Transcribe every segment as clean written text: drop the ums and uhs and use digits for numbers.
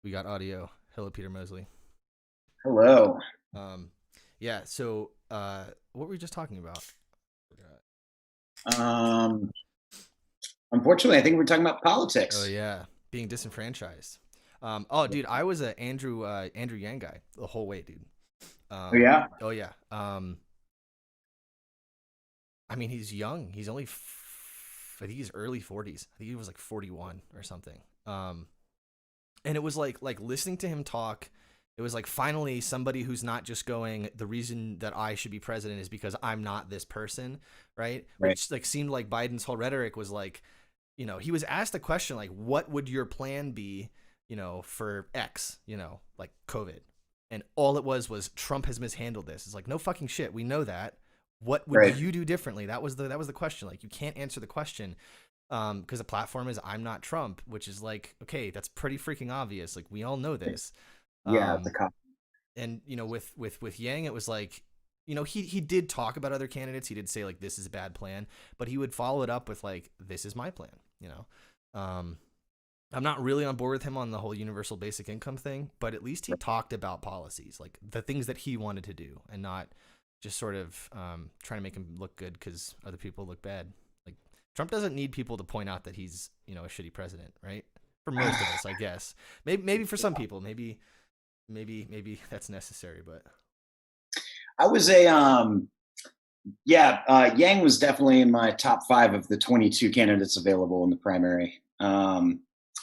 We got audio. Hello, Peter Mosely. Hello. Um, yeah. So, what were we just talking about? Um, Unfortunately, I think we're talking about Oh politics. yeah, being disenfranchised. Oh, dude, I was a Andrew Yang guy the whole way, dude. Oh yeah, Oh yeah. I mean, he's young. He's only, I think he's early 40s. I think he was like 41 or something. And it was like listening to him talk. It was like finally somebody who's not just going, the reason that I should be president is because I'm not this person, right? right, Which like seemed like Biden's whole rhetoric was like, he was asked a question like, what would your plan be, for X, like COVID? And all it was Trump has mishandled this. It's like, no fucking shit. We know that. What would right. you do differently? That was the question. Like, you can't answer the question because the platform is I'm not Trump, which is like, okay, that's pretty freaking obvious. Like, we all know this. Yeah, the Um, cop. and with Yang, it was like, he did talk about other candidates. He did say like this is a bad plan, but he would follow it up with like this is my plan. Um, I'm not really on board with him on the whole universal basic income thing, but at least he talked about policies, like the things that he wanted to do, and not just sort of trying to make him look good because other people look bad. Like, Trump doesn't need people to point out that he's a shitty president, right? For most of us, I guess. Maybe for some people, maybe that's necessary, but I was a yeah. Yang was definitely in my top five of the 22 candidates available in the primary.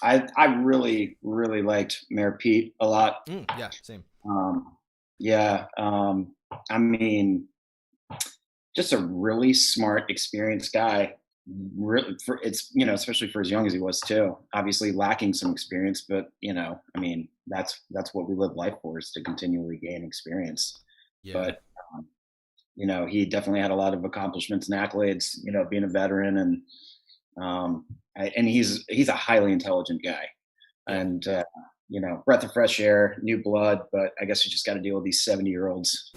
I really liked Mayor Pete a lot. yeah, same. Um, yeah. I mean, just a really smart, experienced guy. Really, for it's especially for as young as he was too. Obviously, lacking some experience, but I mean, that's what we live life for, is to continually gain experience. Yeah, But he definitely had a lot of accomplishments and accolades. Being a veteran, and he's a highly intelligent guy, yeah, and breath of fresh air, new blood. But I guess you just got to deal with these 70-year-olds.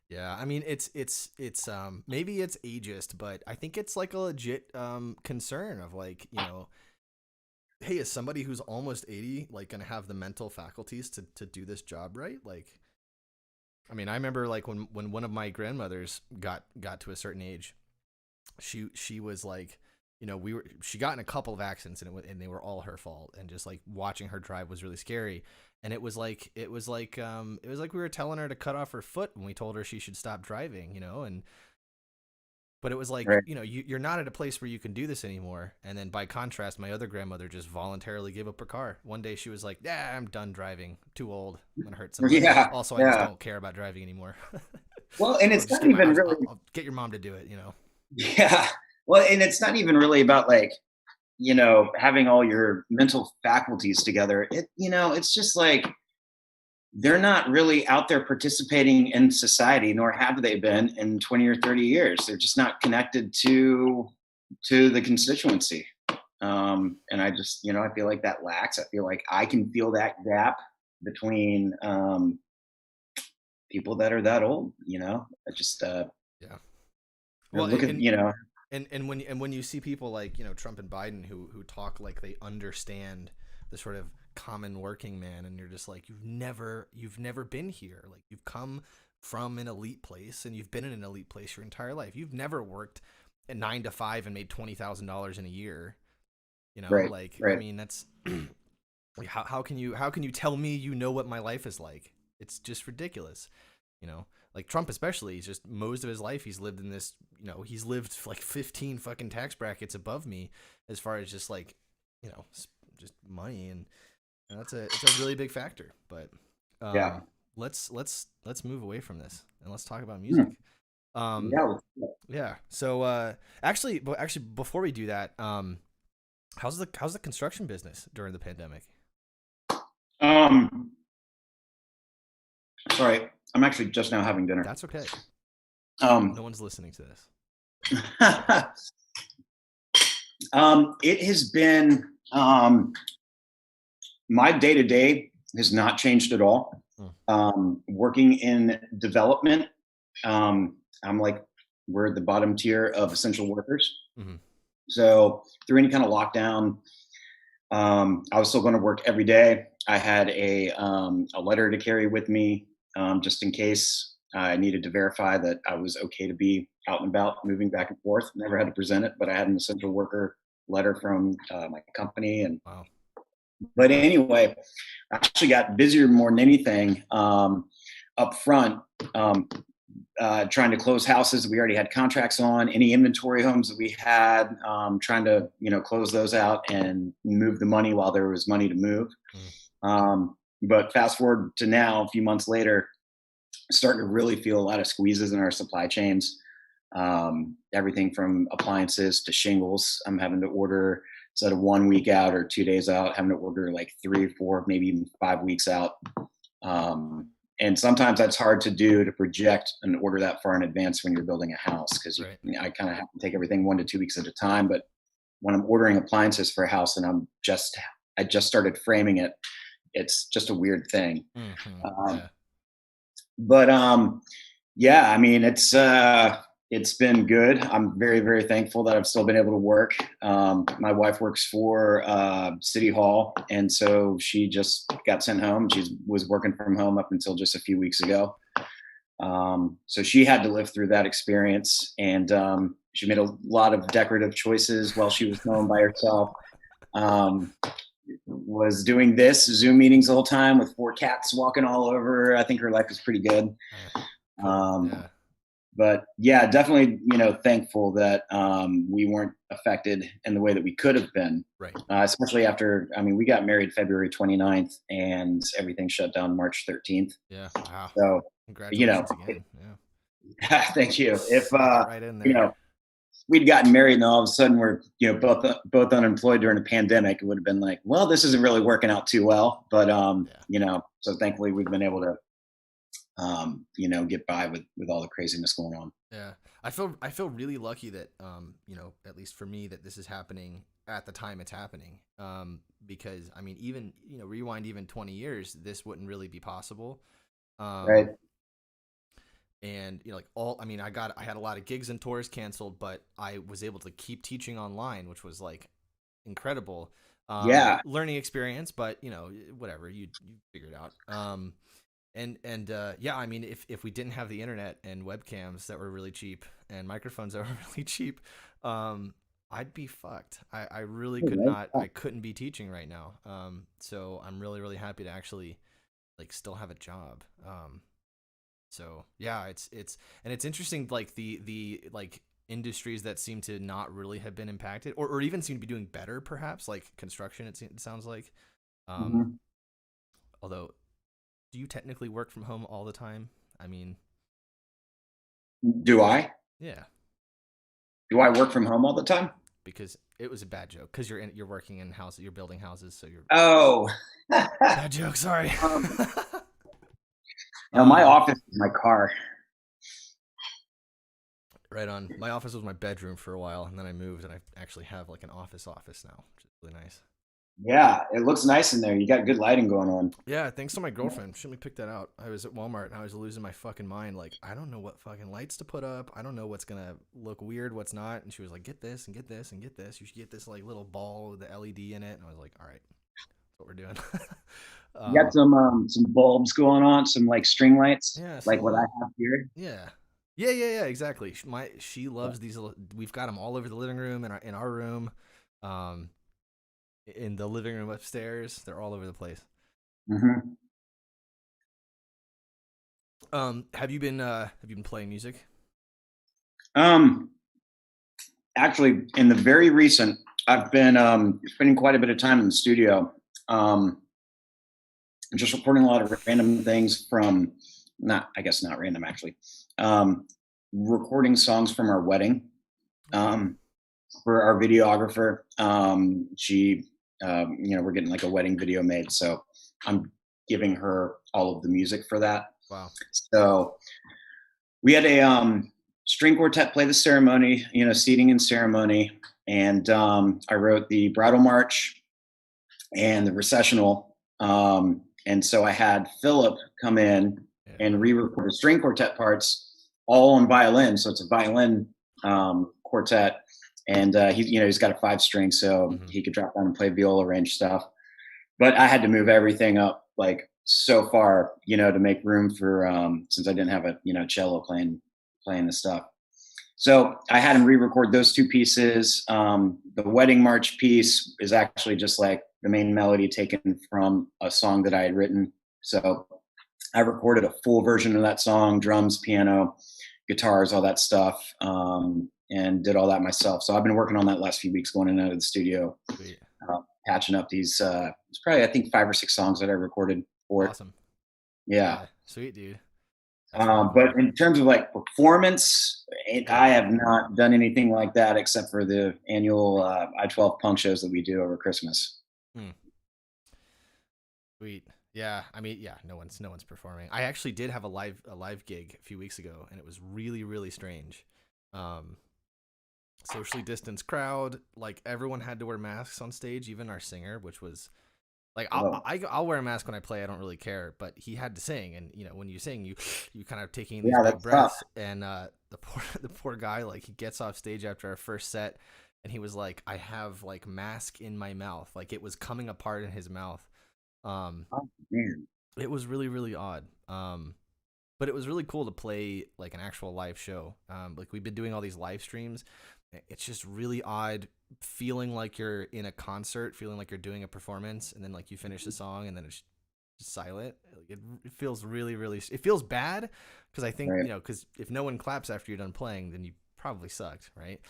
yeah. I mean, it's maybe it's ageist, but I think it's like a legit concern of like, hey, is somebody who's almost 80 like gonna have the mental faculties to do this job right? Like, I mean, I remember like when one of my grandmothers got to a certain age, she was like, she got in a couple of accidents, and they were all her fault, and just like watching her drive was really scary. And it was like we were telling her to cut off her foot when we told her she should stop driving, and but it was like, Right. you're not at a place where you can do this anymore. And then by contrast, my other grandmother just voluntarily gave up her car. One day she was like, yeah, I'm done driving, too old, I'm gonna hurt somebody. Yeah. Also, I just Yeah. don't care about driving anymore. Well, and I'll it's just not get my even I'll, really. I'll get your mom to do it. Yeah. Well, and it's not even really about like, having all your mental faculties together. It's just like they're not really out there participating in society, nor have they been in 20 or 30 years. They're just not connected to the constituency. And I just, I feel like that lacks. I feel like I can feel that gap between people that are that old. I just Yeah. I Well, look at and when you see people like Trump and Biden who talk like they understand the sort of common working man, and you're just like, you've never been here. Like, you've come from an elite place, and you've been in an elite place your entire life. You've never worked at 9 to 5 and made $20,000 in a year. right, Like, I right. mean, that's like, how can you tell me what my life is like? It's just ridiculous. Like, Trump especially, he's just, most of his life he's lived in this, he's lived like 15 fucking tax brackets above me, as far as just like, just money. And it's a really big factor. But Yeah. let's move away from this, and let's talk about Hmm. music. um Yeah. yeah. So actually before we do that, how's the construction business during the pandemic? Um, Sorry, I'm actually just now having dinner. That's okay. No Um, one's listening to this. it has been my day to day has not changed at all. Mm. Working in development, I'm like, we're at the bottom tier of essential workers. Mm-hmm. So through any kind of lockdown, I was still going to work every day. I had a letter to carry with me, just in case I needed to verify that I was okay to be out and about, moving back and forth. Never had to present it, but I had an essential worker letter from my company. And Wow. but anyway, I actually got busier more than anything up front. Trying to close houses that we already had contracts on, any inventory homes that we had, trying to, close those out and move the money while there was money to move. But fast forward to now, a few months later, starting to really feel a lot of squeezes in our supply chains. Everything from appliances to shingles. I'm having to order, instead of 1 week out or 2 days out, having to order like 3, 4, maybe even 5 weeks out. And sometimes that's hard to do, to project and order that far in advance when you're building a house, because Right. I kind of have to take everything 1 to 2 weeks at a time. But when I'm ordering appliances for a house and I just started framing it, it's just a weird thing. Yeah. But yeah, I mean, it's been good. I'm very, very thankful that I've still been able to work. My wife works for City Hall, and so she just got sent home. She was working from home up until just a few weeks ago. So she had to live through that experience, and she made a lot of decorative choices while she was home by herself. Was doing this Zoom meetings the whole time with 4 cats walking all over. I think her life was pretty good. Cool. Yeah. But yeah, definitely, thankful that we weren't affected in the way that we could have been. Right. Especially after, we got married February 29th and everything shut down March 13th. Yeah. Wow. So, Congratulations again. Yeah. thank you. If, right in there. We'd gotten married and all of a sudden we're, both unemployed during a pandemic, it would have been like, well, this isn't really working out too well. But, so thankfully we've been able to, get by with all the craziness going on. Yeah. I feel really lucky that, at least for me, that this is happening at the time it's happening. Because even, rewind even 20 years, this wouldn't really be possible. Right. And I had a lot of gigs and tours canceled, but I was able to keep teaching online, which was like incredible. Learning experience, but whatever, you figure it out. If we didn't have the internet and webcams that were really cheap and microphones that were really cheap, I'd be fucked. I really could not. I couldn't be teaching right now. So I'm really, really happy to actually still have a job. So yeah, it's interesting, like the industries that seem to not really have been impacted or even seem to be doing better, perhaps like construction. It sounds like. Although, do you technically work from home all the time? Do I? Yeah. Do I work from home all the time? Because it was a bad joke. Because you're working in houses, you're building houses, so you're. Oh. Bad joke. Sorry. No, my office is my car. Right on. My office was my bedroom for a while, and then I moved, and I actually have like an office now, which is really nice. Yeah, it looks nice in there. You got good lighting going on. Yeah, thanks to my girlfriend. She let me pick that out. I was at Walmart, and I was losing my fucking mind. Like, I don't know what fucking lights to put up. I don't know what's going to look weird, what's not. And she was like, get this, and get this, and get this. You should get this like little ball with the LED in it. And I was like, all right, that's what we're doing. You got some bulbs going on, some like string lights, yeah, like what I have here. Yeah, exactly. She loves these. We've got them all over the living room and in our room, in the living room upstairs. They're all over the place. Mm-hmm. Have you been playing music? Actually, in the very recent, I've been spending quite a bit of time in the studio. Just recording a lot of random things from not random actually. Recording songs from our wedding. For our videographer, we're getting like a wedding video made, so I'm giving her all of the music for that. Wow. So we had a string quartet play the ceremony, seating and ceremony, and I wrote the bridal march and the recessional. And so I had Philip come in and re-record the string quartet parts all on violin. So it's a violin quartet. and he's got a 5-string, so Mm-hmm. he could drop down and play viola range stuff. But I had to move everything up like so far, to make room for since I didn't have a cello playing the stuff. So I had him re-record those 2 pieces. The wedding march piece is actually just like the main melody taken from a song that I had written. So I recorded a full version of that song, drums, piano, guitars, all that stuff, and did all that myself. So I've been working on that last few weeks, going in and out of the studio, Sweet. patching up these. It's probably, I think, 5 or 6 songs that I recorded for it. Awesome. Yeah. Sweet, dude. That's really cool. But in terms of like performance, Yeah. I have not done anything like that except for the annual I-12 punk shows that we do over Christmas. Sweet. Yeah, I mean, yeah, no one's performing. I actually did have a live gig a few weeks ago, and it was really, really strange. Socially distanced crowd, like everyone had to wear masks on stage, even our singer, which was like I'll wear a mask when I play. I don't really care, but he had to sing, and when you sing, you kind of taking these big breaths, tough. And the poor guy, like he gets off stage after our first set, and he was like, I have like mask in my mouth, like it was coming apart in his mouth. Oh, man. It was really, really odd. But it was really cool to play like an actual live show. Like we've been doing all these live streams. It's just really odd feeling like you're in a concert, feeling like you're doing a performance, and then like you finish the song and then it's just silent. Like, it feels really, really, it feels bad because I think, because if no one claps after you're done playing, then you probably sucked, right?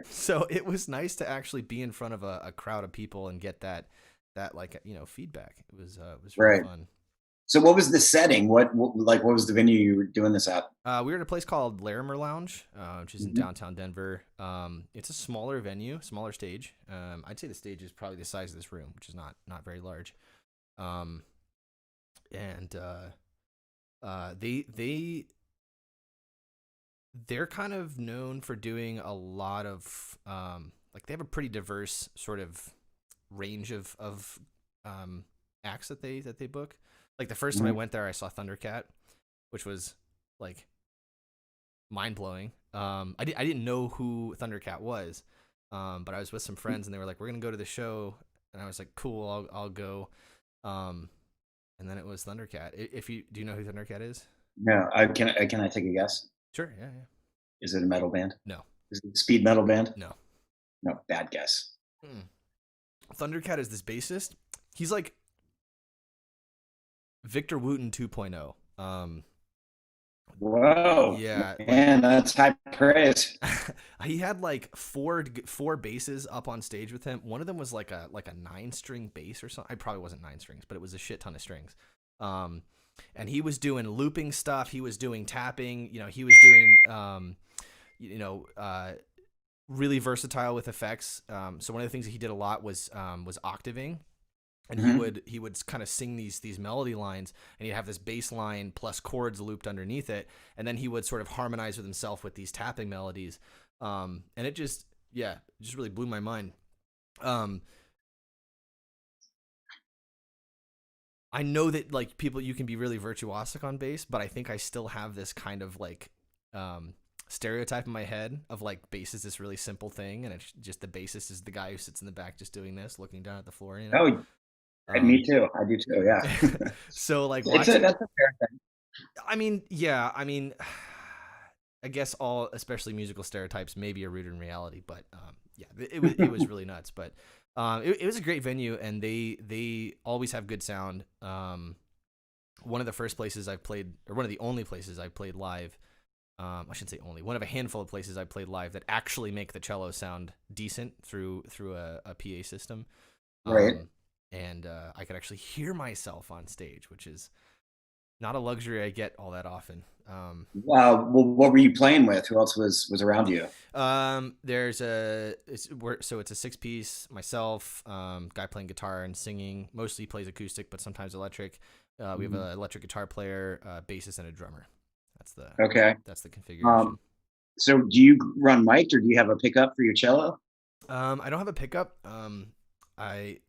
So it was nice to actually be in front of a crowd of people and get that like feedback. It was really fun. So what was the setting? What was the venue you were doing this at? We were at a place called Larimer Lounge, which is in downtown Denver. It's a smaller venue, smaller stage. I'd say the stage is probably the size of this room, which is not very large. They're kind of known for doing a lot of like they have a pretty diverse sort of range of acts that they book. Like the first time I went there, I saw Thundercat, which was like mind blowing. I didn't know who Thundercat was, but I was with some friends and they were like, "We're gonna go to the show," and I was like, "Cool, I'll go." And then it was Thundercat. Do you know who Thundercat is? No, can I take a guess? Sure. Yeah. Is it a metal band? No. Is it a speed metal band? No. No, bad guess. Thundercat is this bassist. He's like Victor Wooten 2.0. Whoa. Yeah. Man, that's high praise. He had like four basses up on stage with him. One of them was like a 9-string bass or something. I probably wasn't 9 strings, but it was a shit ton of strings. And he was doing looping stuff. He was doing tapping. He was doing really versatile with effects. So one of the things that he did a lot was octaving, and he would kind of sing these melody lines, and he'd have this bass line plus chords looped underneath it, and then he would sort of harmonize with himself with these tapping melodies. And it just really blew my mind. I know that like you can be really virtuosic on bass, but I think I still have this kind of like stereotype in my head of like bass is this really simple thing, and it's just the bassist is the guy who sits in the back just doing this, looking down at the floor. Oh, me too. I do too. Yeah. So like, that's a fair thing. I mean, I guess especially musical stereotypes, maybe are rooted in reality, but it was really nuts. But it was a great venue, and they always have good sound. One of the first places I've played, or one of the only places I've played live. I shouldn't say only. One of a handful of places I played live that actually make the cello sound decent through a PA system. Right. And I could actually hear myself on stage, which is not a luxury I get all that often. Well, what were you playing with? Who else was around you? It's a 6-piece. Myself, guy playing guitar and singing. Mostly plays acoustic, but sometimes electric. We have an electric guitar player, bassist, and a drummer. That's the configuration. So do you run mic'd, or do you have a pickup for your cello? I don't have a pickup.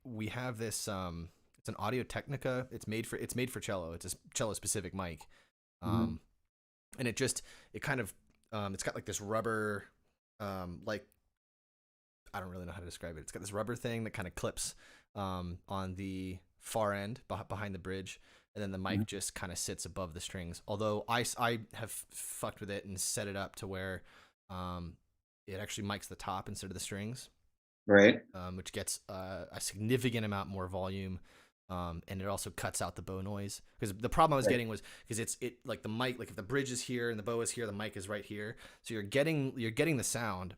We have this. It's an Audio Technica. It's made for cello. It's a cello specific mic. And it kind of it's got like this rubber like, I don't really know how to describe it. It's got this rubber thing that kind of clips on the far end behind the bridge, and then the mic just kind of sits above the strings. Although I have fucked with it and set it up to where it actually mics the top instead of the strings, Right. which gets a significant amount more volume. And it also cuts out the bow noise, because the problem I was getting was because it like the mic, like if the bridge is here and the bow is here, the mic is right here, so you're getting the sound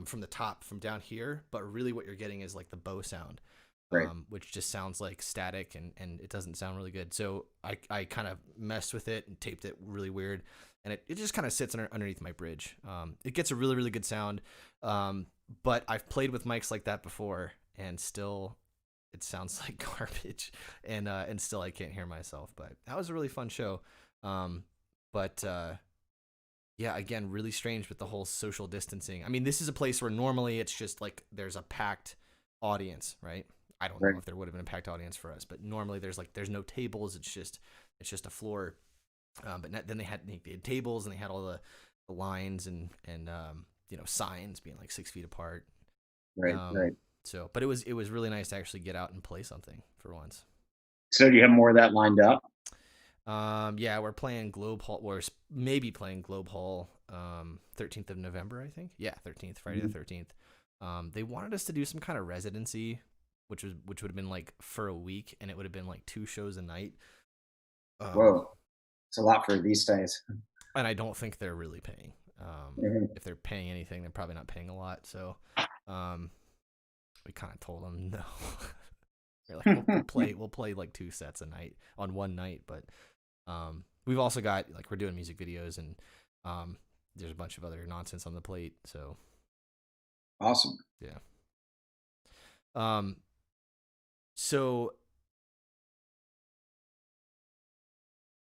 from the top from down here, but really what you're getting is like the bow sound, Right. which just sounds like static, and it doesn't sound really good. So I kind of messed with it and taped it really weird, and it just kind of sits underneath my bridge. It gets a really, really good sound, but I've played with mics like that before, and still it sounds like garbage, and still I can't hear myself. But that was a really fun show. But yeah, again, really strange with the whole social distancing. I mean, this is a place where normally it's just like there's a packed audience, right? I don't know if there would have been a packed audience for us, but normally there's no tables. It's just a floor. But then they had tables, and they had all the lines and signs being like 6 feet apart. Right. So, but it was really nice to actually get out and play something for once. So do you have more of that lined up? Yeah, we're playing Globe Hall. We're maybe playing Globe Hall, 13th of November, I think. Yeah, 13th, Friday the 13th. They wanted us to do some kind of residency, which would have been like for a week, and it would have been like 2 shows a night. Whoa, it's a lot for these days. And I don't think they're really paying. If they're paying anything, they're probably not paying a lot. So, we kind of told them no. We're like, we'll play like 2 sets a night on one night, but we've also got like we're doing music videos, and there's a bunch of other nonsense on the plate. So awesome. Yeah. So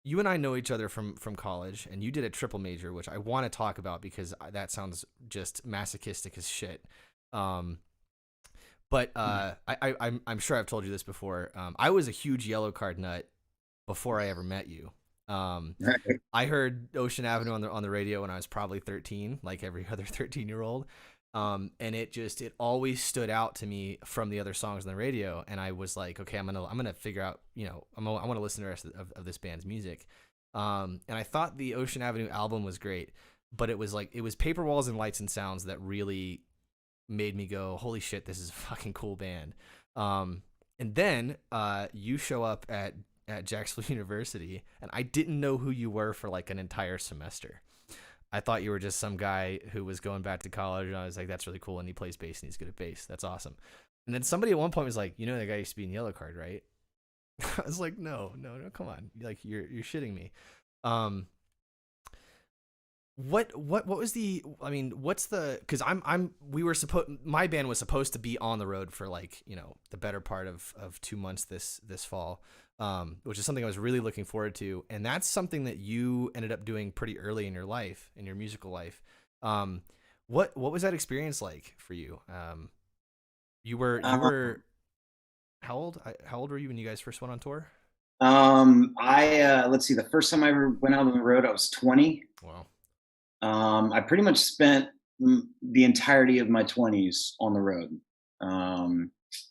you and I know each other from college, and you did a triple major, which I want to talk about because that sounds just masochistic as shit. But I'm sure I've told you this before. I was a huge Yellowcard nut before I ever met you. I heard Ocean Avenue on the radio when I was probably 13, like every other 13-year-old. And it always stood out to me from the other songs on the radio. And I was like, okay, I'm gonna figure out, I want to listen to the rest of this band's music. And I thought the Ocean Avenue album was great, but it was Paper Walls and Lights and Sounds that really made me go, holy shit, this is a fucking cool band. And then you show up at Jacksonville University, and I didn't know who you were for like an entire semester. I thought you were just some guy who was going back to college, and I was like, that's really cool, and he plays bass and he's good at bass. That's awesome. And then somebody at one point was like, that guy used to be in Yellowcard, right? I was like, no, come on. Like, you're shitting me. What was what's the, because my band was supposed to be on the road for like, the better part of 2 months this fall, which is something I was really looking forward to. And that's something that you ended up doing pretty early in your life, in your musical life. What was that experience like for you? You were how old were you when you guys first went on tour? Let's see, the first time I ever went out on the road, I was 20. Wow. I pretty much spent the entirety of my 20s on the road.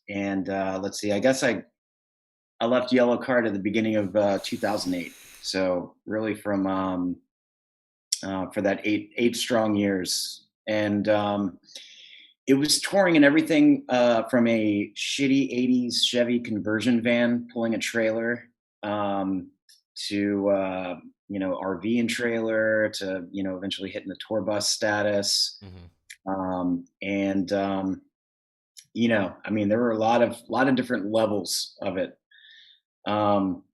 Let's see, I guess I left Yellowcard at the beginning of 2008. So really from for that eight strong years. And it was touring and everything from a shitty 80s Chevy conversion van pulling a trailer to RV and trailer to eventually hitting the tour bus status. There were a lot of different levels of it.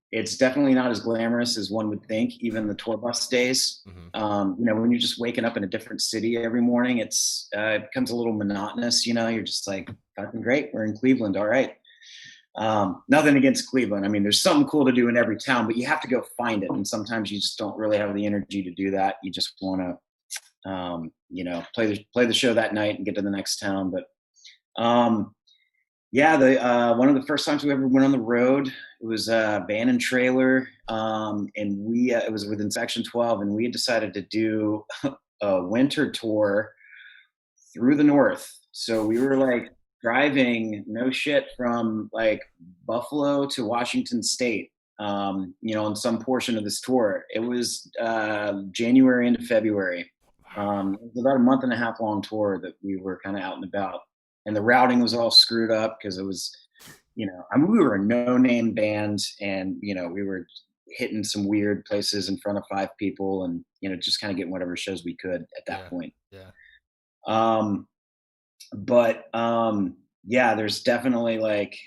It's definitely not as glamorous as one would think, even the tour bus days. When you're just waking up in a different city every morning, it becomes a little monotonous. You're just like, fucking great, we're in Cleveland, all right. Nothing against Cleveland. I mean, there's something cool to do in every town, but you have to go find it. And sometimes you just don't really have the energy to do that. You just want to, play the show that night and get to the next town. But one of the first times we ever went on the road, it was a van and trailer. And it was within Section 12, and we had decided to do a winter tour through the north. So we were like driving no shit from like Buffalo to Washington State, on some portion of this tour. It was January into February. It was about a month and a half long tour that we were kind of out and about. And the routing was all screwed up because it was, we were a no-name band, and we were hitting some weird places in front of 5 people, and just kind of getting whatever shows we could at that point. Yeah. Yeah, there's definitely like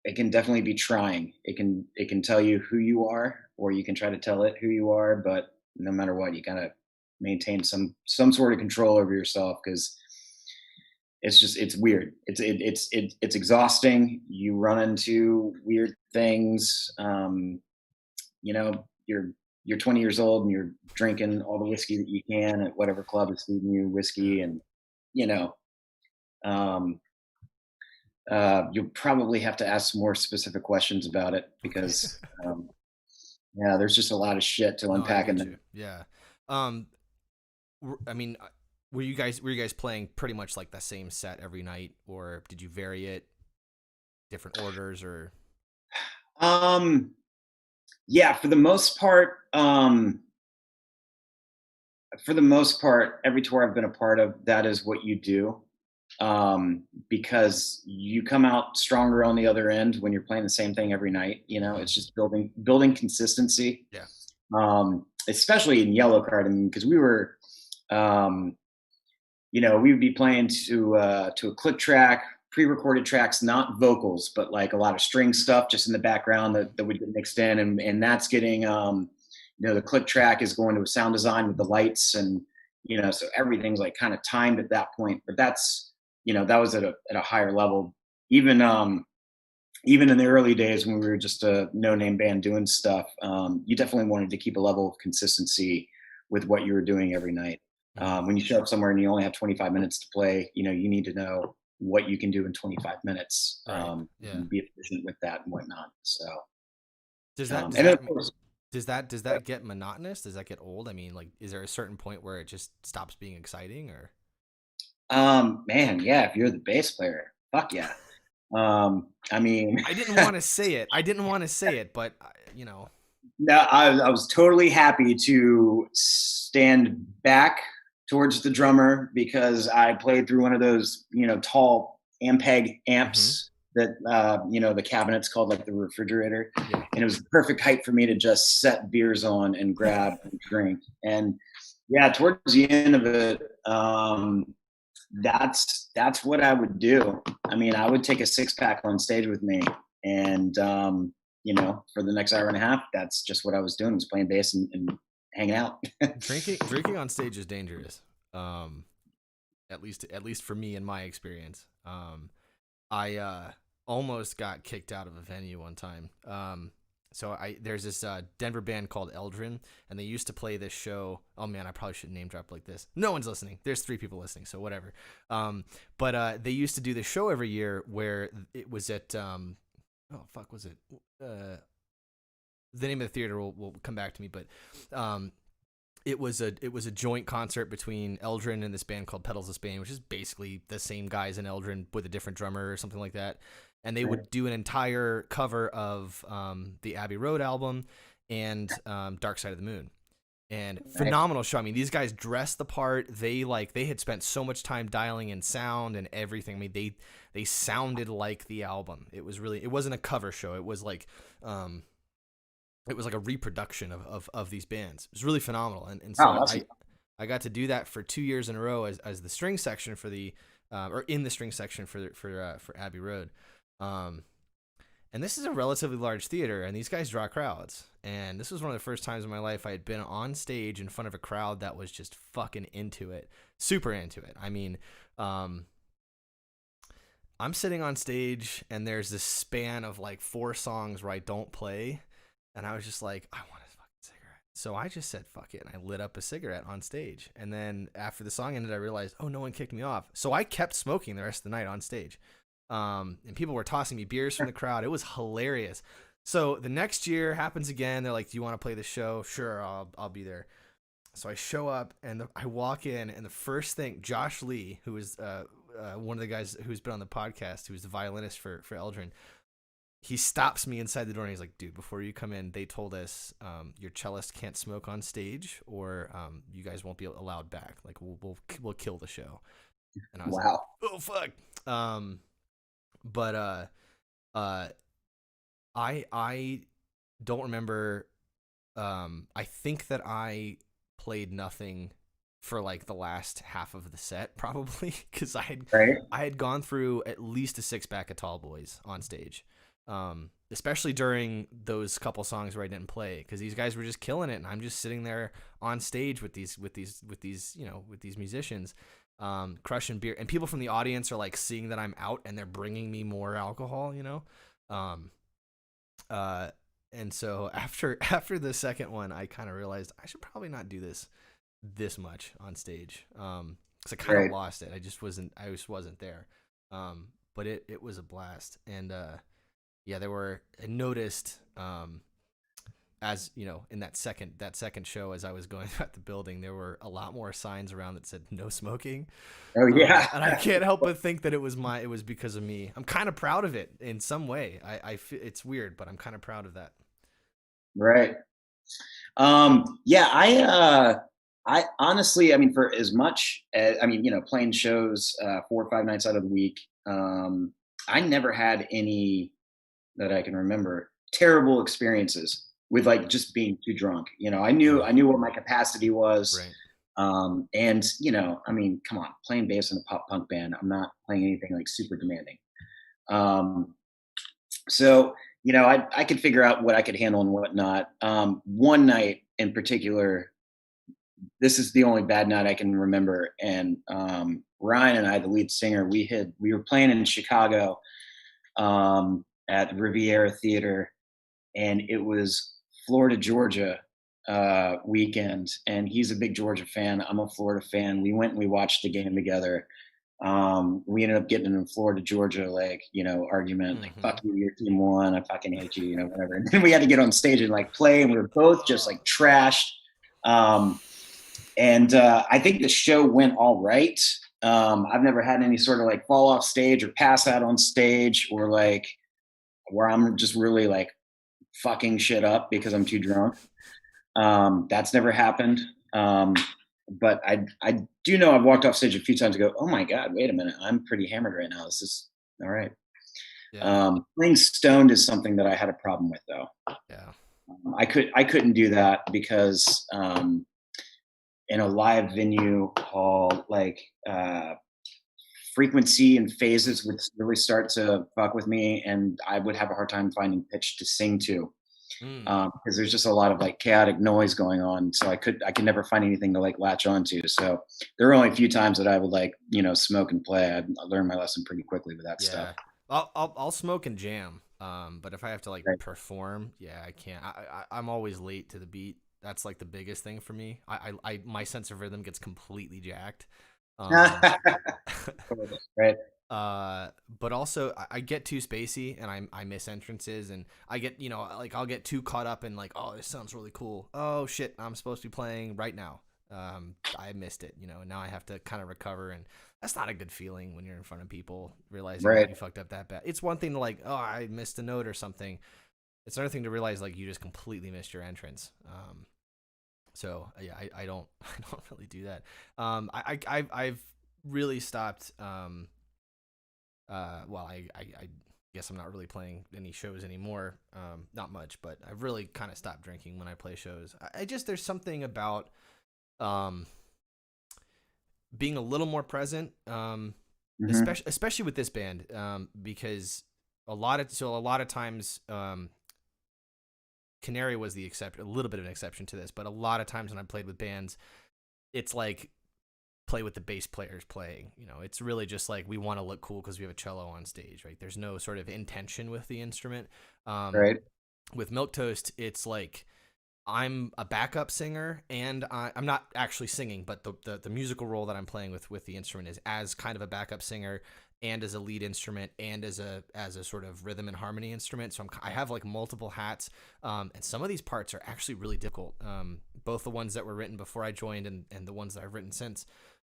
it can definitely be trying. It can tell you who you are, or you can try to tell it who you are, but no matter what, you gotta maintain some sort of control over yourself, because it's weird. It's exhausting. You run into weird things. You're 20 years old and you're drinking all the whiskey that you can at whatever club is feeding you whiskey, and you'll probably have to ask some more specific questions about it, because yeah, there's just a lot of shit to unpack in there. Yeah. I mean, were you guys playing pretty much like the same set every night, or did you vary it, different orders, or? Yeah, for the most part, every tour I've been a part of, that is what you do, because you come out stronger on the other end when you're playing the same thing every night. It's just building consistency. Yeah. Especially in Yellowcard, because we were, we would be playing to a click track, pre-recorded tracks, not vocals, but like a lot of string stuff just in the background that would get mixed in, and that's getting the click track is going to a sound design with the lights, and so everything's like kind of timed at that point. But that's that was at a higher level. Even in the early days when we were just a no-name band doing stuff, you definitely wanted to keep a level of consistency with what you were doing every night. When you show up somewhere and you only have 25 minutes to play, you need to know what you can do in 25 minutes, Right. and be efficient with that and whatnot. So does that get monotonous? Does that get old? I mean, like, is there a certain point where it just stops being exciting, or? Man, yeah, if you're the bass player, fuck yeah. I mean, I didn't want to say it, but No, I was totally happy to stand back towards the drummer, because I played through one of those, tall Ampeg amps that, the cabinet's called like the refrigerator. Yeah. And it was the perfect height for me to just set beers on and grab and drink. And yeah, towards the end of it, that's what I would do. I mean, I would take a 6-pack on stage with me, and, for the next hour and a half, that's just what I was doing, was playing bass and hanging out. Drinking on stage is dangerous. At least for me, in my experience. I almost got kicked out of a venue one time. So there's this Denver band called Eldrin, and they used to play this show. Oh man, I probably shouldn't name drop like this. No one's listening. There's 3 people listening, so whatever. But they used to do this show every year where it was at oh fuck, was it? The name of the theater will come back to me, but it was a joint concert between Eldrin and this band called Pedals of Spain, which is basically the same guys in Eldrin with a different drummer or something like that. And they would do an entire cover of the Abbey Road album and Dark Side of the Moon. And phenomenal show. I mean, these guys dressed the part. They had spent so much time dialing in sound and everything. I mean, they sounded like the album. It wasn't a cover show. It was like a reproduction of these bands. It was really phenomenal. And so awesome. I got to do that for 2 years in a row as the string section for the or in the string section for Abbey Road. And this is a relatively large theater, and these guys draw crowds. And this was one of the first times in my life I had been on stage in front of a crowd that was just fucking into it, super into it. I mean, I'm sitting on stage, and there's this span of like 4 songs where I don't play, and I was just like, I want a fucking cigarette. So I just said, fuck it, and I lit up a cigarette on stage. And then after the song ended, I realized, oh, no one kicked me off. So I kept smoking the rest of the night on stage. And people were tossing me beers from the crowd. It was hilarious. So the next year happens again. They're like, do you want to play the show? Sure, I'll be there. So I show up and I walk in, and the first thing, Josh Lee, who is one of the guys who's been on the podcast, who's the violinist for Eldrin, he stops me inside the door and he's like, "Dude, before you come in, they told us your cellist can't smoke on stage, or you guys won't be allowed back. Like we'll kill the show." And I was like, "Oh fuck!" But I don't remember. I think that I played nothing for like the last half of the set, probably, because I had gone through at least a 6-pack of Tall Boys on stage, especially during those couple songs where I didn't play, because these guys were just killing it, and I'm just sitting there on stage with these musicians, crushing beer, and people from the audience are like seeing that I'm out, and they're bringing me more alcohol, and so after the second one, I kind of realized I should probably not do this much on stage, because I kind of lost it. I just wasn't there. But it was a blast, and yeah, I noticed, as you know, in that second show, as I was going throughout the building, there were a lot more signs around that said no smoking. Oh yeah. And I can't help but think that it was because of me. I'm kind of proud of it in some way. I feel it's weird, but I'm kind of proud of that. Right. Yeah, I honestly, I mean, for as much as, I mean, playing shows 4 or 5 nights out of the week, I never had any that I can remember terrible experiences with like just being too drunk. I knew what my capacity was. Right. And I mean, come on, playing bass in a pop punk band, I'm not playing anything like super demanding. So, I could figure out what I could handle and what not. One night in particular, this is the only bad night I can remember. And Ryan and I, the lead singer, we were playing in Chicago at Riviera Theater, and it was Florida, Georgia weekend. And he's a big Georgia fan. I'm a Florida fan. We went and we watched the game together. We ended up getting in Florida, Georgia, like, argument, like, fuck you, your team won, I fucking hate you, whatever. And then we had to get on stage and like play, and we were both just like trashed. And I think the show went all right. I've never had any sort of like fall off stage or pass out on stage, or like where I'm just really like fucking shit up because I'm too drunk. That's never happened. But I do know I've walked off stage a few times and go, oh my God, wait a minute, I'm pretty hammered right now. This is all right. Yeah. Playing stoned is something that I had a problem with, though. Yeah. I couldn't do that because in a live venue hall, like frequency and phases would really start to fuck with me, and I would have a hard time finding pitch to sing to. Because there's just a lot of like chaotic noise going on, so I could never find anything to like latch onto. So there were only a few times that I would like smoke and play. I learned my lesson pretty quickly with that stuff. I'll smoke and jam, but if I have to like perform, I can't. I'm always late to the beat. That's like the biggest thing for me. My sense of rhythm gets completely jacked. Right. But also I get too spacey, and I miss entrances, and I get, like I'll get too caught up in like, oh, this sounds really cool. Oh shit, I'm supposed to be playing right now. I missed it, and now I have to kind of recover, and that's not a good feeling when you're in front of people realizing that you fucked up that bad. It's one thing to like, oh, I missed a note or something. It's another thing to realize like you just completely missed your entrance. So yeah, I don't really do that. I've really stopped. Well, I guess I'm not really playing any shows anymore. Not much, but I've really kind of stopped drinking when I play shows. I just, there's something about being a little more present, especially with this band, because a lot of times, Canary was the exception, a little bit of an exception to this, but a lot of times when I played with bands, it's like play with the bass players playing. It's really just like we want to look cool because we have a cello on stage, right? There's no sort of intention with the instrument. Right. With Milquetoast, it's like I'm a backup singer, and I'm not actually singing, but the musical role that I'm playing with the instrument is as kind of a backup singer, and as a lead instrument and as a sort of rhythm and harmony instrument. So I have like multiple hats, and some of these parts are actually really difficult. Both the ones that were written before I joined and the ones that I've written since.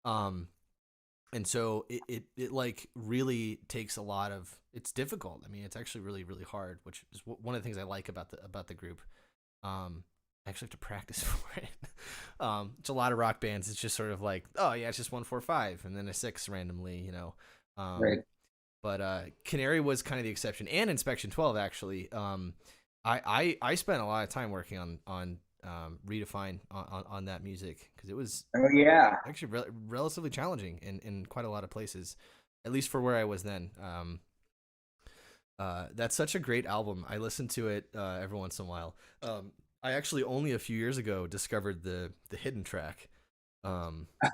And so it like really takes a lot of, it's difficult. I mean, it's actually really, really hard, which is one of the things I like about the group. I actually have to practice for it. It's a lot of rock bands. It's just sort of like, oh yeah, it's just 1-4-5 and then a 6 randomly, you know. Right. But Canary was kind of the exception, and Inspection 12 actually. I spent a lot of time working on Redefine on that music, because it was actually relatively challenging in quite a lot of places, at least for where I was then. That's such a great album. I listen to it every once in a while. I actually only a few years ago discovered the hidden track. All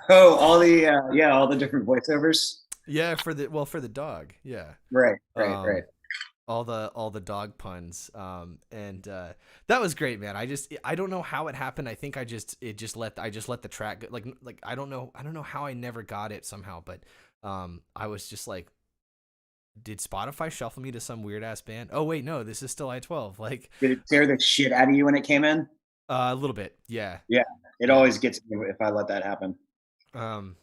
the different voiceovers. Yeah, for the dog. Yeah. Right. All the dog puns. And that was great, man. I don't know how it happened. I think I just let the track go. Like I don't know how I never got it somehow, but I was just like, did Spotify shuffle me to some weird ass band? Oh wait, no, this is still I-12. Like, did it scare the shit out of you when it came in? A little bit, yeah. Yeah, it always gets me if I let that happen. And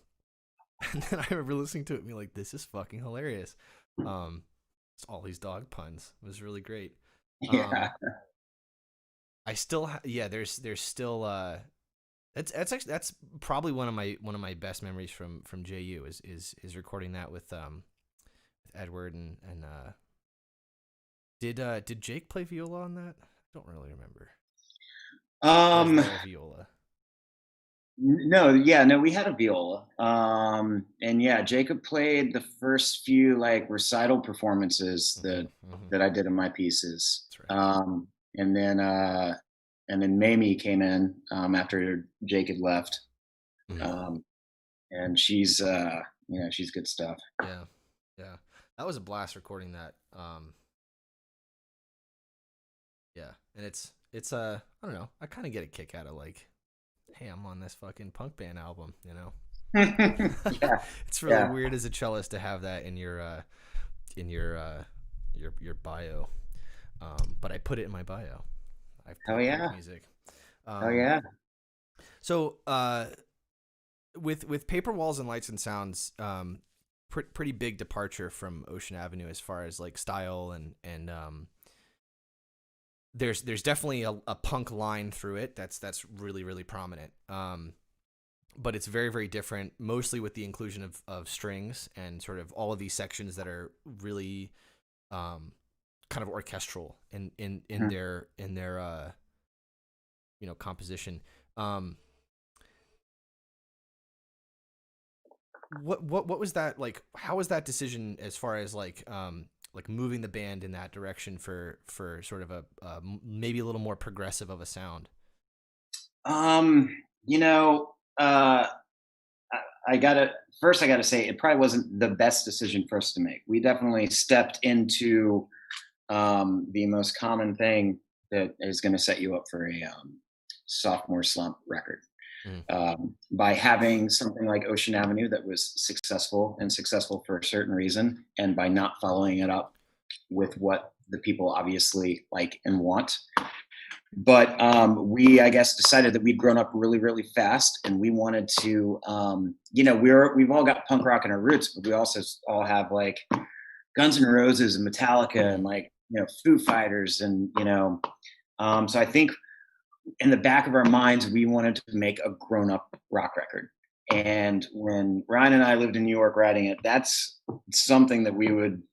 then I remember listening to it and being like, this is fucking hilarious. It's all these dog puns. It was really great. Yeah. I still there's still that's probably one of my best memories from JU is recording that with Edward and did Jake play viola on that? I don't really remember. Viola. No, we had a viola. And yeah, Jacob played the first few like recital performances that I did in my pieces. That's right. And then Mamie came in after Jake had left. And she's she's good stuff. Yeah. That was a blast recording that. Yeah, and it's I don't know. I kind of get a kick out of like, hey, I'm on this fucking punk band album, you know. Yeah. It's really weird as a cellist to have that in your bio. But I put it in my bio. I've played music. So with Paper Walls and Lights and Sounds, pretty big departure from Ocean Avenue as far as like style and there's definitely a punk line through it that's really, really prominent. But it's very, very different, mostly with the inclusion of strings and sort of all of these sections that are really kind of orchestral in their composition. What was that like? How was that decision as far as like moving the band in that direction for sort of a maybe a little more progressive of a sound? I gotta say it probably wasn't the best decision for us to make. We definitely stepped into the most common thing that is going to set you up for a sophomore slump record. By having something like Ocean Avenue that was successful for a certain reason, and by not following it up with what the people obviously like and want. But we, I guess, decided that we'd grown up really, really fast, and we wanted to, we've all got punk rock in our roots, but we also all have like Guns N' Roses and Metallica and like, Foo Fighters and, so I think in the back of our minds, we wanted to make a grown-up rock record. And when Ryan and I lived in New York writing it, that's something that we would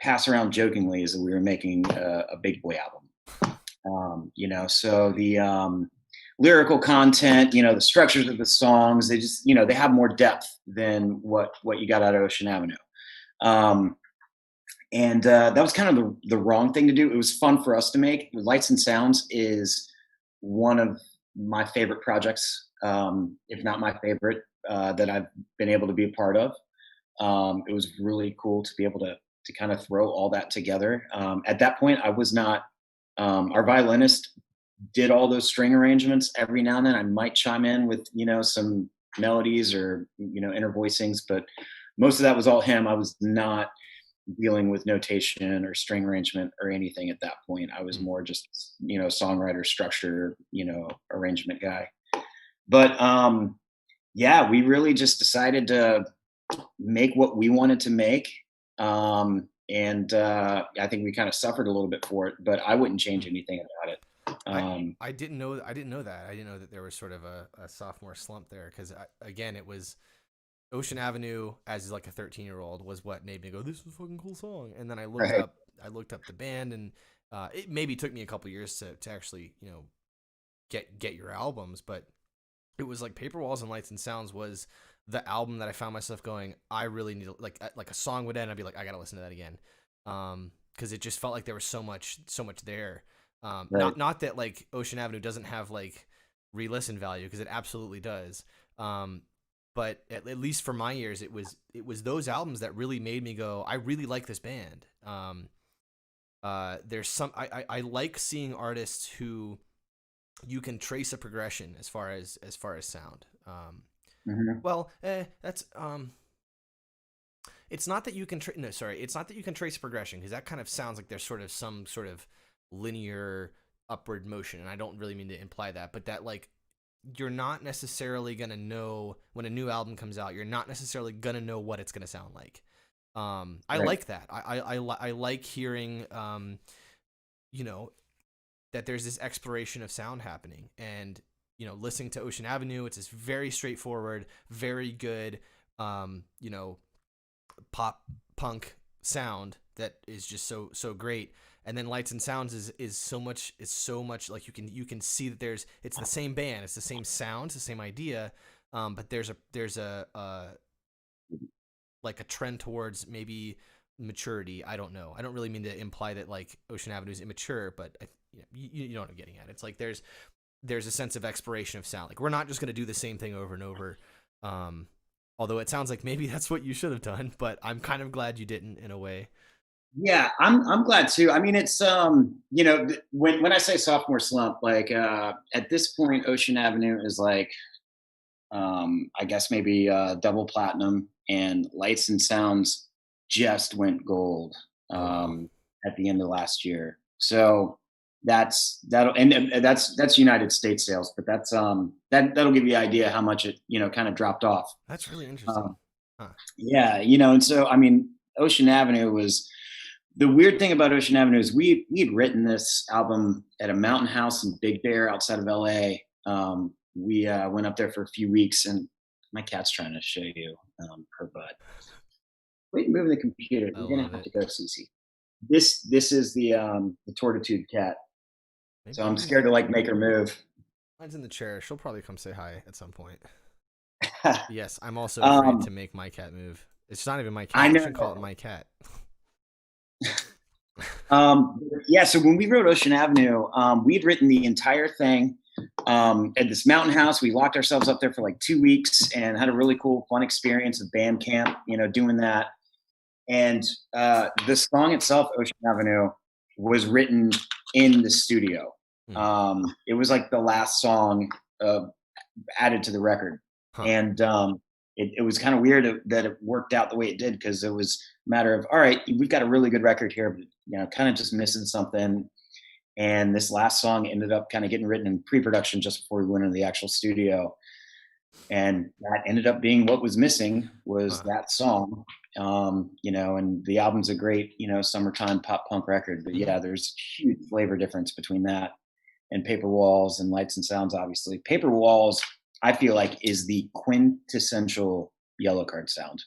pass around jokingly, is that we were making a big boy album. So the lyrical content, the structures of the songs, they just, they have more depth than what you got out of Ocean Avenue. And that was kind of the wrong thing to do. It was fun for us to make. Lights and Sounds is one of my favorite projects, if not my favorite, that I've been able to be a part of. It was really cool to be able to kind of throw all that together. At that point, I was not, our violinist did all those string arrangements. Every now and then I might chime in with, some melodies or, inner voicings, but most of that was all him. I was not dealing with notation or string arrangement or anything at that point. I was Mm. more just, songwriter, structure, arrangement guy. But yeah, we really just decided to make what we wanted to make. And I think we kind of suffered a little bit for it, but I wouldn't change Mm. anything about it. I Um, I didn't know that. I didn't know that there was sort of a sophomore slump there because again it was Ocean Avenue as like a 13-year-old was what made me go, this is a fucking cool song. And then right, I looked up the band, and it maybe took me a couple years to actually get your albums, but it was like Paper Walls and Lights and Sounds was the album that I found myself going, I really need to, like a song would end, I'd be like, I gotta listen to that again, because it just felt like there was so much there. right, Not that like Ocean Avenue doesn't have like re-listen value, because it absolutely does. But at least for my ears, it was those albums that really made me go, I really like this band. There's some I like seeing artists who you can trace a progression as far as sound. hmm, Well, that's it's not that you can no, sorry, it's not that you can trace a progression, because that kind of sounds like there's sort of some sort of linear upward motion, and I don't really mean to imply that, but that like you're not necessarily gonna know when a new album comes out. You're not necessarily gonna know what it's gonna sound like. I right, like that. I like hearing, you know, that there's this exploration of sound happening, and listening to Ocean Avenue, it's this very straightforward, very good, you know, pop punk sound that is just so great. And then Lights and Sounds is so much like you can see that it's the same band, it's the same sound, it's the same idea, but there's a like a trend towards maybe maturity. I don't know. I don't really mean to imply that like Ocean Avenue is immature, but you know what I'm getting at. It's like there's a sense of exploration of sound. Like we're not just going to do the same thing over and over. Although it sounds like maybe that's what you should have done, but I'm kind of glad you didn't in a way. yeah. I'm glad too. I mean, it's when I say sophomore slump, like at this point, Ocean Avenue is like I guess maybe double platinum, and Lights and Sounds just went gold Oh wow. at the end of last year. So and that's United States sales, but that'll give you an idea how much it kind of dropped off. That's really interesting. Um, Huh. yeah, and so I mean, Ocean Avenue was the weird thing about Ocean Avenue is we had written this album at a mountain house in Big Bear outside of LA. We went up there for a few weeks, and my cat's trying to show you her butt. Wait, move the computer. I You're gonna love have it. to go, Cece. This is the Tortitude cat. So I'm Maybe scared to like make her move. mine's in the chair. She'll probably come say hi at some point. Yes, I'm also afraid um, to make my cat move. It's not even my I cat. I shouldn't call it know. my cat. Yeah, so when we wrote Ocean Avenue, we'd written the entire thing at this mountain house. We locked ourselves up there for like 2 weeks and had a really cool, fun experience of band camp, doing that. And the song itself, Ocean Avenue, was written in the studio. Hmm. It was like the last song added to the record. Huh. And it was kind of weird that it worked out the way it did, because it was a matter of, all right, we've got a really good record here, but kind of just missing something. And this last song ended up kind of getting written in pre-production just before we went into the actual studio, and that ended up being what was missing was Huh. that song. And the album's a great summertime pop punk record, but Hmm. yeah, there's huge flavor difference between that and Paper Walls and Lights and Sounds. Obviously, Paper Walls, I feel like, is the quintessential Yellowcard sound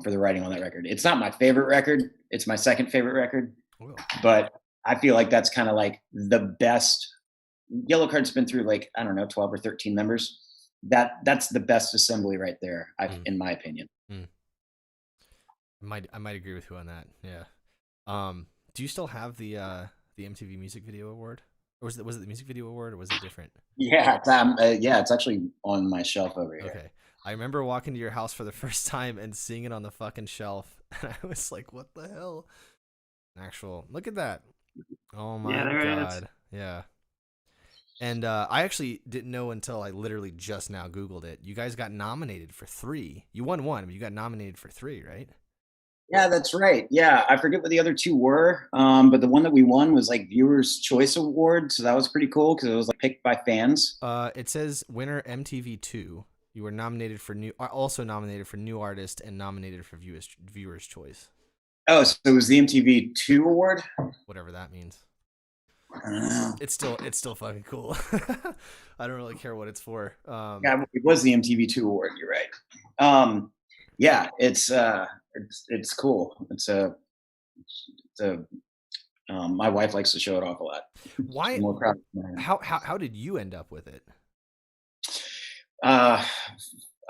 for the writing on that record. It's not my favorite record, it's my second favorite record, Well. but I feel like that's kind of like the best. Yellowcard's been through, like, I don't know, 12 or 13 members. That's the best assembly right there, Mm, in my opinion. mm. I might agree with you on that. Yeah. Do you still have the MTV Music Video Award, or was it the Music Video Award, or was it different? Yeah, it's actually on my shelf over here. Okay. I remember walking to your house for the first time and seeing it on the fucking shelf, and I was like, "What the hell?" Look at that. Oh Yeah, my there it is. god. Yeah. And I actually didn't know until I literally just now Googled it. You guys got nominated for 3. You won 1, but you got nominated for 3, right? Yeah, that's right. Yeah, I forget what the other 2 were, but the one that we won was like Viewers' Choice Award, so that was pretty cool because it was like picked by fans. It says winner MTV2. You were nominated for also nominated for new artist and nominated for viewers choice. Oh, so it was the MTV2 award? Whatever that means. I don't know. It's still fucking cool. I don't really care what it's for. Yeah, it was the MTV2 award. You're right. Yeah, it's cool. My wife likes to show it off a lot. Why? I'm more proud of her. How did you end up with it? I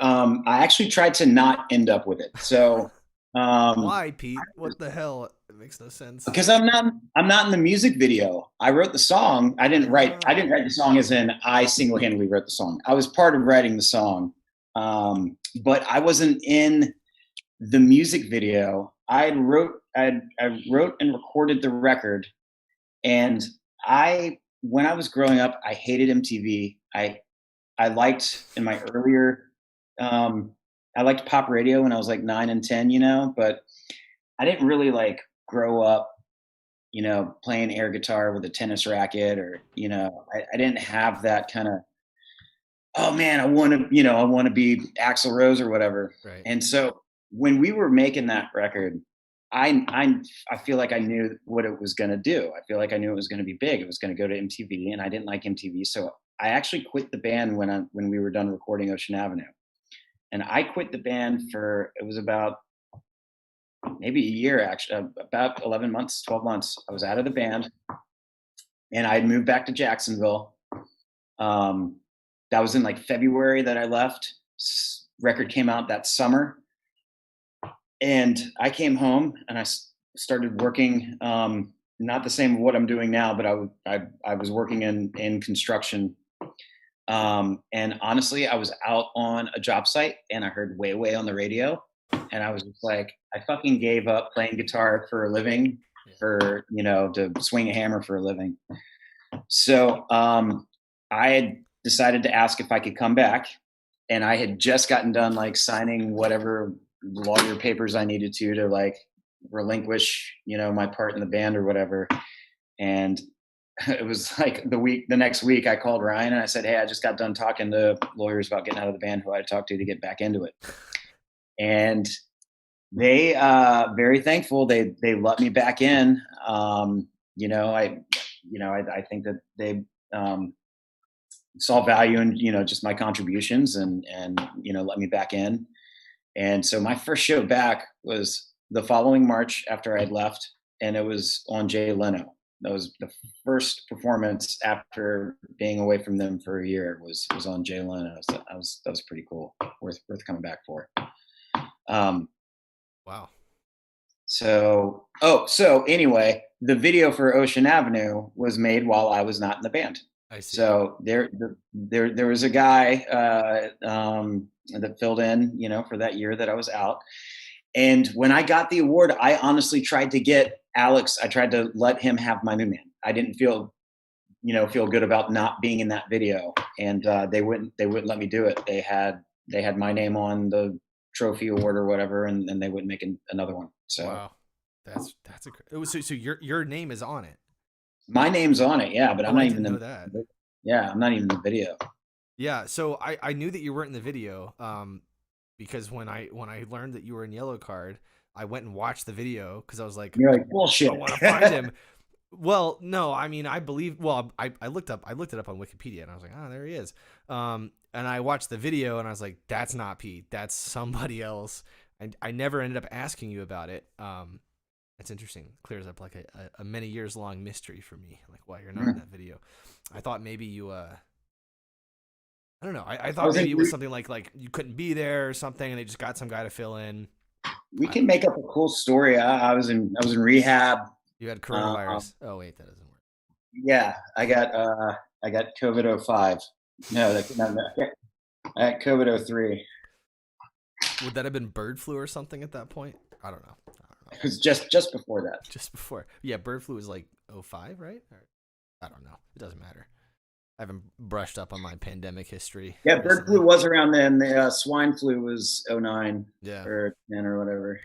actually tried to not end up with it. So why, Pete? What the hell? It makes no sense. Because I'm not in the music video. I wrote the song. I didn't write the song as in I single-handedly wrote the song. I was part of writing the song. But I wasn't in the music video. I wrote and recorded the record. And when I was growing up, I hated MTV. I liked in my earlier I liked pop radio when I was like 9 and 10, but I didn't really like grow up, playing air guitar with a tennis racket or, I didn't have that kind of, oh man, I want to be Axl Rose or whatever. Right. And so when we were making that record, I feel like I knew what it was going to do. I feel like I knew it was going to be big. It was going to go to MTV, and I didn't like MTV. So I actually quit the band when we were done recording Ocean Avenue. And I quit the band it was about maybe a year, actually, about 11 months, 12 months. I was out of the band and I had moved back to Jacksonville. That was in like February that I left. Record came out that summer. And I came home and I started working, not the same what I'm doing now, but I was working in construction. And honestly, I was out on a job site and I heard Way Way on the radio. And I was just like, I fucking gave up playing guitar for a living to swing a hammer for a living. So I had decided to ask if I could come back. And I had just gotten done like signing whatever lawyer papers I needed to like relinquish, my part in the band or whatever. And it was like the next week I called Ryan and I said, hey, I just got done talking to lawyers about getting out of the band who I talked to get back into it. And they, very thankful. They let me back in. I think that they, saw value in, just my contributions and, let me back in. And so my first show back was the following March after I'd left, and it was on Jay Leno. That was the first performance after being away from them for a year was on Jay Leno. So that was pretty cool. Worth coming back for. Wow. So anyway, the video for Ocean Avenue was made while I was not in the band. I see. So there was a guy that filled in, for that year that I was out. And when I got the award, I honestly tried to get Alex. I tried to let him have my new man. I didn't feel good about not being in that video, and they wouldn't let me do it. They had my name on the trophy award or whatever, and they wouldn't make another one. So wow, so your name is on it. My name's on it, yeah, but I'm not even in that. Yeah, I'm not even in the video. Yeah, so I knew that you weren't in the video, because when I learned that you were in Yellowcard, I went and watched the video because I was like, you're like, bullshit. I want to find him. Well, no, I mean, I believe. Well, I looked it up on Wikipedia and I was like, oh, there he is. And I watched the video and I was like, that's not Pete. That's somebody else. And I never ended up asking you about it. It's interesting. Clears up like a many years long mystery for me, like why you're not in that video. I thought maybe you. I don't know. I thought maybe it was something like you couldn't be there or something, and they just got some guy to fill in. We can make up a cool story. I was in rehab. You had coronavirus. Oh wait, that doesn't work. Yeah, I got COVID 05. No, I got COVID 03. Would that have been bird flu or something at that point? I don't know. It was just before that. Just before. Yeah, bird flu was like 05, right? Or, I don't know. It doesn't matter. haven't brushed up on my pandemic history Yeah, bird recently. flu was around then. The swine flu was '09 Yeah. or 10 or whatever.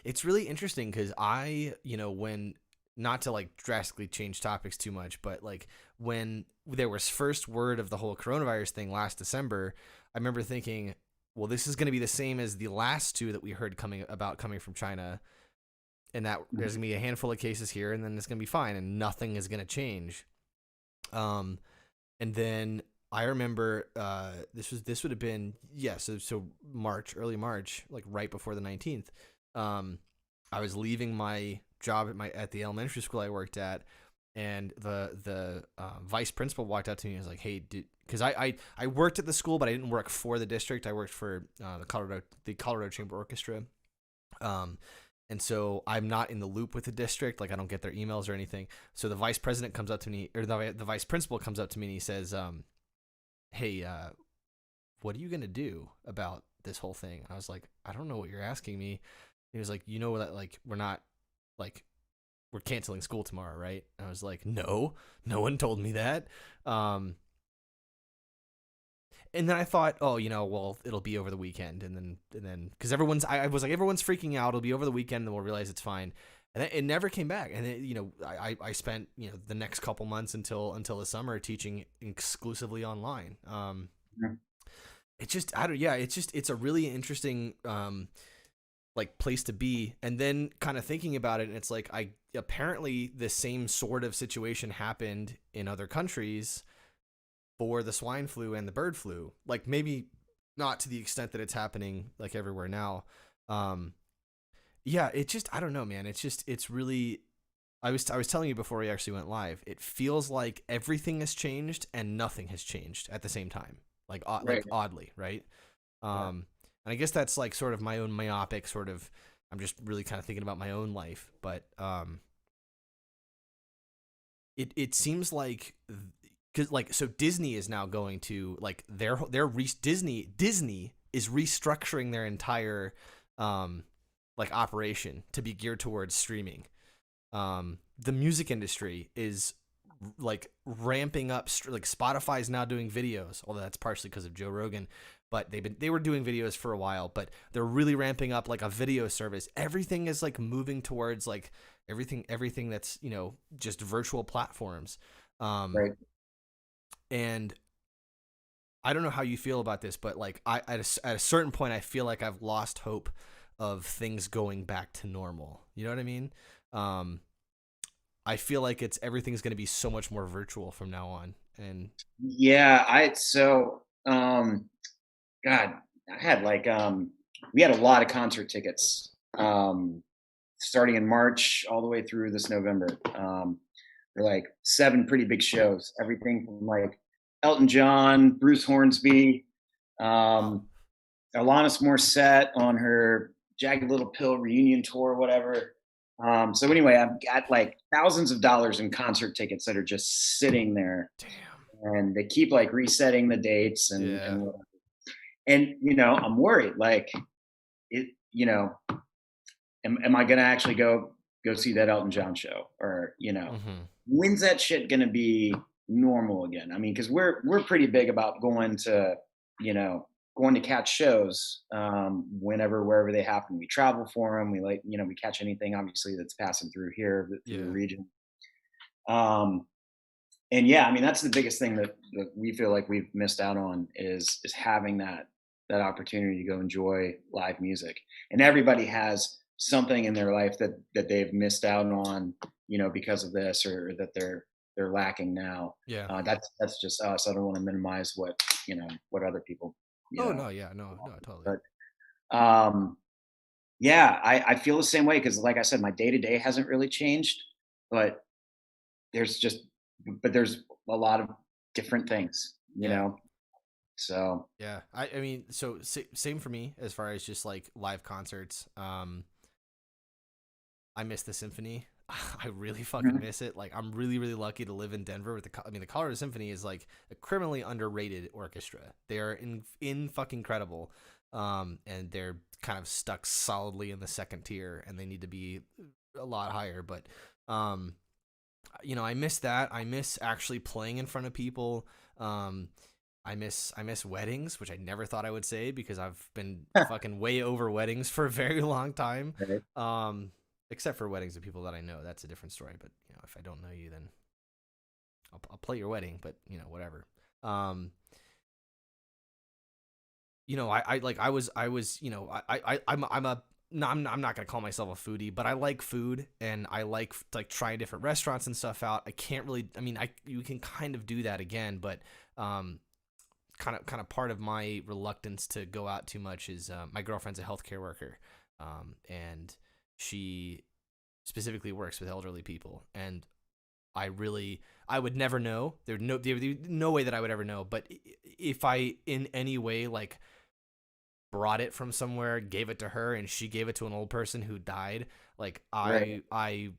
It's really interesting because when, not to like drastically change topics too much, but like when there was first word of the whole coronavirus thing last December, I remember thinking, well, this is going to be the same as the last two that we heard coming from China, and that there's going to be a handful of cases here, and then it's going to be fine, and nothing is going to change. And then I remember this would have been so early March, like right before the 19th. I was leaving my job at the elementary school I worked at, and the vice principal walked up to me and was like, "Hey, because I worked at the school, but I didn't work for the district. I worked for the Colorado Chamber Orchestra, and so I'm not in the loop with the district. Like I don't get their emails or anything. So the vice president comes up to me, or the vice principal comes up to me and he says, "Hey, what are you gonna do about this whole thing?" And I was like, "I don't know what you're asking me." He was like, "You know that like we're canceling school tomorrow, right?" And I was like, "No one told me that." And then I thought, oh, well, it'll be over the weekend, and then because I was like, everyone's freaking out. It'll be over the weekend, and then we'll realize it's fine. And then it never came back. And then, I spent the next couple months until the summer teaching exclusively online. It's just it's a really interesting like place to be. And then kind of thinking about it, and it's like apparently the same sort of situation happened in other countries for the swine flu and the bird flu, like maybe not to the extent that it's happening like everywhere now. It just, I don't know, man. It's really, I was telling you before we actually went live, it feels like everything has changed and nothing has changed at the same time. Like, Right. like oddly. Right. And I guess that's like sort of my own myopic sort of, I'm just really kind of thinking about my own life, but, it seems like, because so Disney is now going to like Disney is restructuring their entire like operation to be geared towards streaming. The music industry is like ramping up. Like Spotify is now doing videos, although that's partially because of Joe Rogan. But they were doing videos for a while, but they're really ramping up like a video service. Everything is like moving towards like everything that's just virtual platforms. Right. And I don't know how you feel about this, but like at a certain point, I feel like I've lost hope of things going back to normal. You know what I mean? I feel like everything's going to be so much more virtual from now on. And Yeah, God, I had we had a lot of concert tickets starting in March all the way through this November. There were like 7 pretty big shows, everything from like Elton John, Bruce Hornsby, Alanis Morissette on her Jagged Little Pill reunion tour, whatever. So anyway, I've got like thousands of dollars in concert tickets that are just sitting there. damn. And they keep like resetting the dates and whatever. And I'm worried. Like, am I gonna actually go see that Elton John show, or when's that shit gonna be normal again? I mean, because we're pretty big about going to catch shows wherever they happen. We travel for them. We we catch anything obviously that's passing through here through the region. And I mean that's the biggest thing that we feel like we've missed out on is having that opportunity to go enjoy live music. And everybody has something in their life that they've missed out on, because of this, or that they're lacking now. That's just us. I don't want to minimize what other people. No, totally. But I feel the same way because, like I said, my day to day hasn't really changed, but there's a lot of different things, you know. So I mean, so same for me as far as just like live concerts. I miss the symphony. I really fucking miss it. Like, I'm really, really lucky to live in Denver with the Colorado Symphony is like a criminally underrated orchestra. They are in fucking incredible. And they're kind of stuck solidly in the second tier, and they need to be a lot higher. But, I miss that. I miss actually playing in front of people. I miss weddings, which I never thought I would say because I've been fucking way over weddings for a very long time. Right. Except for weddings of people that I know. That's a different story. But you know, if I don't know you, then I'll play your wedding. But you know, whatever. You know, I'm not gonna call myself a foodie, but I like food and I like trying different restaurants and stuff out. I can't really, I mean, you can kind of do that again, but kind of part of my reluctance to go out too much is my girlfriend's a healthcare worker, and she specifically works with elderly people, and I would never know. There'd be no way that I would ever know. But if I in any way like brought it from somewhere, gave it to her, and she gave it to an old person who died, like Right. I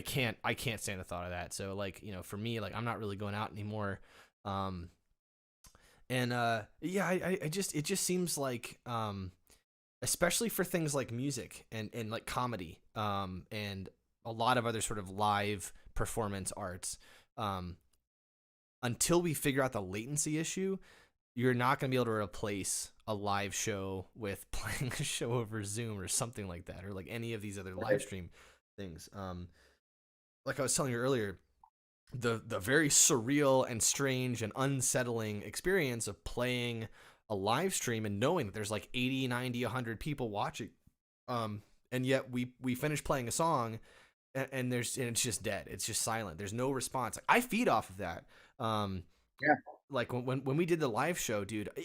can't stand the thought of that. So like, you know, for me, like I'm not really going out anymore. And yeah, it just seems like especially for things like music and like comedy, and a lot of other sort of live performance arts, until we figure out the latency issue, you're not going to be able to replace a live show with playing a show over Zoom or something like that, or like any of these other live Right. stream things. Like I was telling you earlier, the very surreal and strange and unsettling experience of playing a live stream and knowing that there's like 80, 90, 100 people watching, and yet we finish playing a song and it's just dead. It's just silent. There's no response. Like, I feed off of that. Yeah. Like when we did the live show, dude, I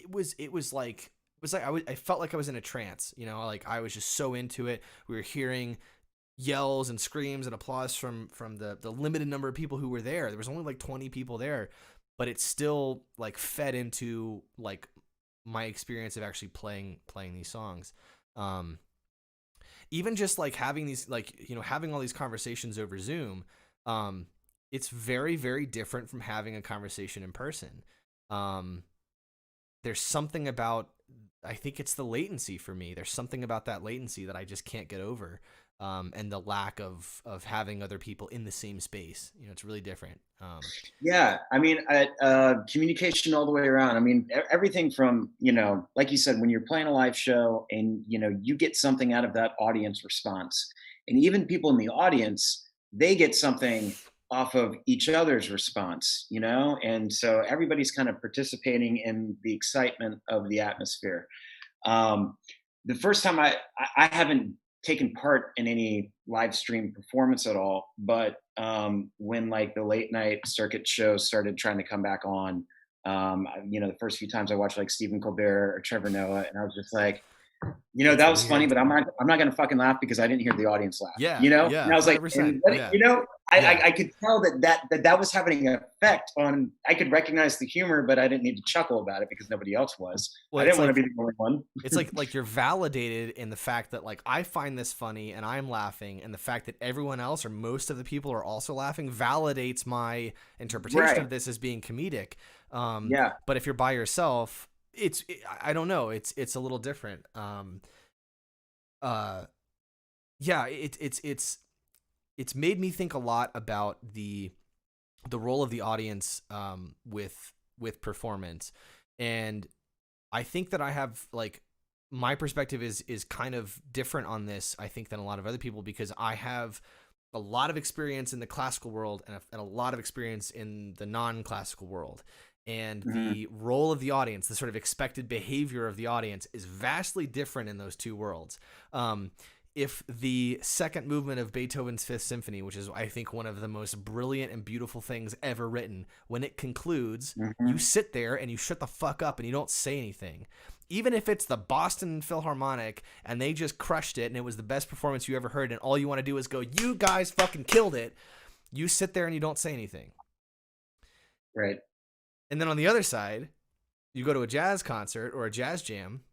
felt like I was in a trance, you know, like I was just so into it. We were hearing yells and screams and applause from the limited number of people who were there. There was only like 20 people there, but it still like fed into like my experience of actually playing these songs. Even just like having these, like, you know, having all these conversations over Zoom, it's very, very different from having a conversation in person. There's something about, I think it's the latency for me. There's something about that latency that I just can't get over. And the lack of having other people in the same space, you know, it's really different. Yeah, I mean, communication all the way around. I mean, everything from, you know, like you said, when you're playing a live show and, you know, you get something out of that audience response, and even people in the audience, they get something off of each other's response, you know, and so everybody's kind of participating in the excitement of the atmosphere. Um, the first time I haven't taken part in any live stream performance at all, but when like the late night circuit shows started trying to come back on, you know, the first few times I watched like Stephen Colbert or Trevor Noah, and I was just like, you know, It's that was funny, weird. but I'm not gonna fucking laugh because I didn't hear the audience laugh. Yeah, You know, and yeah, I was like, and 100%. what, Yeah, you know, yeah. I could tell that was having an effect on. I could recognize the humor, but I didn't need to chuckle about it because nobody else was. Well, I it's didn't want to like be the only one. it's like you're validated in the fact that like I find this funny and I'm laughing, and the fact that everyone else or most of the people are also laughing validates my interpretation Right? of this as being comedic. Yeah. But if you're by yourself, I don't know, it's a little different. Uh, yeah, it's made me think a lot about the role of the audience with performance, and I think that I have like my perspective is kind of different on this, I think, than a lot of other people, because I have a lot of experience in the classical world and a lot of experience in the non-classical world. And Mhm. the role of the audience, the sort of expected behavior of the audience, is vastly different in those two worlds. If the second movement of Beethoven's Fifth Symphony, which is, I think, one of the most brilliant and beautiful things ever written, when it concludes, you Mhm. sit there and you shut the fuck up and you don't say anything. Even if it's the Boston Philharmonic and they just crushed it and it was the best performance you ever heard and all you want to do is go, you guys fucking killed it, you sit there and you don't say anything. Right. And then on the other side, you go to a jazz concert or a jazz jam.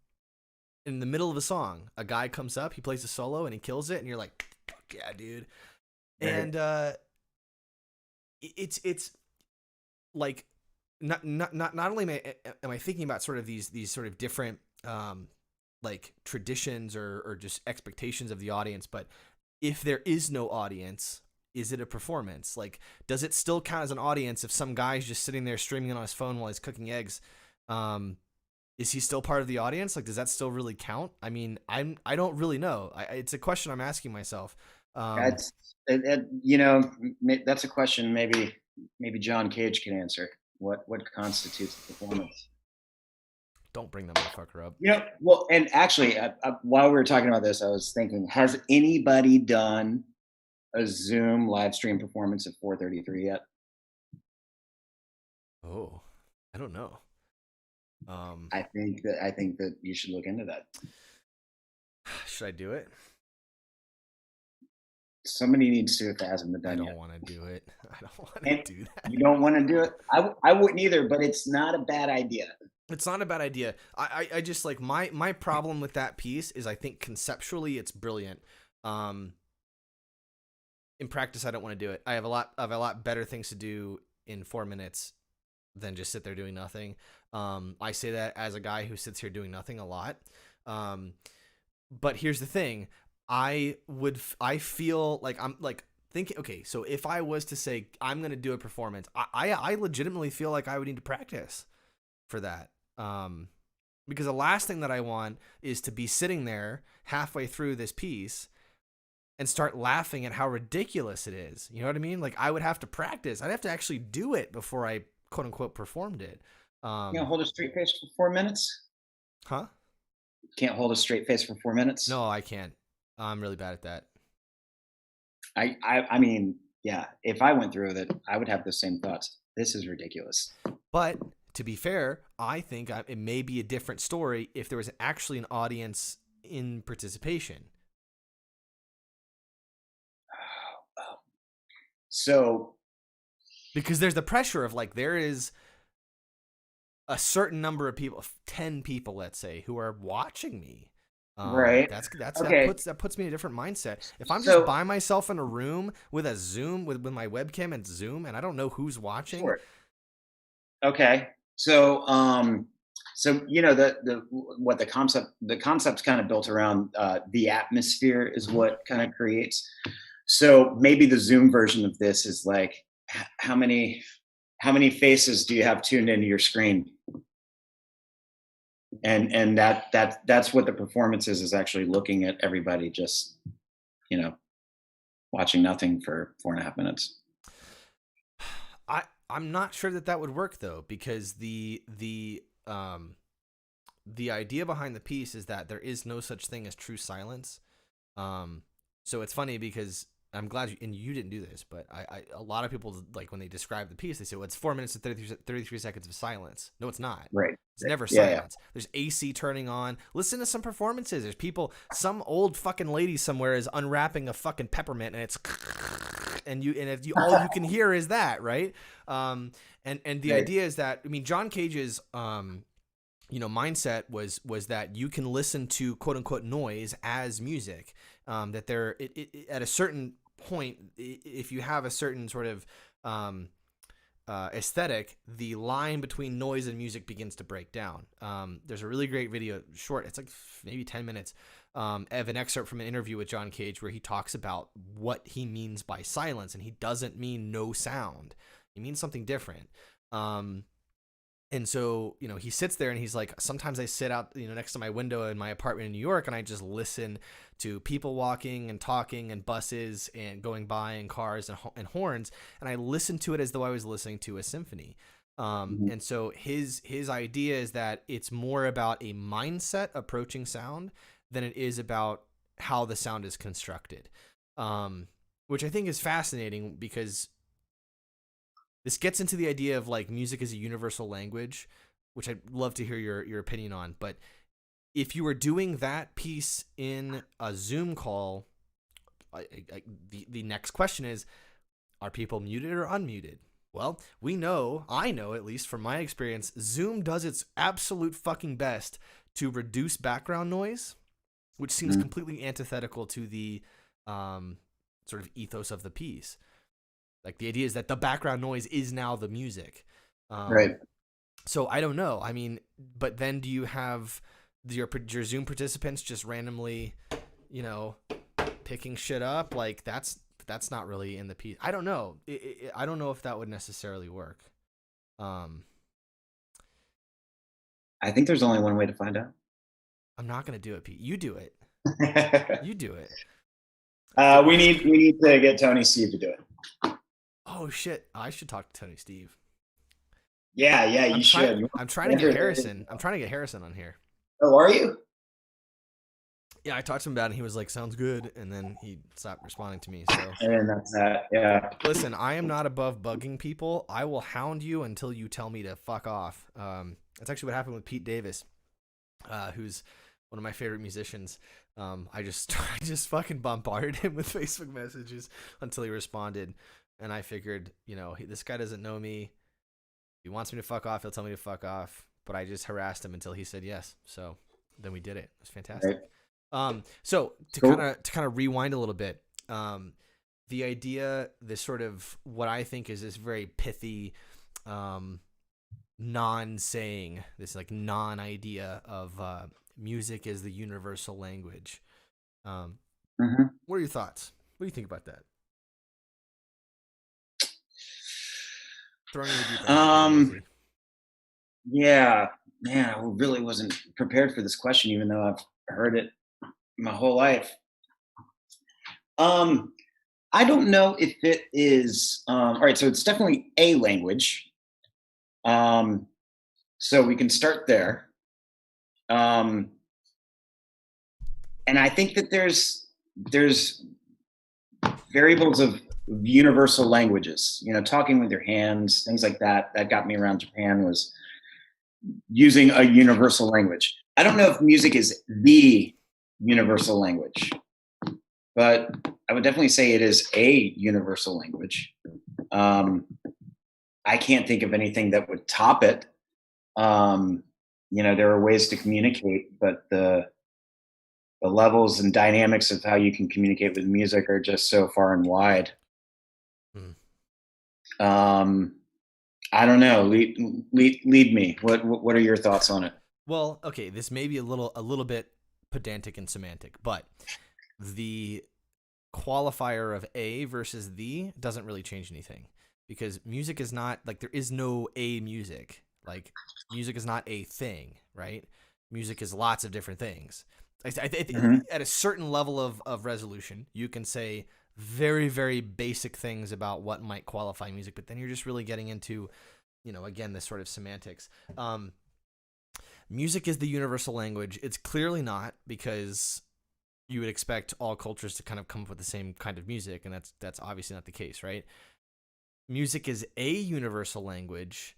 In the middle of a song, a guy comes up, he plays a solo, and he kills it, and you're like, "Fuck yeah, dude!" Right. And it's like not only am I thinking about sort of these sort of different like traditions or just expectations of the audience, but if there is no audience, is it a performance? Like, does it still count as an audience if some guy's just sitting there streaming on his phone while he's cooking eggs? Is he still part of the audience? Like, does that still really count? I mean, I don't really know. It's a question I'm asking myself. That's that's a question maybe John Cage can answer. What constitutes a performance? Don't bring that motherfucker up. Well, and actually, while we were talking about this, I was thinking, has anybody done a Zoom live stream performance at 433 yet? Oh, I don't know. I think that you should look into that. Should I do it? Somebody needs to if it hasn't been done yet. I don't want to do it. I don't want to do that. You don't want to do it? I wouldn't either, but it's not a bad idea. It's not a bad idea. I just like my problem with that piece is I think conceptually it's brilliant. In practice, I don't want to do it. I have a lot better things to do in 4 minutes than just sit there doing nothing. I say that as a guy who sits here doing nothing a lot. But here's the thing. I feel like I'm like thinking, okay, so if I was to say I'm going to do a performance, I legitimately feel like I would need to practice for that. Because the last thing that I want is to be sitting there halfway through this piece and start laughing at how ridiculous it is. You know what I mean? Like, I would have to practice. I'd have to actually do it before I quote unquote performed it. Hold a straight face for 4 minutes? Huh? Can't hold a straight face for 4 minutes? No, I can't. I'm really bad at that. I mean, yeah, if I went through it, I would have the same thoughts. This is ridiculous. But to be fair, I think it may be a different story if there was actually an audience in participation. So, because there's the pressure of like, there is a certain number of people, 10 people, let's say, who are watching me. Right. Okay. That puts me in a different mindset. If I'm just by myself in a room with a Zoom with my webcam and Zoom, and I don't know who's watching. Sure. Okay. So the concept's kind of built around the atmosphere is what kind of creates. So maybe the Zoom version of this is like, how many faces do you have tuned into your screen? And that's what the performance is actually looking at everybody just, watching nothing for 4.5 minutes. I'm not sure that would work though, because the idea behind the piece is that there is no such thing as true silence. So it's funny because I'm glad you didn't do this, but a lot of people, like, when they describe the piece, they say, well, it's 4 minutes and 33 seconds of silence. No, it's not. Right. It's never silence. Yeah. There's AC turning on. Listen to some performances. There's people, some old fucking lady somewhere is unwrapping a fucking peppermint and it's, and all you can hear is that, right? And the idea is that, I mean, John Cage's, mindset was that you can listen to quote unquote noise as music, that there, at a certain point, if you have a certain sort of aesthetic, the line between noise and music begins to break down. There's a really great video, short, it's like maybe 10 minutes, of an excerpt from an interview with John Cage where he talks about what he means by silence, and he doesn't mean no sound. He means something different. And so, he sits there and he's like, sometimes I sit out, next to my window in my apartment in New York, and I just listen to people walking and talking and buses and going by and cars and horns. And I listen to it as though I was listening to a symphony. And so his idea is that it's more about a mindset approaching sound than it is about how the sound is constructed. Which I think is fascinating, because this gets into the idea of like music as a universal language, which I'd love to hear your opinion on. But if you were doing that piece in a Zoom call, the next question is, are people muted or unmuted? Well, I know at least from my experience, Zoom does its absolute fucking best to reduce background noise, which seems completely antithetical to the sort of ethos of the piece. Like, the idea is that the background noise is now the music. Right. So I don't know. I mean, but then do you have your Zoom participants just randomly, picking shit up? Like, that's but that's not really in the piece. I don't know. I don't know if that would necessarily work. I think there's only one way to find out. I'm not gonna do it, Pete. You do it. You do it. We need to get Tony Steve to do it. Oh shit! I should talk to Tony Steve. Yeah, you should. I'm trying to get Harrison. I'm trying to get Harrison on here. Oh, are you? Yeah, I talked to him about it and he was like, sounds good. And then he stopped responding to me. So, and that's that. Yeah. Listen, I am not above bugging people. I will hound you until you tell me to fuck off. That's actually what happened with Pete Davis, who's one of my favorite musicians. I just fucking bombarded him with Facebook messages until he responded. And I figured, this guy doesn't know me. If he wants me to fuck off, he'll tell me to fuck off. But I just harassed him until he said yes. So then we did it. It was fantastic. Right. So to kind of rewind a little bit, the idea, this sort of what I think is this very pithy, non-saying, this like non-idea of music is the universal language. What are your thoughts? What do you think about that? Throwing you deep end. Yeah, man, I really wasn't prepared for this question, even though I've heard it my whole life. I don't know if it is all right, so it's definitely a language. So we can start there. And I think that there's variables of universal languages, talking with your hands, things like that. That got me around Japan, was using a universal language. I don't know if music is the universal language, but I would definitely say it is a universal language. I can't think of anything that would top it. There are ways to communicate, but the levels and dynamics of how you can communicate with music are just so far and wide. I don't know. Lead me. What are your thoughts on it? Well, okay, this may be a little bit pedantic and semantic, but the qualifier of a versus the doesn't really change anything, because music is not like, there is no a music. Like, music is not a thing, right? Music is lots of different things. I think at a certain level of resolution, you can say very, very basic things about what might qualify music, but then you're just really getting into, again, this sort of semantics. Music is the universal language. It's clearly not, because you would expect all cultures to kind of come up with the same kind of music, and that's obviously not the case, right? Music is a universal language.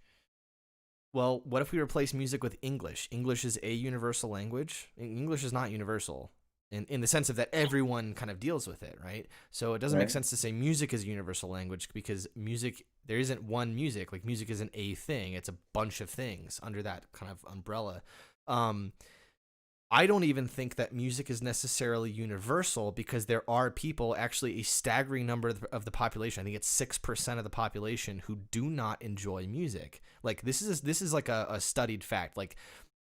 Well, what if we replace music with English? English is a universal language. English is not universal in the sense of that everyone kind of deals with it, right? So it doesn't make sense to say music is a universal language, because music, there isn't one music. Like, music isn't a thing. It's a bunch of things under that kind of umbrella. I don't even think that music is necessarily universal, because there are people, actually a staggering number of the population, I think it's 6% of the population, who do not enjoy music. Like, this is like a studied fact. Like,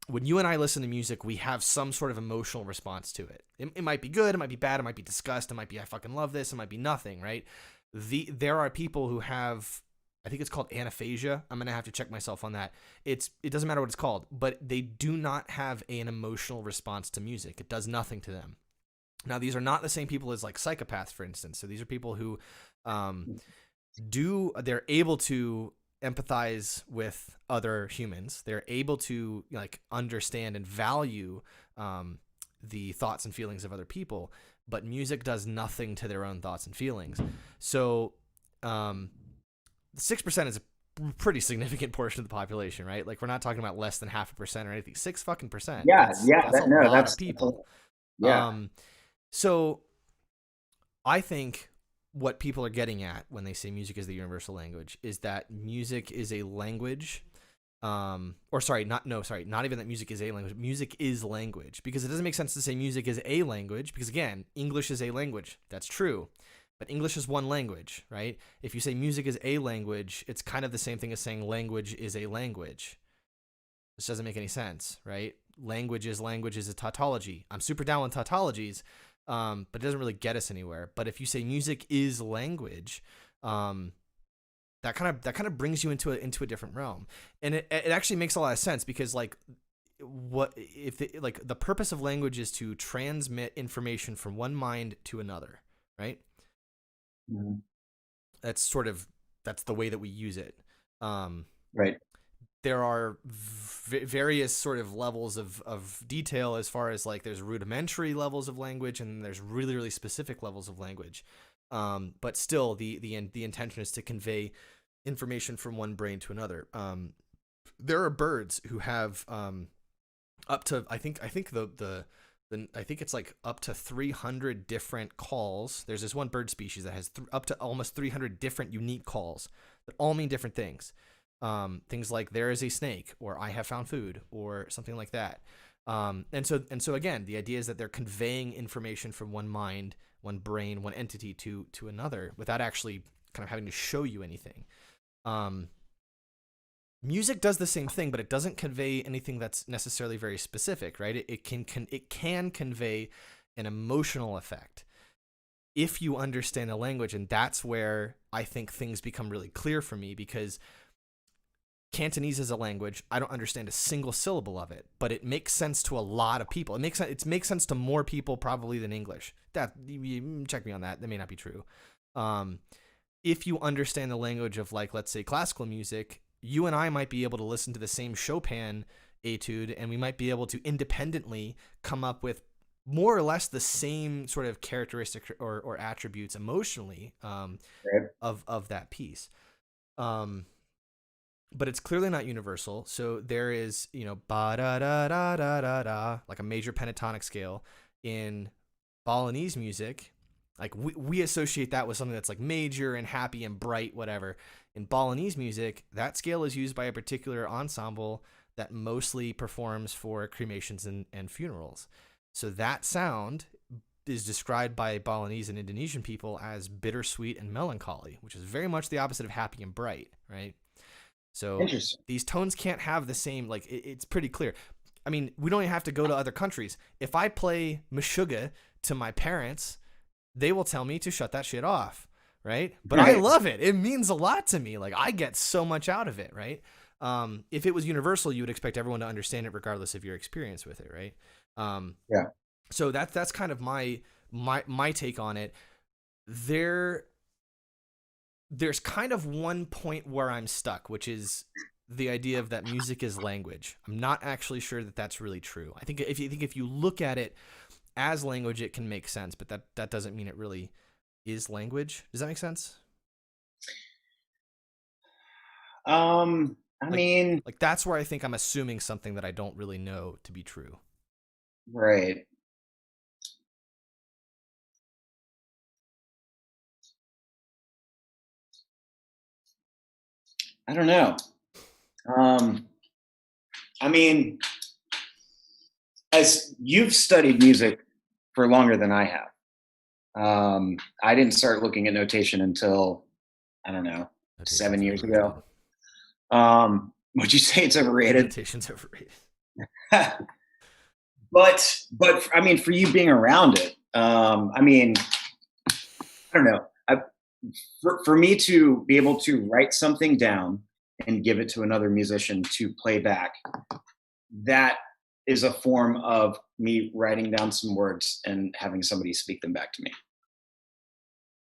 when you and I listen to music, we have some sort of emotional response to it. It might be good, it might be bad, it might be disgust, it might be I fucking love this, it might be nothing, right? There are people who have, I think it's called anaphasia. I'm going to have to check myself on that. It doesn't matter what it's called, but they do not have an emotional response to music. It does nothing to them. Now, these are not the same people as like psychopaths, for instance. So these are people who they're able to empathize with other humans. They're able to like understand and value the thoughts and feelings of other people, but music does nothing to their own thoughts and feelings. So, 6% is a pretty significant portion of the population, right? Like, we're not talking about less than 0.5% or anything. 6%. Yeah, that's a lot of people. So I think what people are getting at when they say music is the universal language is that music is a language. Not even that music is a language. Music is language, because it doesn't make sense to say music is a language, because again, English is a language. That's true. But English is one language, right? If you say music is a language, it's kind of the same thing as saying language is a language. This doesn't make any sense, right? Language is a tautology. I'm super down with tautologies, but it doesn't really get us anywhere. But if you say music is language, that kind of brings you into a different realm, and it actually makes a lot of sense, because like what if the purpose of language is to transmit information from one mind to another, right? Mm-hmm. That's the way that we use it. Right. There are various sort of levels of detail, as far as like there's rudimentary levels of language and there's really, really specific levels of language. But still the intention is to convey information from one brain to another. There are birds who have up to I think it's like up to 300 different calls. There's this one bird species that has up to almost 300 different unique calls that all mean different things. Things like "there is a snake" or "I have found food" or something like that. And so again, the idea is that they're conveying information from one mind, one brain, one entity to another without actually kind of having to show you anything. Music does the same thing, but it doesn't convey anything that's necessarily very specific, right? It can convey an emotional effect if you understand the language, and that's where I think things become really clear for me, because Cantonese is a language. I don't understand a single syllable of it, but it makes sense to a lot of people. It makes sense to more people probably than English. That, you check me on that. That may not be true. If you understand the language of, like, let's say classical music, you and I might be able to listen to the same Chopin etude, and we might be able to independently come up with more or less the same sort of characteristic or attributes emotionally of that piece. But it's clearly not universal. So there is, ba da da da da da da, like a major pentatonic scale in Balinese music. Like we associate that with something that's like major and happy and bright, whatever. In Balinese music, that scale is used by a particular ensemble that mostly performs for cremations and funerals. So that sound is described by Balinese and Indonesian people as bittersweet and melancholy, which is very much the opposite of happy and bright, right? So these tones can't have the same, like, it's pretty clear. I mean, we don't even have to go to other countries. If I play Meshuggah to my parents, they will tell me to shut that shit off, right? But I love it. It means a lot to me. Like, I get so much out of it, right? If it was universal, you would expect everyone to understand it regardless of your experience with it, right? Yeah. So that's kind of my take on it. There's kind of one point where I'm stuck, which is the idea of that music is language. I'm not actually sure that that's really true. I think if you look at it as language, it can make sense, but that doesn't mean it really is language. Does that make sense? I mean, like that's where I think I'm assuming something that I don't really know to be true. Right. I don't know. I mean, as you've studied music for longer than I have, I didn't start looking at notation until, I don't know, 7 years ago. Would you say it's overrated? Notation's overrated. But I mean, for you being around it, I mean, I don't know. For me to be able to write something down and give it to another musician to play back, that is a form of me writing down some words and having somebody speak them back to me.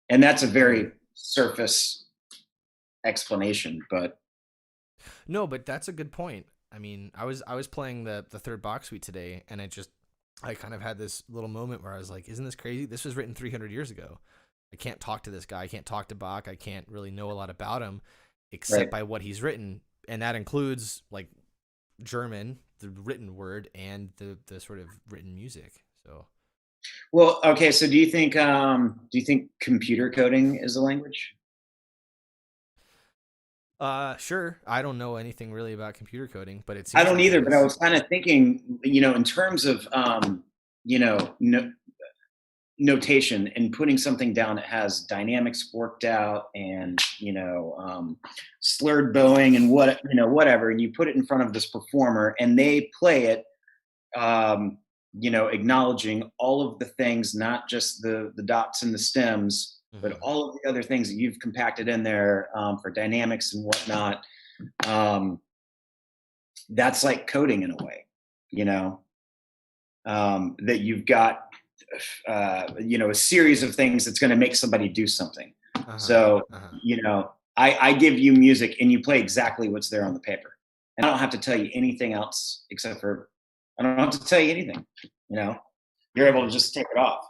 And that's a very surface explanation, but no, but that's a good point. I mean, I was playing the third Bach suite today, and I kind of had this little moment where I was like, isn't this crazy? This was written 300 years ago. I can't talk to this guy. I can't talk to Bach. I can't really know a lot about him except by what he's written. And that includes like German, the written word, and the sort of written music. So, well, okay. So do you think computer coding is a language? Sure. I don't know anything really about computer coding, but I don't either, but I was kind of thinking, in terms of, notation and putting something down that has dynamics worked out and, slurred bowing and whatever, and you put it in front of this performer and they play it, acknowledging all of the things, not just the dots and the stems, but Mm-hmm. all of the other things that you've compacted in there, for dynamics and whatnot. Um, that's like coding in a way, you know, that you've got, a series of things that's going to make somebody do something. Uh-huh. So, Uh-huh. I give you music and you play exactly what's there on the paper. And I don't have to tell you anything else except for, I don't have to tell you anything, you know, you're able to just take it off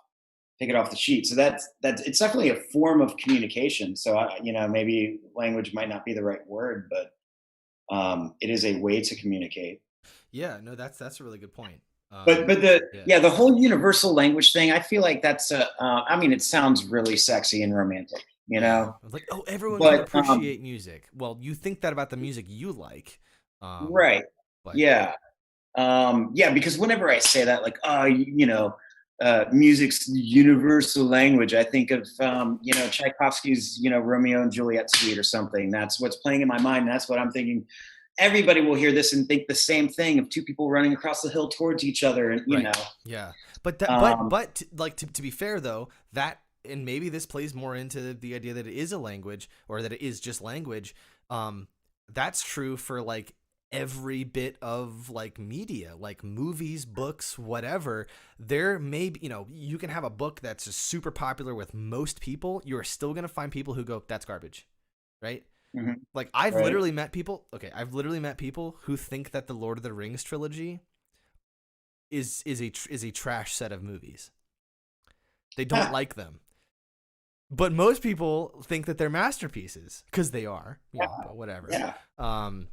the sheet. So that's it's definitely a form of communication. So maybe language might not be the right word, but it is a way to communicate. Yeah, no, that's a really good point. But the Yeah. yeah, the whole universal language thing, I feel like that's I mean, it sounds really sexy and romantic, Yeah. Like, oh, everyone can but appreciate music. Well, you think that about the music you like. Um, right, but yeah. Yeah, because whenever I say that, like, oh, music's universal language, I think of, Tchaikovsky's, Romeo and Juliet suite or something. That's what's playing in my mind. That's what I'm thinking. Everybody will hear this and think the same thing of two people running across the hill towards each other, and right. Yeah. But that um, like to be fair though, that and maybe this plays more into the idea that it is a language or that it is just language. Um that's true for like every bit of like media, like movies, books, whatever. There may be, you can have a book that's just super popular with most people. You're still going to find people who go, that's garbage, right? mhm, Like right. I've literally met people who think that the Lord of the Rings trilogy is a trash set of movies. They don't Huh, like them. But most people think that they're masterpieces because they are, but whatever. yeah, Um,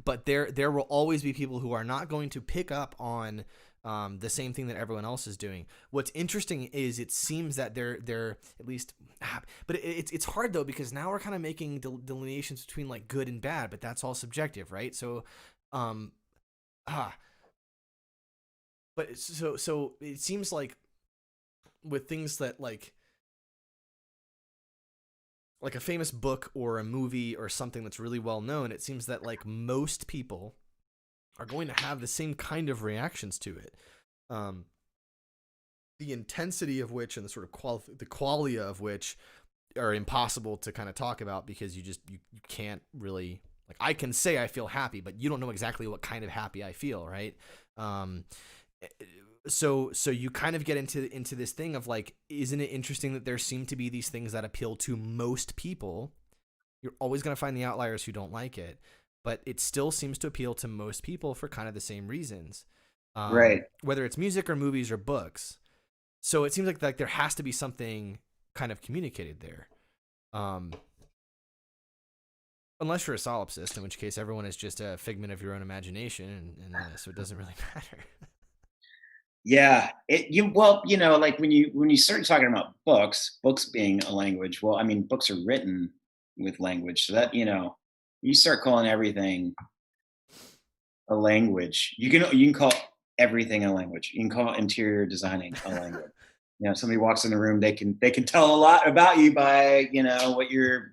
but there will always be people who are not going to pick up on the same thing that everyone else is doing. What's interesting is it seems that they're at least, but it's hard though because now we're kind of making delineations between like good and bad, but that's all subjective, right? So, um, ah, but so it seems like with things that like a famous book or a movie or something that's really well known, it seems that like most people are going to have the same kind of reactions to it. Um, the intensity of which and the sort of the qualia of which are impossible to kind of talk about because you can't really, like, I can say I feel happy, but you don't know exactly what kind of happy I feel, right? Um, so you kind of get into this thing of like, isn't it interesting that there seem to be these things that appeal to most people? You're always going to find the outliers who don't like it, but it still seems to appeal to most people for kind of the same reasons, right. whether it's music or movies or books. So it seems like there has to be something kind of communicated there, um, unless you're a solipsist, in which case everyone is just a figment of your own imagination, and so it doesn't really matter. Yeah, like when you start talking about books being a language. Well, I mean, books are written with language, so that you start calling everything a language. You can call everything a language. You can call interior designing a language. Somebody walks in the room, they can tell a lot about you by what your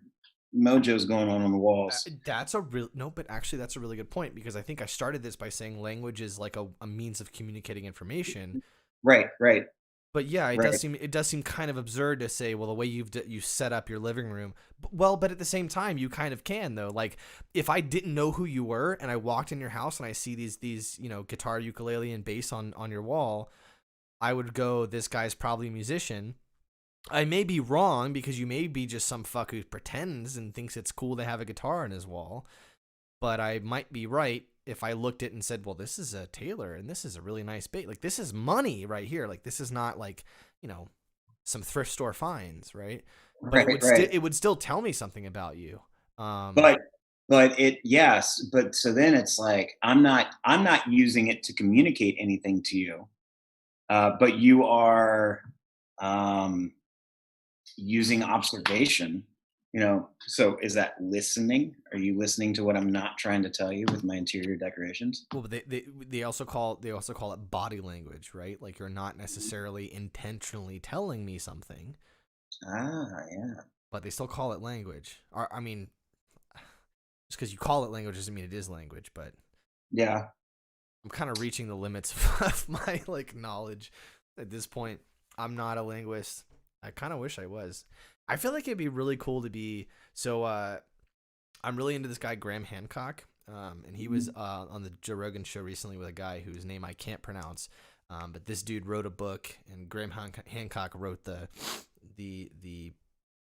mojo's going on the walls. That's a real no, but actually that's a really good point because I think I started this by saying language is like a means of communicating information. Right, right, But yeah, right. it does seem kind of absurd to say, well, the way you set up your living room, well, but at the same time, you kind of can though. Like if I didn't know who you were and I walked in your house and I see these guitar, ukulele, and bass on your wall, I would go, this guy's probably a musician. I may be wrong because you may be just some fuck who pretends and thinks it's cool to have a guitar on his wall, but I might be right if I looked at it and said, well, this is a Taylor and this is a really nice bait. Like this is money right here. Like this is not like, some thrift store finds, right? But Right, right. it would still tell me something about you. Um, But yes, but so then it's like I'm not using it to communicate anything to you, but you are um, using observation. So is that listening? Are you listening to what I'm not trying to tell you with my interior decorations? well, they also call it body language, right? Like you're not necessarily intentionally telling me something, Ah, yeah. but they still call it language. Or, I mean, just because you call it language doesn't mean it is language, but Yeah. I'm kind of reaching the limits of my like knowledge at this point. I'm not a linguist. I kind of wish I was. I feel like it'd be really cool to be. So I'm really into this guy Graham Hancock, and he was on the Joe Rogan show recently with a guy whose name I can't pronounce. But this dude wrote a book, and Graham Hancock wrote the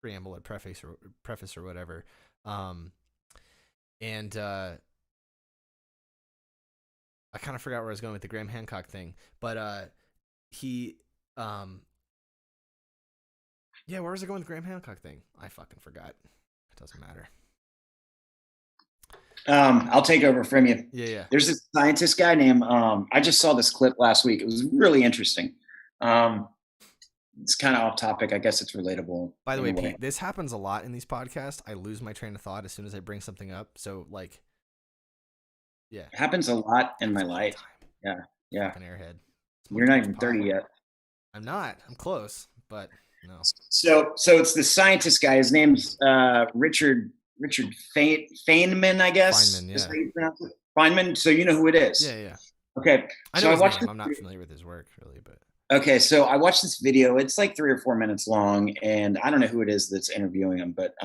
preamble or preface or whatever. And I kind of forgot where I was going with the Graham Hancock thing, but he yeah, where was I going with the Graham Hancock thing? I fucking forgot. It doesn't matter. I'll take over from you. Yeah. There's this scientist guy named, I just saw this clip last week. It was really interesting. It's kind of off topic. I guess it's relatable. By the way, Pete, this happens a lot in these podcasts. I lose my train of thought as soon as I bring something up. So like, yeah. It happens a lot in my life. Yeah. Fucking airhead. You're not even 30 yet. I'm not. I'm close, but no. So it's the scientist guy. His name's Richard Feynman, I guess. Feynman, yeah. Is that how you pronounce it? Feynman. So you know who it is. Yeah. Okay. I know his name. I'm not familiar with his work really, but. Okay, so I watched this video. It's like 3 or 4 minutes long, and I don't know who it is that's interviewing him, but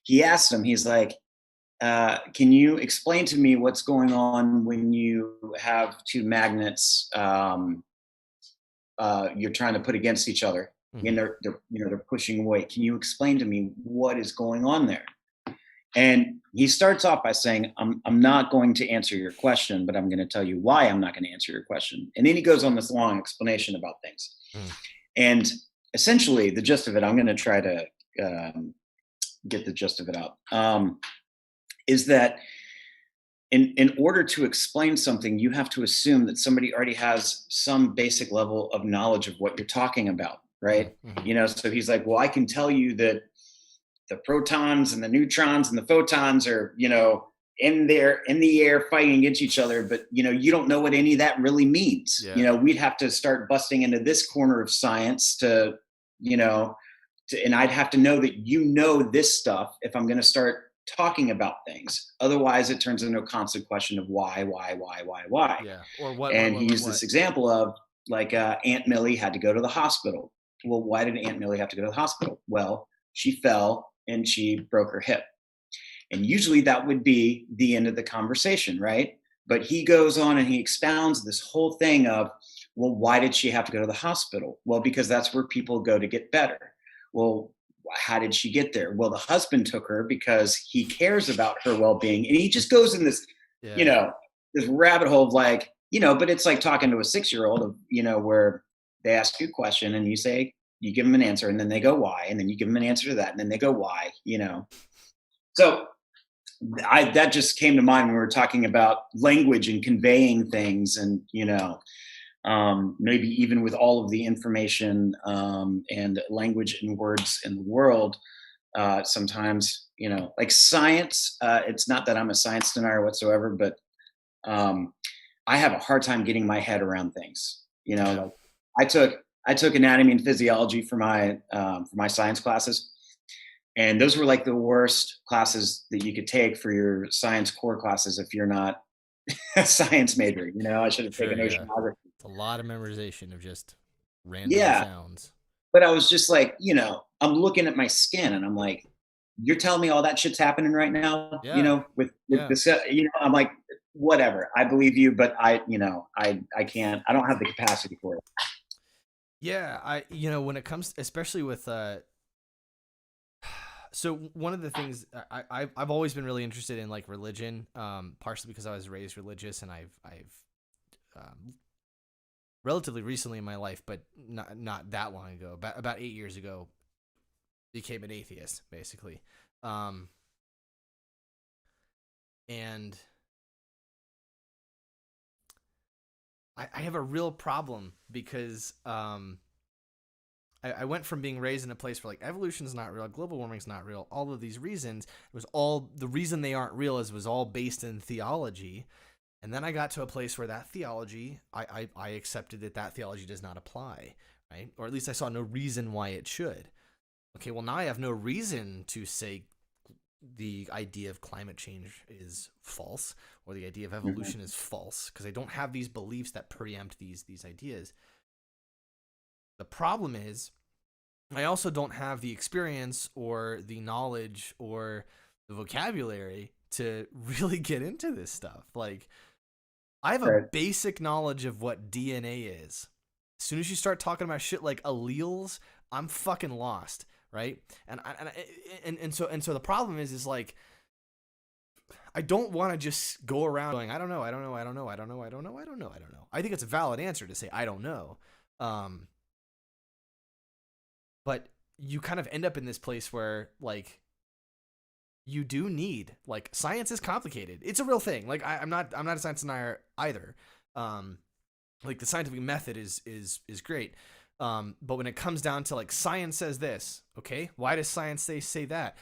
he asked him, he's like, can you explain to me what's going on when you have two magnets you're trying to put against each other, and they're pushing away. Can you explain to me what is going on there? And he starts off by saying, I'm not going to answer your question, but I'm going to tell you why I'm not going to answer your question. And then he goes on this long explanation about things. And essentially, the gist of it, I'm going to try to get the gist of it out, is that in order to explain something, you have to assume that somebody already has some basic level of knowledge of what you're talking about, right? So he's like, well, I can tell you that the protons and the neutrons and the photons are, in the air fighting against each other, but you don't know what any of that really means. Yeah. We'd have to start busting into this corner of science to and I'd have to know that this stuff if I'm going to start talking about things. Otherwise, it turns into a constant question of why. Yeah. Or what? And he used this example of like Aunt Millie had to go to the hospital. Well, why did Aunt Millie have to go to the hospital? Well, she fell and she broke her hip. And usually that would be the end of the conversation, right? But he goes on and he expounds this whole thing of, well, why did she have to go to the hospital? Well, because that's where people go to get better. Well, how did she get there? Well, the husband took her because he cares about her well-being. And he just goes in this, this rabbit hole of like, but it's like talking to a 6-year-old of, where they ask you a question and you say, you give them an answer and then they go, why? And then you give them an answer to that and then they go, why? So that just came to mind when we were talking about language and conveying things and, maybe even with all of the information and language and words in the world, sometimes, like science, it's not that I'm a science denier whatsoever, but I have a hard time getting my head around things. Like I took anatomy and physiology for my science classes. And those were like the worst classes that you could take for your science core classes if you're not a science major. I should have taken oceanography. It's a lot of memorization of just random sounds. But I was just like, I'm looking at my skin and I'm like, you're telling me all that shit's happening right now, with this, I'm like, whatever. I believe you, but I can't, I don't have the capacity for it. Yeah. When it comes, especially with, so one of the things I've always been really interested in like religion, partially because I was raised religious and I've relatively recently in my life, but not that long ago, about 8 years ago, became an atheist basically. And I have a real problem because, I went from being raised in a place where like evolution's not real, global warming's not real, all of these reasons, the reason they aren't real was all based in theology. And then I got to a place where that theology, I accepted that theology does not apply, right? Or at least I saw no reason why it should. Okay, well now I have no reason to say the idea of climate change is false, or the idea of evolution is false, because I don't have these beliefs that preempt these ideas. The problem is I also don't have the experience or the knowledge or the vocabulary to really get into this stuff. Like, I have a basic knowledge of what DNA is. As soon as you start talking about shit like alleles, I'm fucking lost, right? And so the problem is like, I don't want to just go around going, I don't know. I think it's a valid answer to say I don't know. But you kind of end up in this place where, like, you do need, like, science is complicated. It's a real thing. Like, I'm not a science denier either. Like, the scientific method is great. But when it comes down to, like, science says this, okay, why does science say that?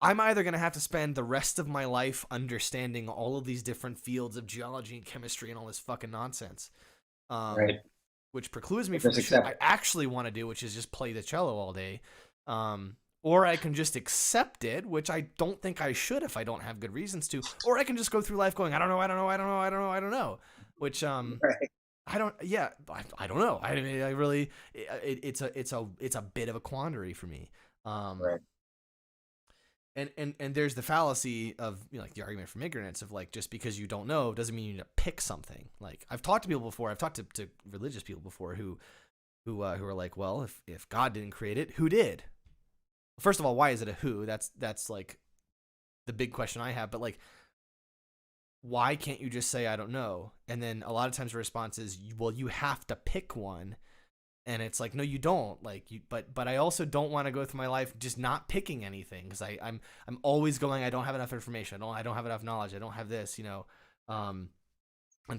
I'm either going to have to spend the rest of my life understanding all of these different fields of geology and chemistry and all this fucking nonsense. Right. Which precludes me from the shit I actually want to do, which is just play the cello all day. Or I can just accept it, which I don't think I should if I don't have good reasons to. Or I can just go through life going, I don't know. Which, Right. I don't know. I mean, I really, it's a bit of a quandary for me. Right. And there's the fallacy of, you know, like the argument from ignorance of, like, just because you don't know doesn't mean you need to pick something. Like, I've talked to people before. I've talked to religious people before who are like, well, if God didn't create it, who did? First of all, why is it a who? That's like the big question I have. But, like, why can't you just say I don't know? And then a lot of times the response is, well, you have to pick one. And it's like, no, you don't. Like, but I also don't want to go through my life just not picking anything, because I'm always going, I don't have enough information. I don't have enough knowledge. I don't have this, you know. And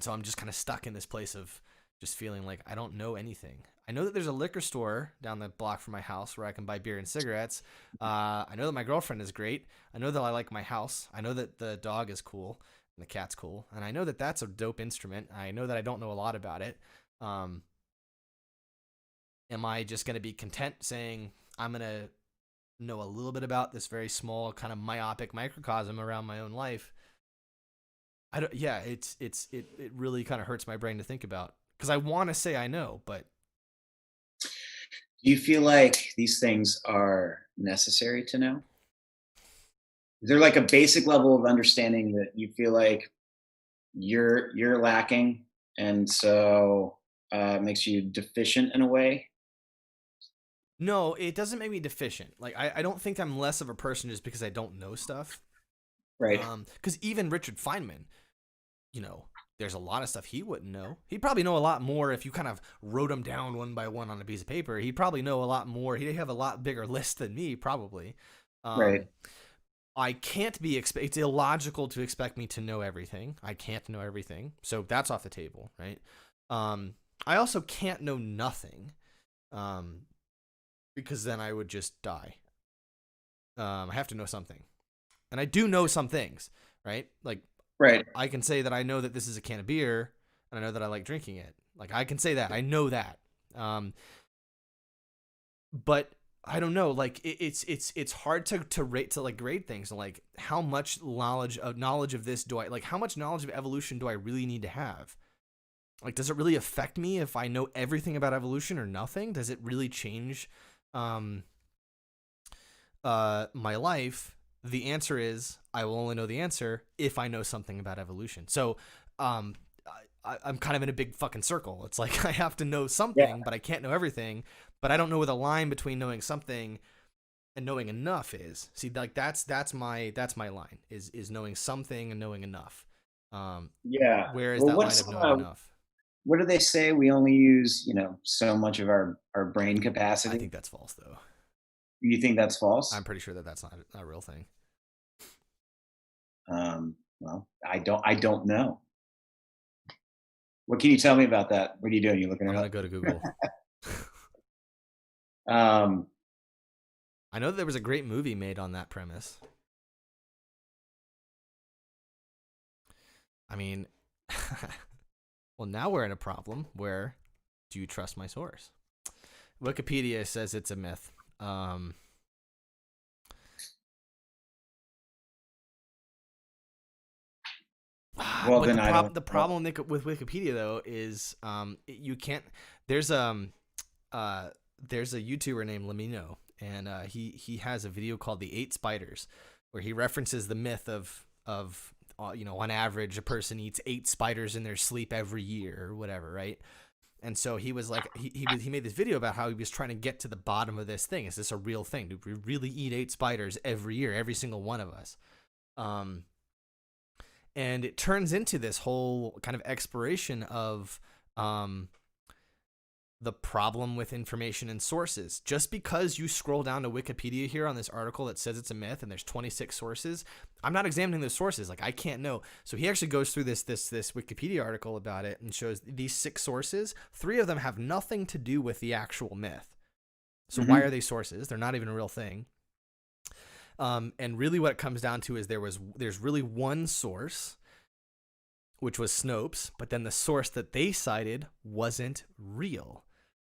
so I'm just kind of stuck in this place of just feeling like I don't know anything. I know that there's a liquor store down the block from my house where I can buy beer and cigarettes. I know that my girlfriend is great. I know that I like my house. I know that the dog is cool and the cat's cool. And I know that that's a dope instrument. I know that I don't know a lot about it. Am I just going to be content saying I'm going to know a little bit about this very small kind of myopic microcosm around my own life? It really kind of hurts my brain to think about, because I want to say I know, but. Do you feel like these things are necessary to know? Is there like a basic level of understanding that you feel like you're lacking, and so it makes you deficient in a way? No, it doesn't make me deficient. Like, I don't think I'm less of a person just because I don't know stuff. Right. Because even Richard Feynman, you know, there's a lot of stuff he wouldn't know. He'd probably know a lot more if you kind of wrote them down one by one on a piece of paper. He'd probably know a lot more. He'd have a lot bigger list than me, probably. Right. I can't be it's illogical to expect me to know everything. I can't know everything. So that's off the table, right? I also can't know nothing. Because then I would just die. I have to know something. And I do know some things, right? Like, right. I can say that I know that this is a can of beer, and I know that I like drinking it. Like, I can say that. I know that. But I don't know. Like, it's hard to rate, to like grade things. Like, how much knowledge of this do I, like, how much knowledge of evolution do I really need to have? Like, does it really affect me if I know everything about evolution or nothing? Does it really change my life? The answer is I will only know the answer if I know something about evolution. So I'm kind of in a big fucking circle. It's like I have to know something, but I can't know everything. But I don't know where the line between knowing something and knowing enough is. See, like that's my line is knowing something and knowing enough. Where is that line of knowing enough? What do they say? We only use, so much of our brain capacity. I think that's false, though. You think that's false? I'm pretty sure that that's not a real thing. Well, I don't know. What can you tell me about that? What are you doing? You looking? I'm gonna go to Google. I know there was a great movie made on that premise. I mean, well, now we're in a problem where do you trust my source? Wikipedia says it's a myth. Well, But then I don't. the problem with Wikipedia though is you can't. There's there's a YouTuber named Lamino, and he has a video called The 8 Spiders, where he references the myth of on average a person eats 8 spiders in their sleep every year or whatever, right? And so he was like, he made this video about how he was trying to get to the bottom of this thing. Is this a real thing? Do we really eat 8 spiders every year, every single one of us? And it turns into this whole kind of exploration of the problem with information and sources. Just because you scroll down to Wikipedia here on this article that says it's a myth and there's 26 sources, I'm not examining those sources. Like, I can't know. So he actually goes through this Wikipedia article about it and shows these 6 sources. 3 of them have nothing to do with the actual myth. So why are they sources? They're not even a real thing. And really what it comes down to is there's really one source, which was Snopes, but then the source that they cited wasn't real.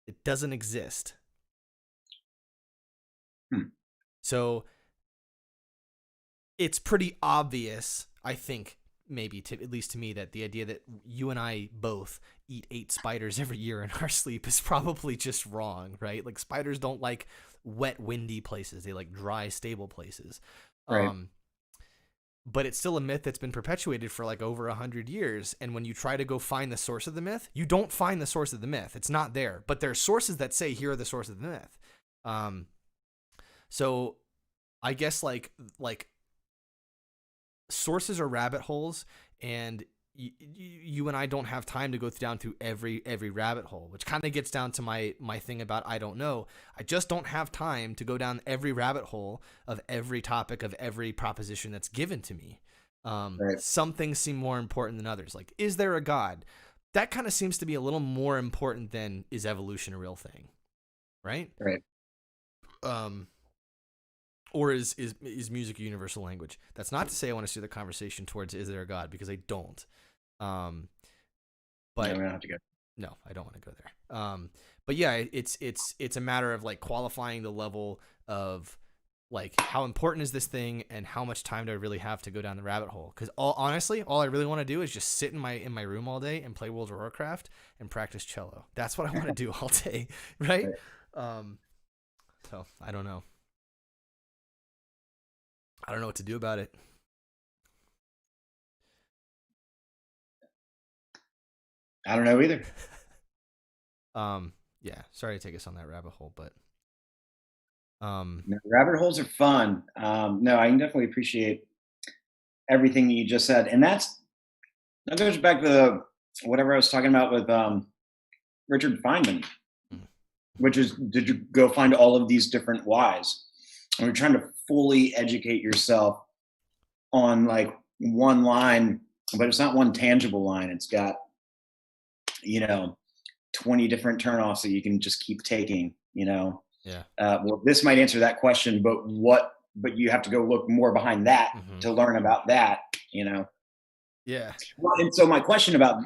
It doesn't exist. So it's pretty obvious, I think, maybe at least to me, that the idea that you and I both eat 8 spiders every year in our sleep is probably just wrong, right? Like, spiders don't like wet, windy places. They like dry, stable places. Right. But it's still a myth that's been perpetuated for like over 100 years. And when you try to go find the source of the myth, you don't find the source of the myth. It's not there. But there are sources that say, here are the source of the myth. So I guess like sources are rabbit holes, and you and I don't have time to go down through every rabbit hole, which kind of gets down to my thing about I don't know. I just don't have time to go down every rabbit hole of every topic of every proposition that's given to me. Right. Some things seem more important than others. Like, is there a God? That kind of seems to be a little more important than, is evolution a real thing? Right? Right. Or is music a universal language? That's not to say I want to steer the conversation towards, is there a God? Because I don't. But Yeah, we don't have to go. No, I don't want to go there. But yeah, it's a matter of like qualifying the level of like, how important is this thing and how much time do I really have to go down the rabbit hole? Because honestly, all I really want to do is just sit in my room all day and play World of Warcraft and practice cello. That's what I want to do all day, right? So I don't know. I don't know what to do about it. I don't know either. Yeah, sorry to take us on that rabbit hole, but no, rabbit holes are fun. No, I can definitely appreciate everything that you just said, and that goes back to whatever I was talking about with Richard Feynman, which is, did you go find all of these different whys? And you're trying to fully educate yourself on like one line, but it's not one tangible line. It's got 20 different turnoffs that you can just keep taking. Yeah. Well, this might answer that question, but you have to go look more behind that to learn about that. Yeah. Well, and so my question about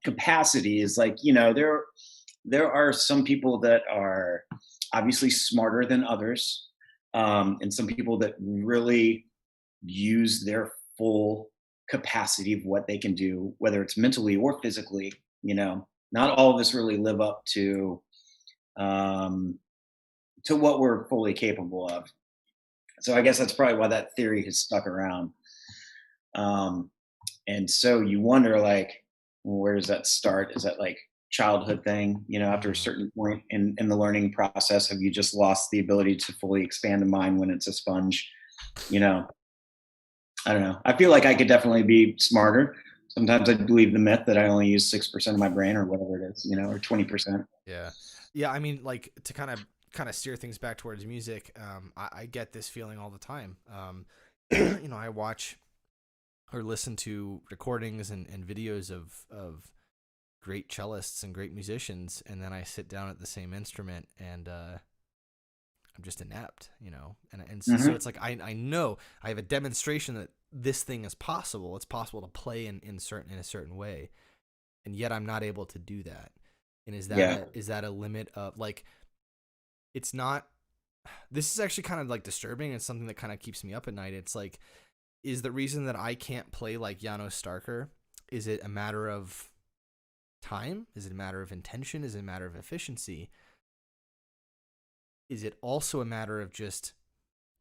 capacity is like, there are some people that are obviously smarter than others, and some people that really use their full capacity of what they can do, whether it's mentally or physically. Not all of us really live up to what we're fully capable of. So I guess that's probably why that theory has stuck around. And so you wonder, like, where does that start? Is that like childhood thing? After a certain point in the learning process, have you just lost the ability to fully expand the mind when it's a sponge? I don't know. I feel like I could definitely be smarter. Sometimes I believe the myth that I only use 6% of my brain or whatever it is, or 20%. Yeah. I mean, like, to kind of steer things back towards music. I get this feeling all the time. I watch or listen to recordings and videos of great cellists and great musicians, and then I sit down at the same instrument and I'm just inept, and so it's like I know I have a demonstration that this thing is possible. It's possible to play in a certain way, and yet I'm not able to do that. And is that a limit of, like, it's not? This is actually kind of like disturbing. It's something that kind of keeps me up at night. It's like, is the reason that I can't play like Janos Starker is it a matter of time? Is it a matter of intention? Is it a matter of efficiency? Is it also a matter of just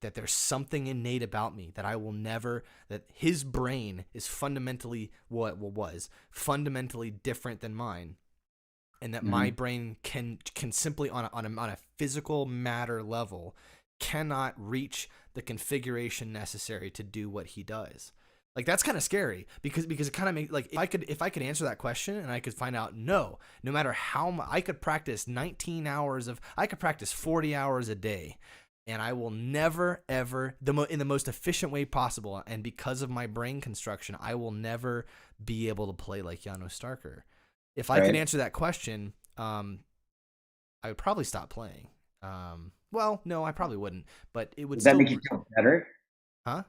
that there's something innate about me that I will never, that his brain is fundamentally was fundamentally different than mine, and that my brain can simply on a physical matter level cannot reach the configuration necessary to do what he does. Like, that's kind of scary because it kind of makes, like, if I could answer that question and I could find out, no matter how much I could practice 19 hours I could practice 40 hours a day, and I will never ever in the most efficient way possible, and because of my brain construction, I will never be able to play like Janos Starker. If I could answer that question, I would probably stop playing. Well, no, I probably wouldn't, but it would that make you feel better? Huh?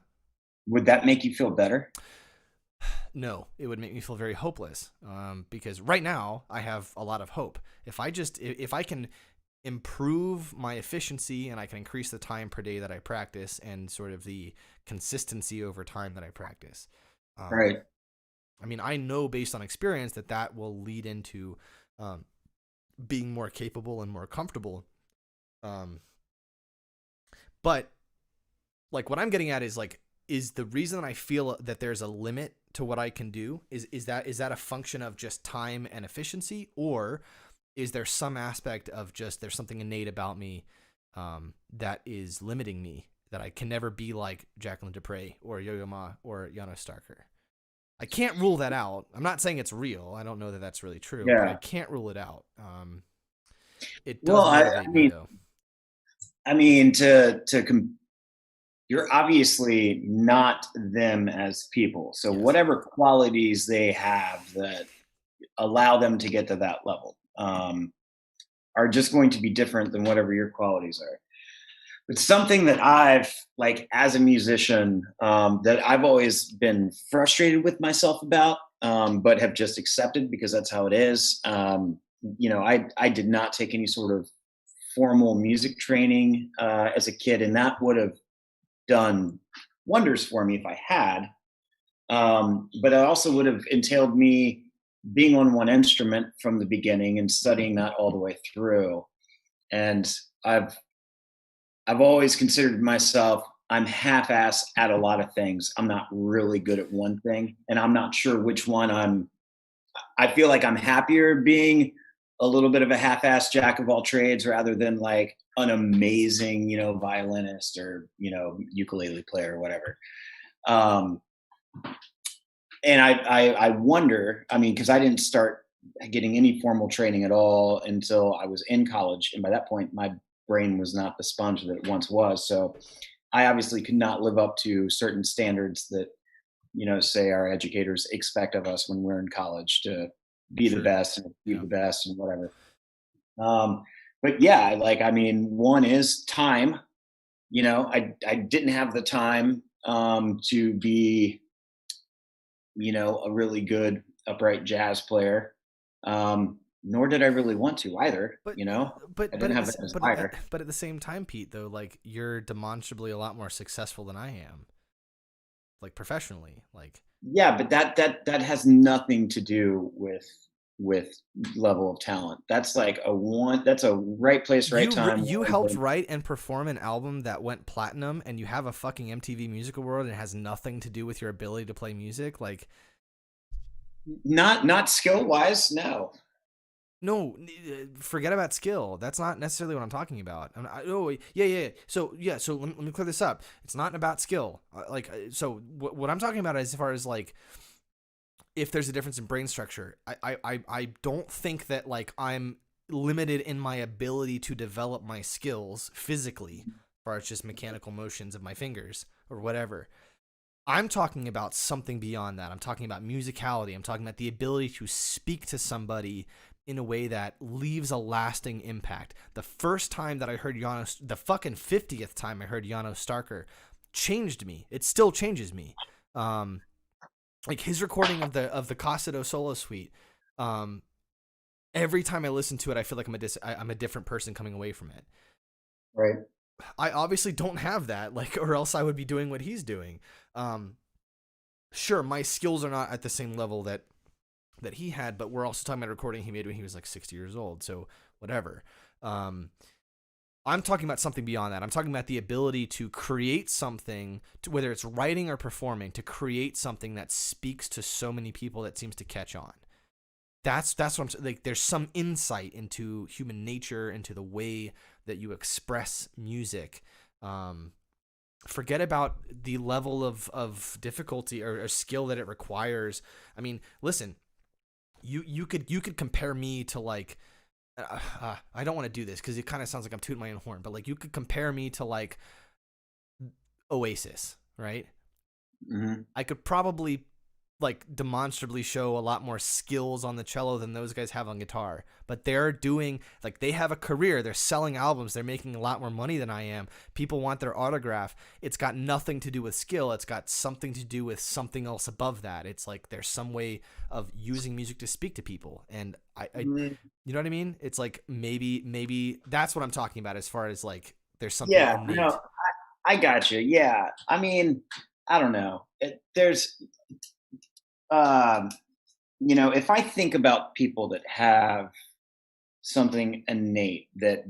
Would that make you feel better? No, it would make me feel very hopeless. Because right now I have a lot of hope. If I can improve my efficiency and I can increase the time per day that I practice and sort of the consistency over time that I practice. Right. I mean, I know based on experience that will lead into being more capable and more comfortable. But like what I'm getting at is like, is the reason I feel that there's a limit to what I can do is that a function of just time and efficiency, or is there some aspect of just there's something innate about me that is limiting me, that I can never be like Jacqueline Dupre or Yo-Yo Ma or Janos Starker? I can't rule that out. I'm not saying it's real. I don't know that that's really true, but I can't rule it out. It does motivate me, though. I mean, you're obviously not them as people. So whatever qualities they have that allow them to get to that level are just going to be different than whatever your qualities are. But something that I've, like, as a musician, that I've always been frustrated with myself about, but have just accepted because that's how it is. I did not take any sort of formal music training as a kid, and that would have done wonders for me if I had. But it also would have entailed me being on one instrument from the beginning and studying that all the way through. And I've always considered myself, I'm half-ass at a lot of things. I'm not really good at one thing, and I'm not sure which one I feel like I'm happier being a little bit of a half-ass jack of all trades rather than like an amazing, violinist or, ukulele player or whatever. And I wonder, I mean, because I didn't start getting any formal training at all until I was in college. And by that point, my brain was not the sponge that it once was. So I obviously could not live up to certain standards that, say our educators expect of us when we're in college to be the best and be the best and whatever. But yeah, like, I mean, one is time. I didn't have the time to be, a really good upright jazz player. Nor did I really want to either. I didn't have that desire. But at the same time, Pete, though, like, you're demonstrably a lot more successful than I am, like, professionally. Like, yeah, but that has nothing to do with level of talent. That's like that's a right place, right time. You helped write and perform an album that went platinum, and you have a fucking MTV Music Award, and it has nothing to do with your ability to play music. Like, not skill wise, no. No, forget about skill. That's not necessarily what I'm talking about. So let me clear this up. It's not about skill. What I'm talking about is, as far as like, if there's a difference in brain structure, I don't think that, like, I'm limited in my ability to develop my skills physically, as far as just mechanical motions of my fingers or whatever. I'm talking about something beyond that. I'm talking about musicality. I'm talking about the ability to speak to somebody in a way that leaves a lasting impact. The first time that I heard Janos, the fucking 50th time I heard Janos Starker, changed me. It still changes me. Like, his recording of the Casido solo suite, every time I listen to it, I feel like I'm a different person coming away from it. Right. I obviously don't have that, like, or else I would be doing what he's doing. Sure, my skills are not at the same level that that he had, but we're also talking about a recording he made when he was like 60 years old. So whatever. I'm talking about something beyond that. I'm talking about the ability to create something, whether it's writing or performing, to create something that speaks to so many people that seems to catch on. That's what I'm saying. Like, there's some insight into human nature, into the way that you express music. Forget about the level of difficulty or skill that it requires. I mean, listen, you could compare me to like, I don't want to do this because it kind of sounds like I'm tooting my own horn, but like you could compare me to like Oasis, right? Mm-hmm. I could probably like demonstrably show a lot more skills on the cello than those guys have on guitar, but they're doing, like, they have a career, they're selling albums, they're making a lot more money than I am. People want their autograph. It's got nothing to do with skill. It's got something to do with something else above that. It's like there's some way of using music to speak to people, and I you know what I mean? It's like maybe that's what I'm talking about as far as like there's something Yeah, innate. no, I got you. Yeah, I mean, I don't know. There's, um, if I think about people that have something innate, that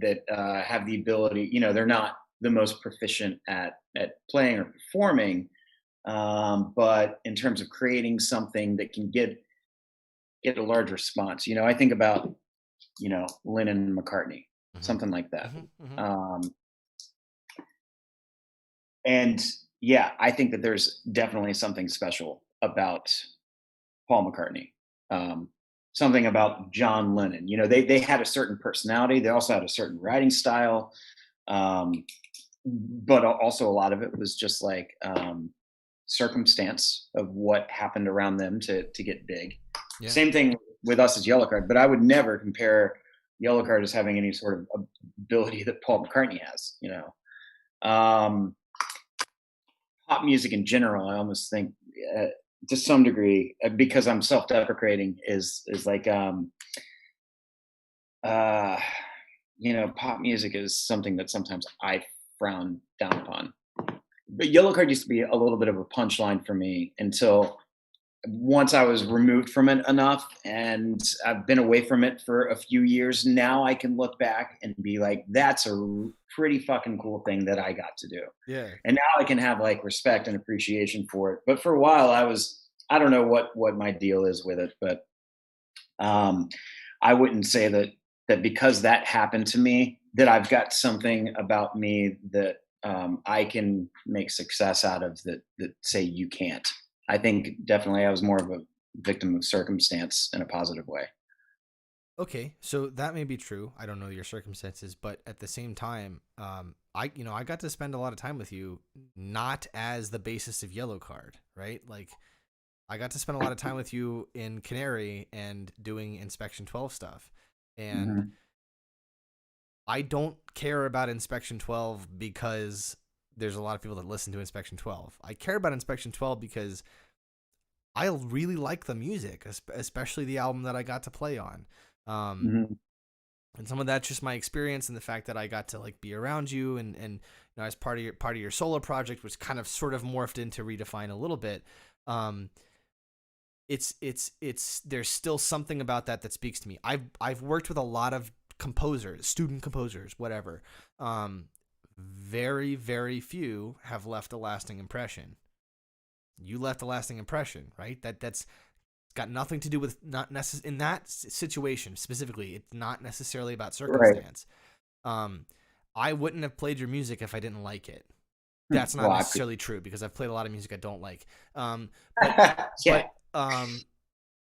have the ability, they're not the most proficient at playing or performing, but in terms of creating something that can get a large response. I think about, Lennon and McCartney, Mm-hmm. something like that. Mm-hmm. Mm-hmm. And yeah, I think that there's definitely something special about Paul McCartney. Something about John Lennon. They had a certain personality. They also had a certain writing style. But also a lot of it was just like circumstance of what happened around them to get big. Yeah. Same thing with us as Yellowcard, but I would never compare Yellowcard as having any sort of ability that Paul McCartney has. Pop music in general, I almost think, to some degree, because I'm self-deprecating, is like pop music is something that sometimes I frown down upon. But Yellowcard used to be a little bit of a punchline for me until once I was removed from it enough, and I've been away from it for a few years now, I can look back and be like, that's a pretty fucking cool thing that I got to do. Yeah. And now I can have like respect and appreciation for it. But for a while I don't know what my deal is with it, but I wouldn't say that because that happened to me, that I've got something about me that I can make success out of that say you can't. I think definitely I was more of a victim of circumstance in a positive way. Okay, so that may be true. I don't know your circumstances, but at the same time, I got to spend a lot of time with you, not as the basis of Yellowcard, right? Like, I got to spend a lot of time with you in Canary and doing Inspection 12 stuff, and Mm-hmm. I don't care about Inspection 12 because there's a lot of people that listen to Inspection 12. I care about Inspection 12 because I really like the music, especially the album that I got to play on. Mm-hmm. And some of that's just my experience and the fact that I got to like be around you and as part of your solo project, which kind of sort of morphed into Redefine a little bit. It's there's still something about that speaks to me. I've worked with a lot of composers, student composers, whatever. Very, very few have left a lasting impression. You left a lasting impression, right? That's got nothing to do with in that situation specifically. It's not necessarily about circumstance. Right. I wouldn't have played your music if I didn't like it. That's not necessarily true because I've played a lot of music I don't like. Yeah.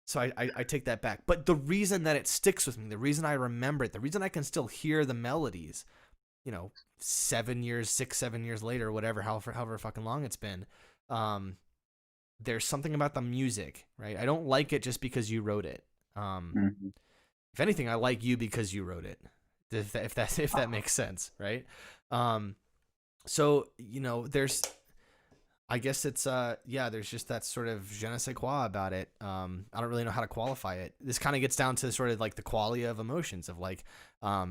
So I take that back. But the reason that it sticks with me, the reason I remember it, the reason I can still hear the melodies, 7 years later, whatever, however fucking long it's been, there's something about the music, right? I don't like it just because you wrote it. Mm-hmm. If anything, I like you because you wrote it. If that makes sense, right? So there's, I guess it's there's just that sort of je ne sais quoi about it. I don't really know how to qualify it. This kind of gets down to sort of like the qualia of emotions of like, I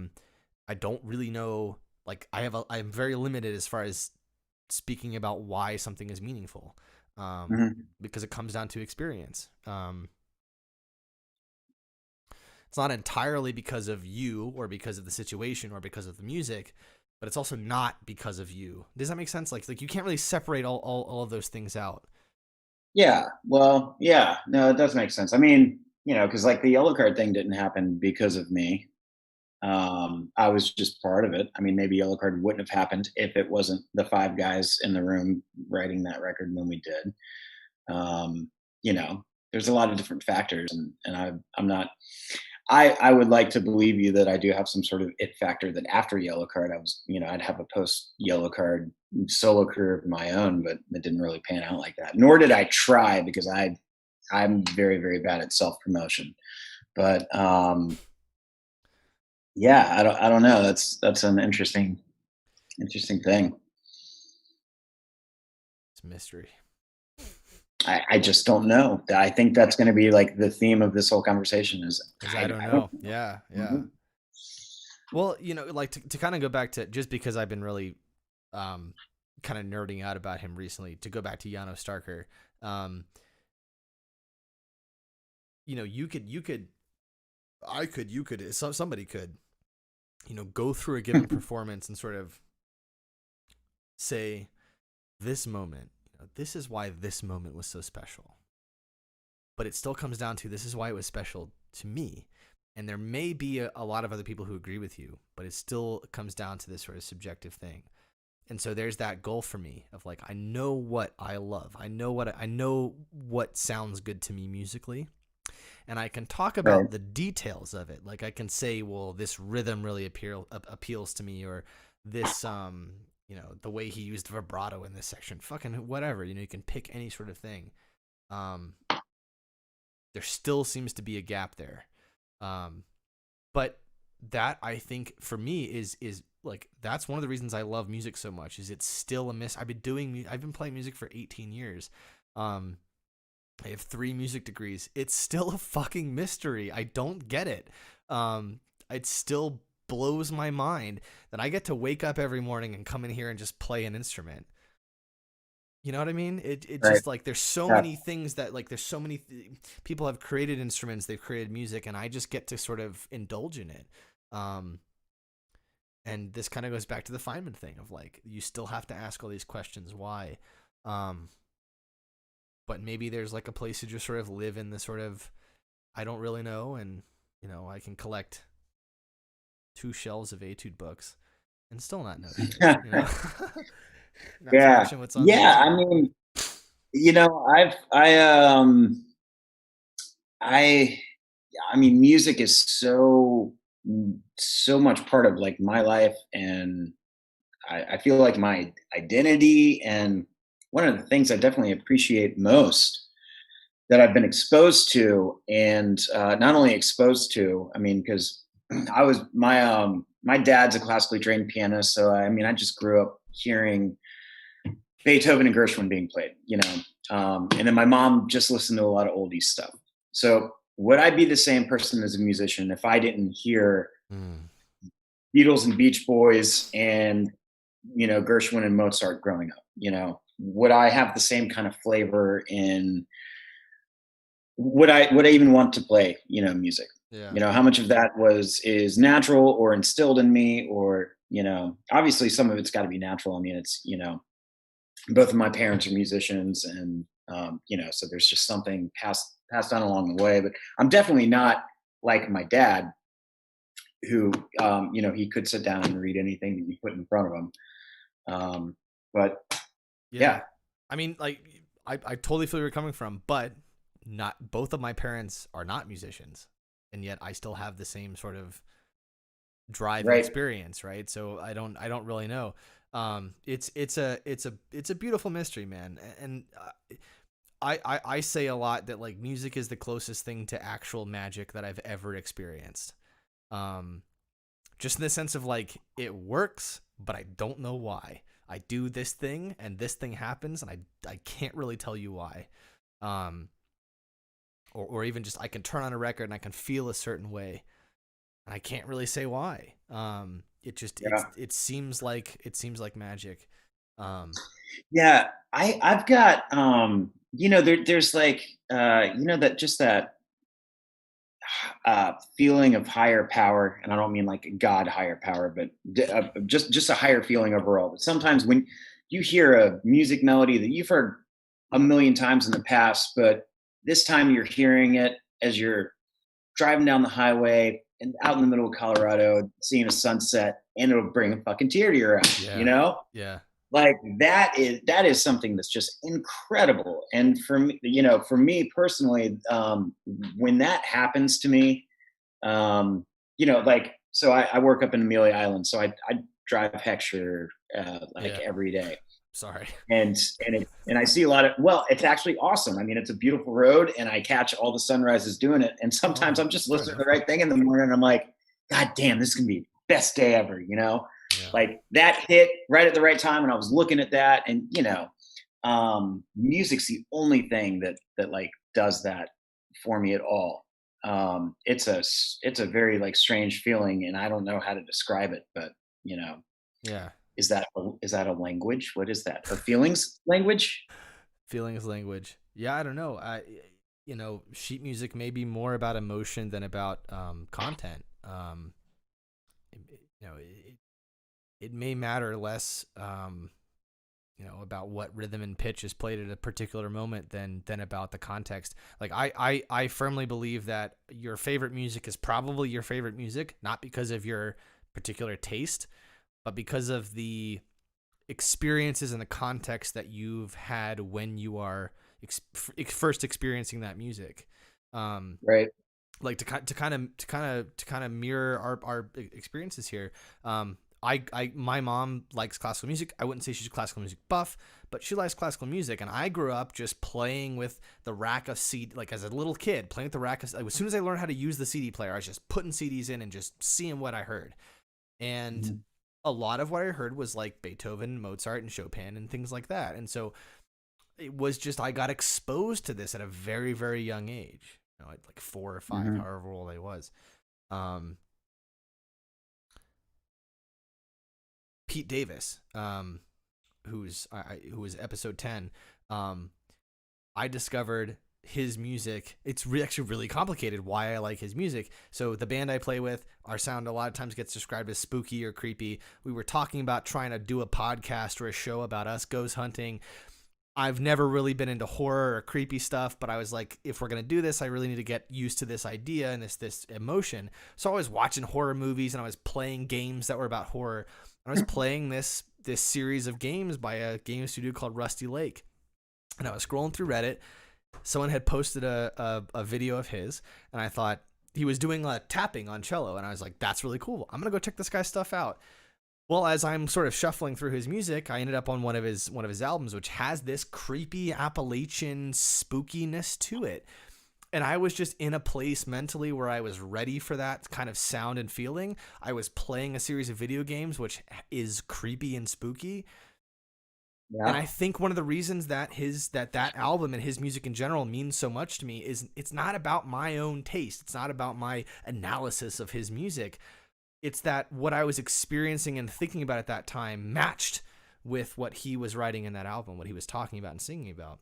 don't really know. Like I'm very limited as far as speaking about why something is meaningful. Because it comes down to experience. It's not entirely because of you or because of the situation or because of the music, but it's also not because of you. Does that make sense? Like you can't really separate all of those things out. Yeah. Well, yeah. No, it does make sense. I mean, because like the yellow card thing didn't happen because of me. I was just part of it. I mean, maybe Yellowcard wouldn't have happened if it wasn't the five guys in the room writing that record when we did. Um, there's a lot of different factors, and I'm not. I would like to believe you that I do have some sort of it factor that after Yellowcard, I was, I'd have a post Yellowcard solo career of my own, but it didn't really pan out like that. Nor did I try because I'm very, very bad at self promotion. But yeah, I don't know. That's an interesting thing. It's mystery. I just don't know. I think that's going to be like the theme of this whole conversation is I don't know. Yeah. Mm-hmm. Well, like to kind of go back to, just because I've been really kind of nerding out about him recently, to go back to Janos Starker. Somebody could, go through a given performance and sort of say, this moment, this is why this moment was so special. But it still comes down to, this is why it was special to me. And there may be a lot of other people who agree with you, but it still comes down to this sort of subjective thing. And so there's that goal for me of like, I know what I love. I know what sounds good to me musically. And I can talk about the details of it. Like I can say, well, this rhythm really appeals to me, or this, the way he used vibrato in this section, fucking whatever, you can pick any sort of thing. There still seems to be a gap there. But that, I think, for me is like, that's one of the reasons I love music so much, is it's still a miss. I've been playing music for 18 years. I have 3 music degrees. It's still a fucking mystery. I don't get it. It still blows my mind that I get to wake up every morning and come in here and just play an instrument. You know what I mean? It Right. just, like, there's so many things that, like, there's so many people have created instruments, they've created music, and I just get to sort of indulge in it. And this kind of goes back to the Feynman thing of, like, you still have to ask all these questions. Why? But maybe there's like a place to just sort of live in the sort of, I don't really know, and I can collect 2 shelves of etude books and still not know shit. Not Yeah. what's on Yeah. I mean, I mean, music is so much part of like my life, and I feel like my identity, and one of the things I definitely appreciate most that I've been exposed to, and not only exposed to, I mean, because I was my dad's a classically trained pianist, so I mean, I just grew up hearing Beethoven and Gershwin being played, and then my mom just listened to a lot of oldies stuff. So would I be the same person as a musician if I didn't hear Beatles and Beach Boys and Gershwin and Mozart growing up? Would I have the same kind of flavor in? Would I even want to play music? Yeah. How much of that is natural or instilled in me, or obviously some of it's got to be natural. I mean, it's both of my parents are musicians, and so there's just something passed on along the way. But I'm definitely not like my dad, who he could sit down and read anything that you put in front of him. But yeah. I mean, like, I totally feel where you're coming from, but not both of my parents are not musicians, and yet I still have the same sort of drive and experience, right? So I don't really know. It's a beautiful mystery, man. And I say a lot that, like, music is the closest thing to actual magic that I've ever experienced. Just in the sense of, like, it works, but I don't know why. I do this thing and this thing happens, and I can't really tell you why. Or even just, I can turn on a record and I can feel a certain way, and I can't really say why. It seems like magic. Yeah, I've got there's like that, just that, feeling of higher power, and I don't mean like God higher power, but just a higher feeling overall. But sometimes when you hear a music melody that you've heard a million times in the past, but this time you're hearing it as you're driving down the highway and out in the middle of Colorado, seeing a sunset, and it'll bring a fucking tear to your eye, you know? Yeah. Like that is something that's just incredible. And for me, for me personally, when that happens to me, like, so I work up in Amelia Island, so I drive Heckscher every day. Sorry. And I see a lot of, well, it's actually awesome. I mean, it's a beautiful road, and I catch all the sunrises doing it. And sometimes I'm just listening to the right thing in the morning, and I'm like, God damn, this is gonna be the best day ever, Yeah. Like that hit right at the right time, and I was looking at that, and music's the only thing that like does that for me at all. It's a very like strange feeling, and I don't know how to describe it, but Yeah. Is that a language? What is that? Or feelings language? Feelings language. Yeah, I don't know. Sheet music may be more about emotion than about content. It may matter less, about what rhythm and pitch is played at a particular moment than about the context. Like I firmly believe that your favorite music is probably your favorite music, not because of your particular taste, but because of the experiences and the context that you've had when you are first experiencing that music. Right. Like to kind of mirror our experiences here. My mom likes classical music. I wouldn't say she's a classical music buff, but she likes classical music. And I grew up just playing with the rack of CD, like as a little kid, playing with the rack of, like, as soon as I learned how to use the CD player, I was just putting CDs in and just seeing what I heard. And a lot of what I heard was like Beethoven, Mozart, and Chopin and things like that. And so it was just, I got exposed to this at a very, very young age, at like 4 or 5, however old I was. Pete Davis, who was episode 10, I discovered his music. It's actually really complicated why I like his music. So the band I play with, our sound a lot of times gets described as spooky or creepy. We were talking about trying to do a podcast or a show about us ghost hunting. I've never really been into horror or creepy stuff, but I was like, if we're going to do this, I really need to get used to this idea and this emotion. So I was watching horror movies, and I was playing games that were about horror. I was playing this series of games by a game studio called Rusty Lake. And I was scrolling through Reddit. Someone had posted a video of his, and I thought he was doing tapping on cello, and I was like, that's really cool. I'm going to go check this guy's stuff out. Well, as I'm sort of shuffling through his music, I ended up on one of his albums, which has this creepy Appalachian spookiness to it. And I was just in a place mentally where I was ready for that kind of sound and feeling. I was playing a series of video games, which is creepy and spooky. Yeah. And I think one of the reasons that that album and his music in general means so much to me is it's not about my own taste. It's not about my analysis of his music. It's that what I was experiencing and thinking about at that time matched with what he was writing in that album, what he was talking about and singing about.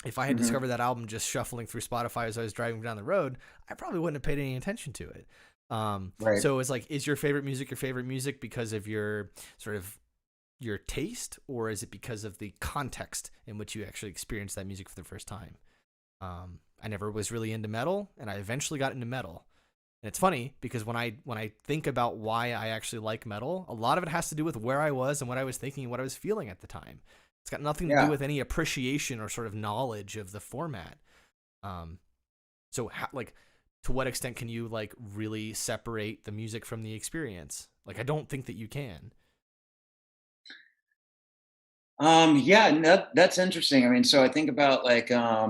If I had discovered that album just shuffling through Spotify as I was driving down the road, I probably wouldn't have paid any attention to it. Right. So it's like, is your favorite music because of your sort of your taste, or is it because of the context in which you actually experienced that music for the first time? I never was really into metal, and I eventually got into metal. And it's funny because when I think about why I actually like metal, a lot of it has to do with where I was and what I was thinking and what I was feeling at the time. It's got nothing to do with any appreciation or sort of knowledge of the format. So to what extent can you like really separate the music from the experience? Like, I don't think that you can. That's interesting. I mean, so I think about like, I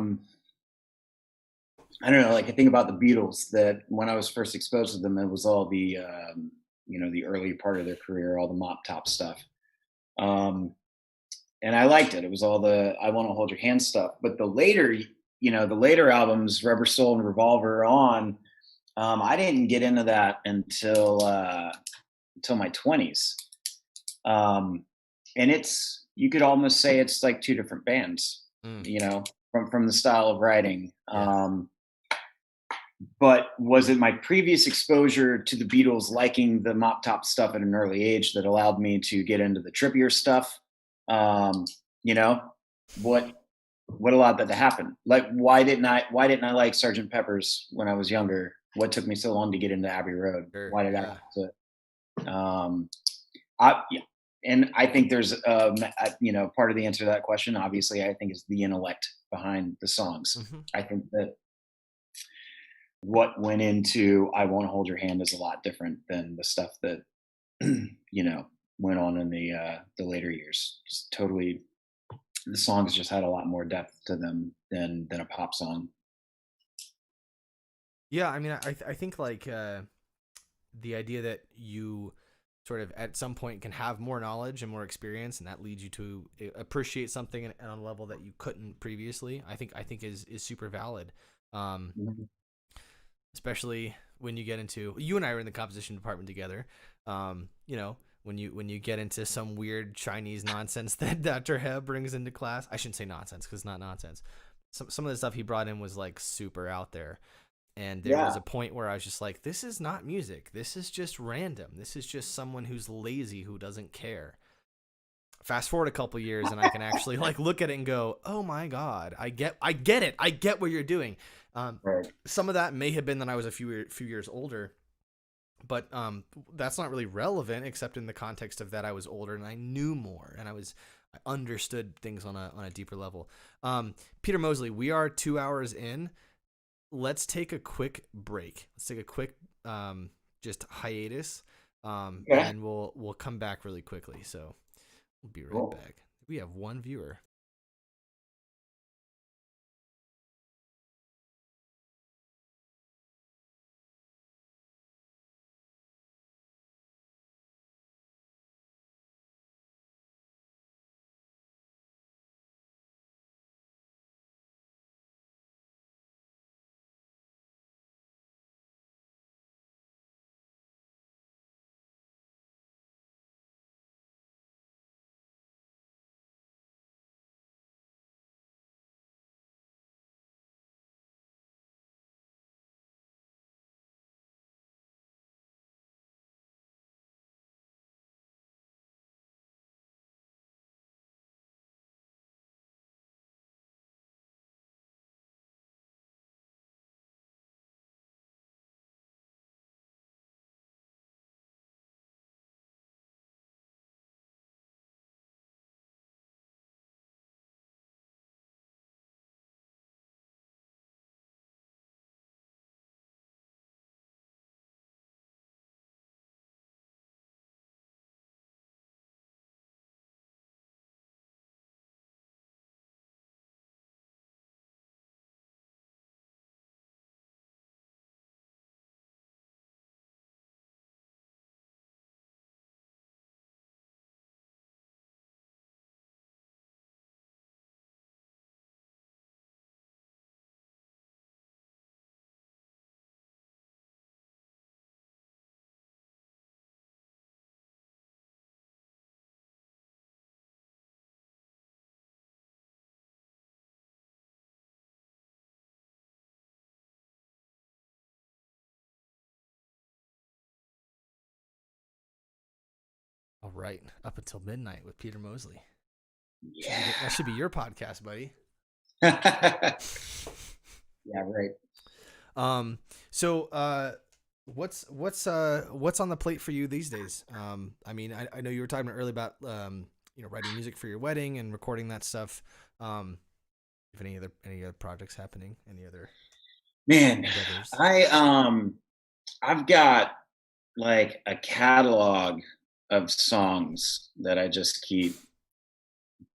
don't know, like I think about the Beatles, that when I was first exposed to them, it was all the, the early part of their career, all the Mop Top stuff. And I liked it. It was all the I Want to Hold Your Hand stuff. But the later albums, Rubber Soul and Revolver on, I didn't get into that until my 20s. And you could almost say it's like two different bands, from the style of writing. but was it my previous exposure to the Beatles, liking the mop top stuff at an early age, that allowed me to get into the trippier stuff? You know, what allowed that to happen? Like, why didn't I like Sergeant Pepper's when I was younger? What took me so long to get into Abbey Road? Sure, Why did I yeah. have to? Yeah, and I think there's part of the answer to that question, obviously, I think is the intellect behind the songs. Hmm. I think that what went into I Won't Hold Your Hand is a lot different than the stuff that went on in the later years. Just totally, the songs just had a lot more depth to them than a pop song. Yeah, I mean, I think like the idea that you sort of at some point can have more knowledge and more experience, and that leads you to appreciate something on a level that you couldn't previously. I think is super valid, Mhm. especially when you get into, you and I were in the composition department together. When you get into some weird Chinese nonsense that Dr. He brings into class. I shouldn't say nonsense because it's not nonsense. Some of the stuff he brought in was like super out there. And there was Yeah. a point where I was just like, this is not music. This is just random. This is just someone who's lazy, who doesn't care. Fast forward a couple years and I can actually like look at it and go, oh my God, I get it. I get what you're doing. Right. Some of that may have been that I was a few years older, but that's not really relevant except in the context of that I was older and I knew more and I understood things on a deeper level. Peter Mosely, we are 2 hours in. Let's take a quick break. Let's take a quick just hiatus, and Okay. then we'll come back really quickly. So we'll be right Cool. back. We have one viewer. All right, up until midnight with Peter Mosely. Yeah. That should be your podcast, buddy. Yeah. Right. So what's on the plate for you these days? I mean, I know you were talking earlier about writing music for your wedding and recording that stuff. If any other projects happening, any other Man, endeavors? I've got like a catalog of songs that I just keep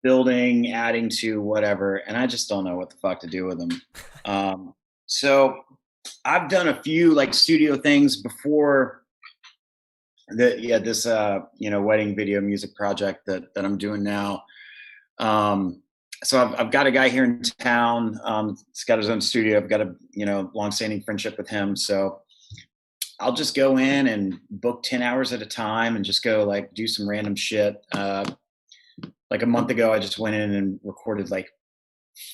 building, adding to, whatever, and I just don't know what the fuck to do with them. So I've done a few like studio things before this wedding video music project that I'm doing now. So I've got a guy here in town. He's got his own studio. I've got a long-standing friendship with him. So I'll just go in and book 10 hours at a time and just go like do some random shit. Like a month ago, I just went in and recorded like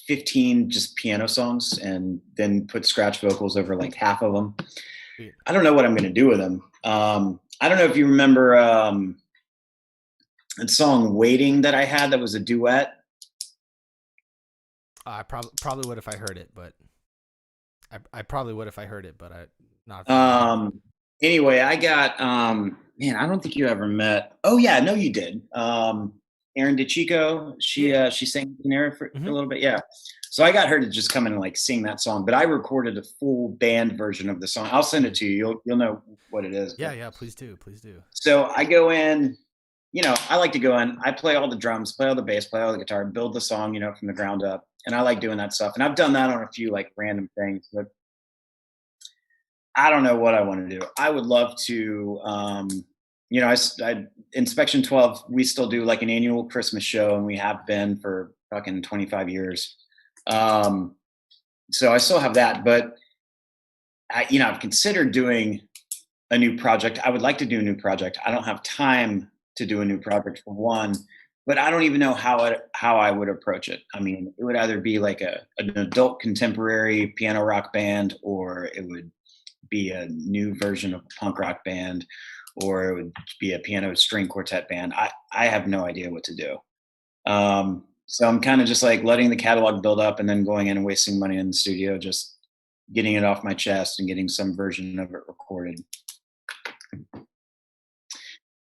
15 just piano songs and then put scratch vocals over like half of them. Sweet. I don't know what I'm going to do with them. I don't know if you remember a song "Waiting" that I had that was a duet. I probably would if I heard it, but I probably would if I heard it, but I not. Anyway, I got man, I don't think you ever met. Oh yeah, no, you did. Erin DeChico, she sang Canary for a little bit. Yeah. So I got her to just come in and like sing that song, but I recorded a full band version of the song. I'll send it to you. You'll know what it is. Yeah, please do. Please do. So I go in, I like to go in, I play all the drums, play all the bass, play all the guitar, build the song, from the ground up. And I like doing that stuff. And I've done that on a few like random things, but I don't know what I want to do. I would love to, I Inspection 12, we still do like an annual Christmas show, and we have been for fucking 25 years. So I still have that, but I've considered doing a new project. I would like to do a new project. I don't have time to do a new project for one, but I don't even know how I would approach it. I mean, it would either be like an adult contemporary piano rock band, or it would be a new version of a punk rock band, or it would be a piano string quartet band. I have no idea what to do. So I'm kind of just like letting the catalog build up and then going in and wasting money in the studio, just getting it off my chest and getting some version of it recorded. And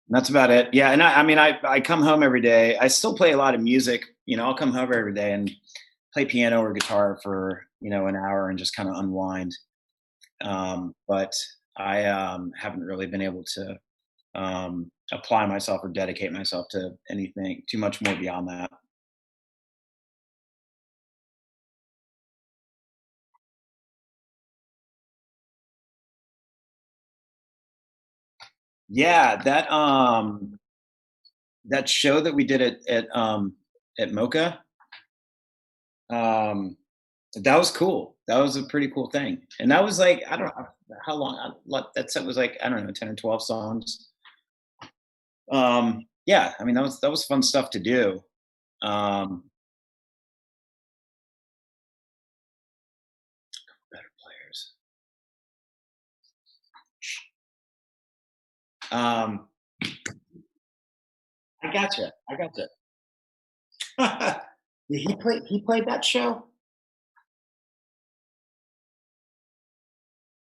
that's about it. Yeah. And I come home every day. I still play a lot of music. I'll come home every day and play piano or guitar for, an hour and just kind of unwind. But I haven't really been able to apply myself or dedicate myself to anything too much more beyond that. Yeah, that show that we did at Mocha, um, that was cool. That was a pretty cool thing, and that was like I don't know how long. That set was like I don't know 10 or 12 songs. Yeah, I mean that was fun stuff to do. Um, Better players. Um, I gotcha. I gotcha. Did he play? He played that show.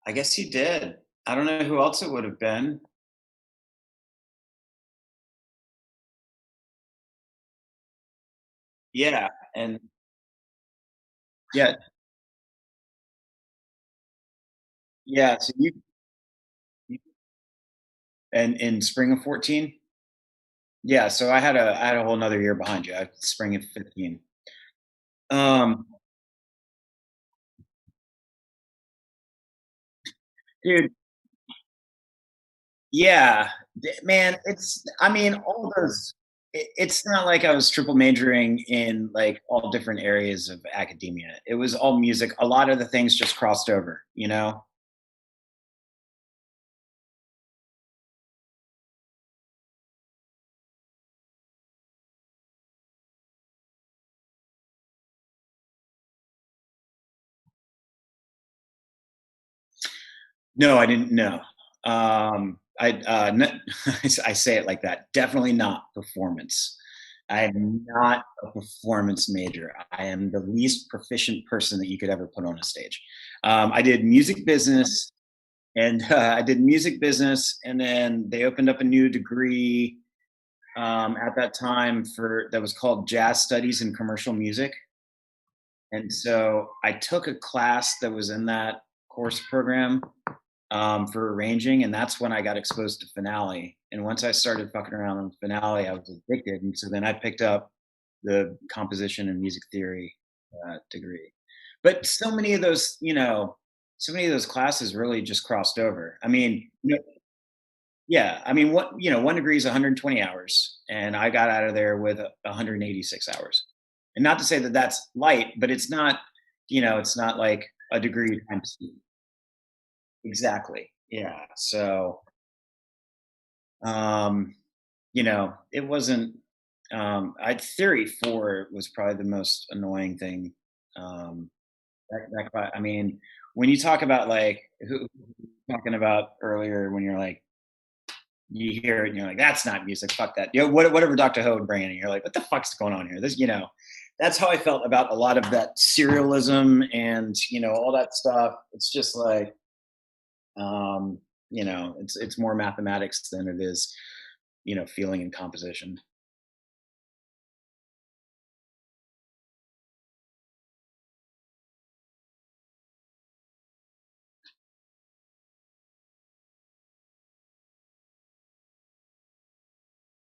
I guess he did. I don't know who else it would have been. Yeah, and yeah, yeah. So and in spring of 14. Yeah, so I had a whole another year behind you. Spring of 15. Um, Dude, yeah, man. I mean, all those. It's not like I was triple majoring in like all different areas of academia. It was all music. A lot of the things just crossed over. No, I didn't know. I say it like that. Definitely not performance. I am not a performance major. I am the least proficient person that you could ever put on a stage. I did music business, and I did music business, and then they opened up a new degree at that time for that was called Jazz Studies in Commercial Music. And so I took a class that was in that course program for arranging, and that's when I got exposed to finale. And once I started fucking around on finale, I was addicted, and so then I picked up the composition and music theory degree. But so many of those classes really just crossed over. I mean, yeah, I mean, one degree is 120 hours, and I got out of there with 186 hours. And not to say that that's light, but it's not like a degree times. Exactly. Yeah. So, it wasn't. I theory four was probably the most annoying thing. Um, I mean, when you talk about like who talking about earlier, when you're like you hear it and you're like, that's not music, fuck that. You know, whatever Dr. Ho would bring in, and you're like, what the fuck's going on here? This, that's how I felt about a lot of that serialism and all that stuff. It's just like, um, it's more mathematics than it is, feeling and composition.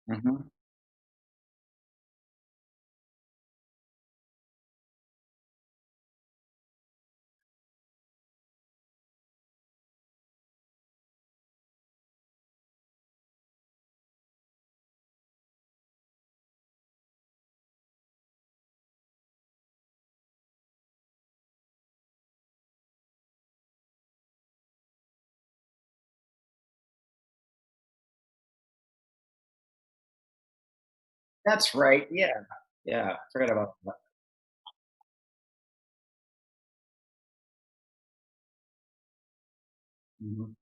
Hmm. That's right. Yeah. Yeah. Forgot about that. Mhm.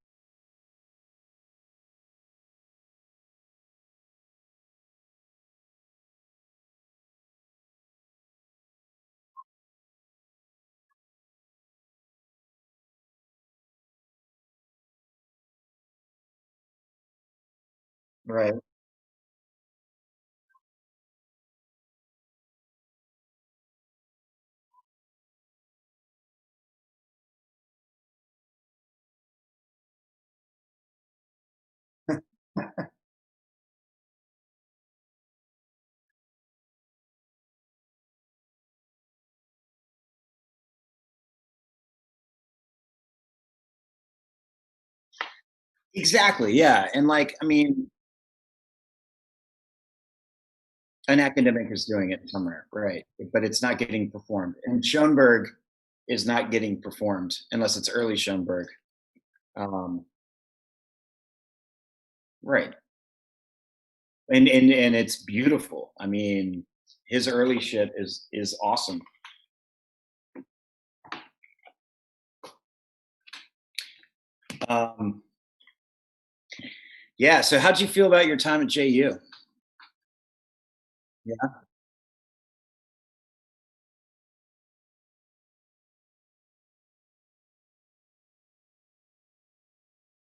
Right. Exactly. Yeah. And like, I mean, an academic is doing it somewhere, right? But it's not getting performed. And Schoenberg is not getting performed unless it's early Schoenberg. Um, right. And it's beautiful. I mean, his early shit is awesome. Um, yeah. So how'd you feel about your time at JU? Yeah.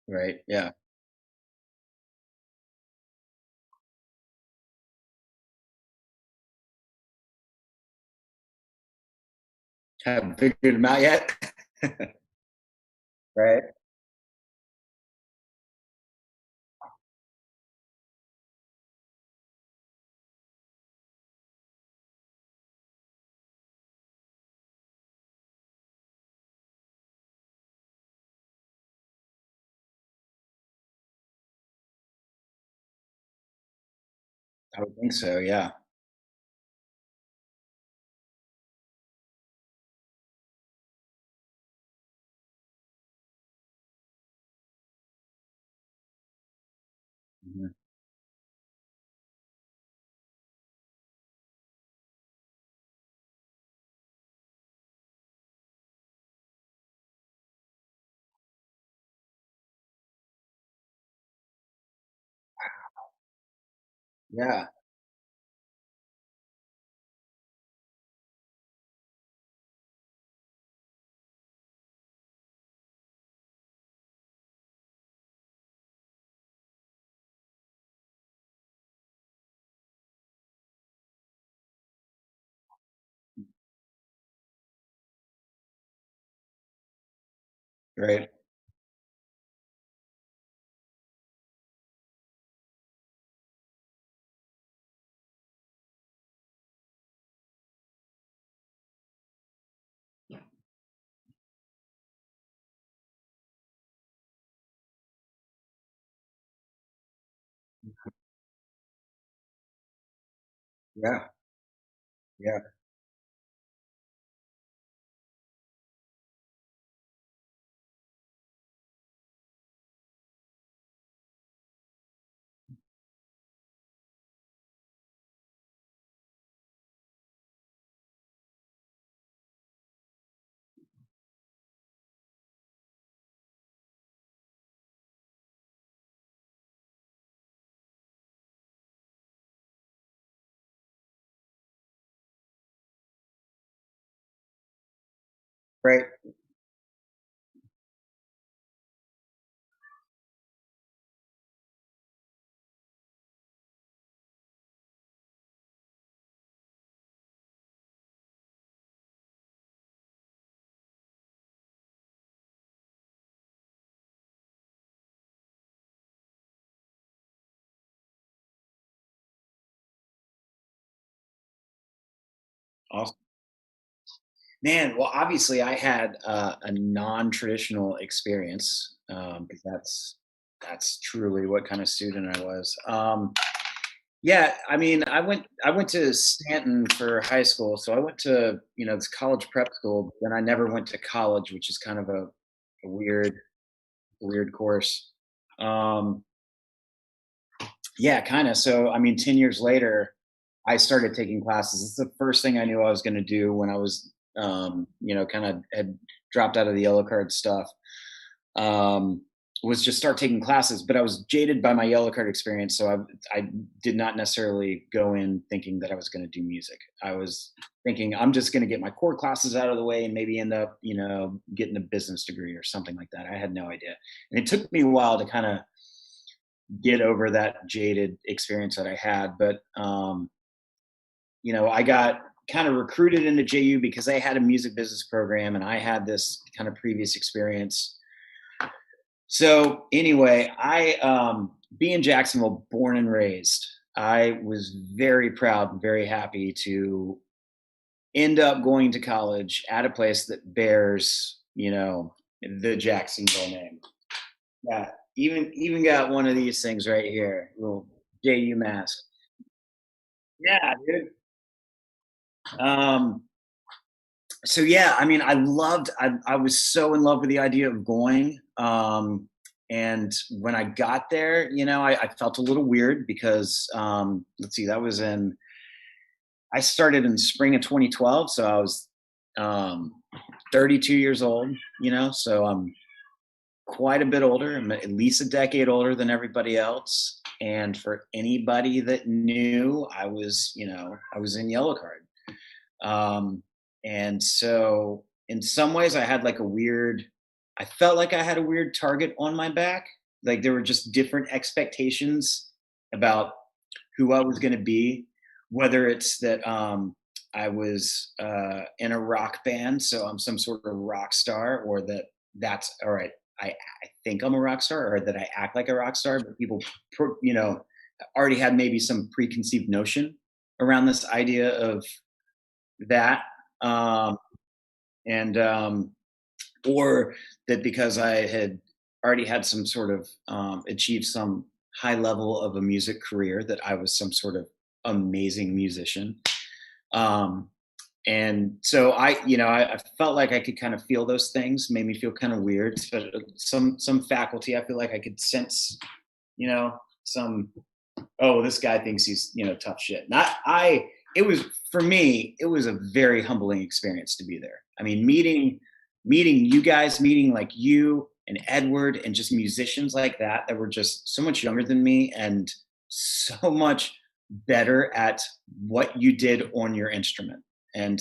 Right. Yeah. Haven't figured him out yet. Right. I would think so. Yeah. Mhm. Yeah. Right. Yeah. Yeah. Right. Awesome. Man, well, obviously, I had a non-traditional experience because that's truly what kind of student I was. Yeah, I mean, I went to Stanton for high school, so I went to this college prep school. Then I never went to college, which is kind of a weird course. Um, yeah, kind of. So I mean, 10 years later, I started taking classes. It's the first thing I knew I was going to do when I was, kind of had dropped out of the Yellowcard stuff. Um, was just start taking classes, but I was jaded by my Yellowcard experience, so I did not necessarily go in thinking that I was going to do music. I was thinking I'm just going to get my core classes out of the way and maybe end up, getting a business degree or something like that. I had no idea, and it took me a while to kind of get over that jaded experience that I had. But I got kind of recruited into JU because they had a music business program and I had this kind of previous experience. So anyway, I being Jacksonville, born and raised, I was very proud and very happy to end up going to college at a place that bears, the Jacksonville name. Yeah, even got one of these things right here, little JU mask. Yeah, dude. Um, so yeah, I mean, I was so in love with the idea of going. And when I got there, I felt a little weird because let's see, I started in the spring of 2012, so I was um 32 years old, so I'm quite a bit older. I'm at least a decade older than everybody else. And for anybody that knew, I was in Yellow Card. Um, and so in some ways I felt like I had a weird target on my back. Like there were just different expectations about who I was going to be, whether it's that I was in a rock band, so I'm some sort of rock star, or that's all right. I think I'm a rock star, or that I act like a rock star, but people, already had maybe some preconceived notion around this idea of that, um, and or that because I had already had some sort of achieved some high level of a music career, that I was some sort of amazing musician. Um, and so I felt like I could kind of feel those things, made me feel kind of weird. Some faculty, I feel like I could sense, some, oh, this guy thinks he's, tough shit. Not I. It was, for me, it was a very humbling experience to be there. I mean, meeting you guys, meeting like you and Edward and just musicians like that were just so much younger than me and so much better at what you did on your instrument, and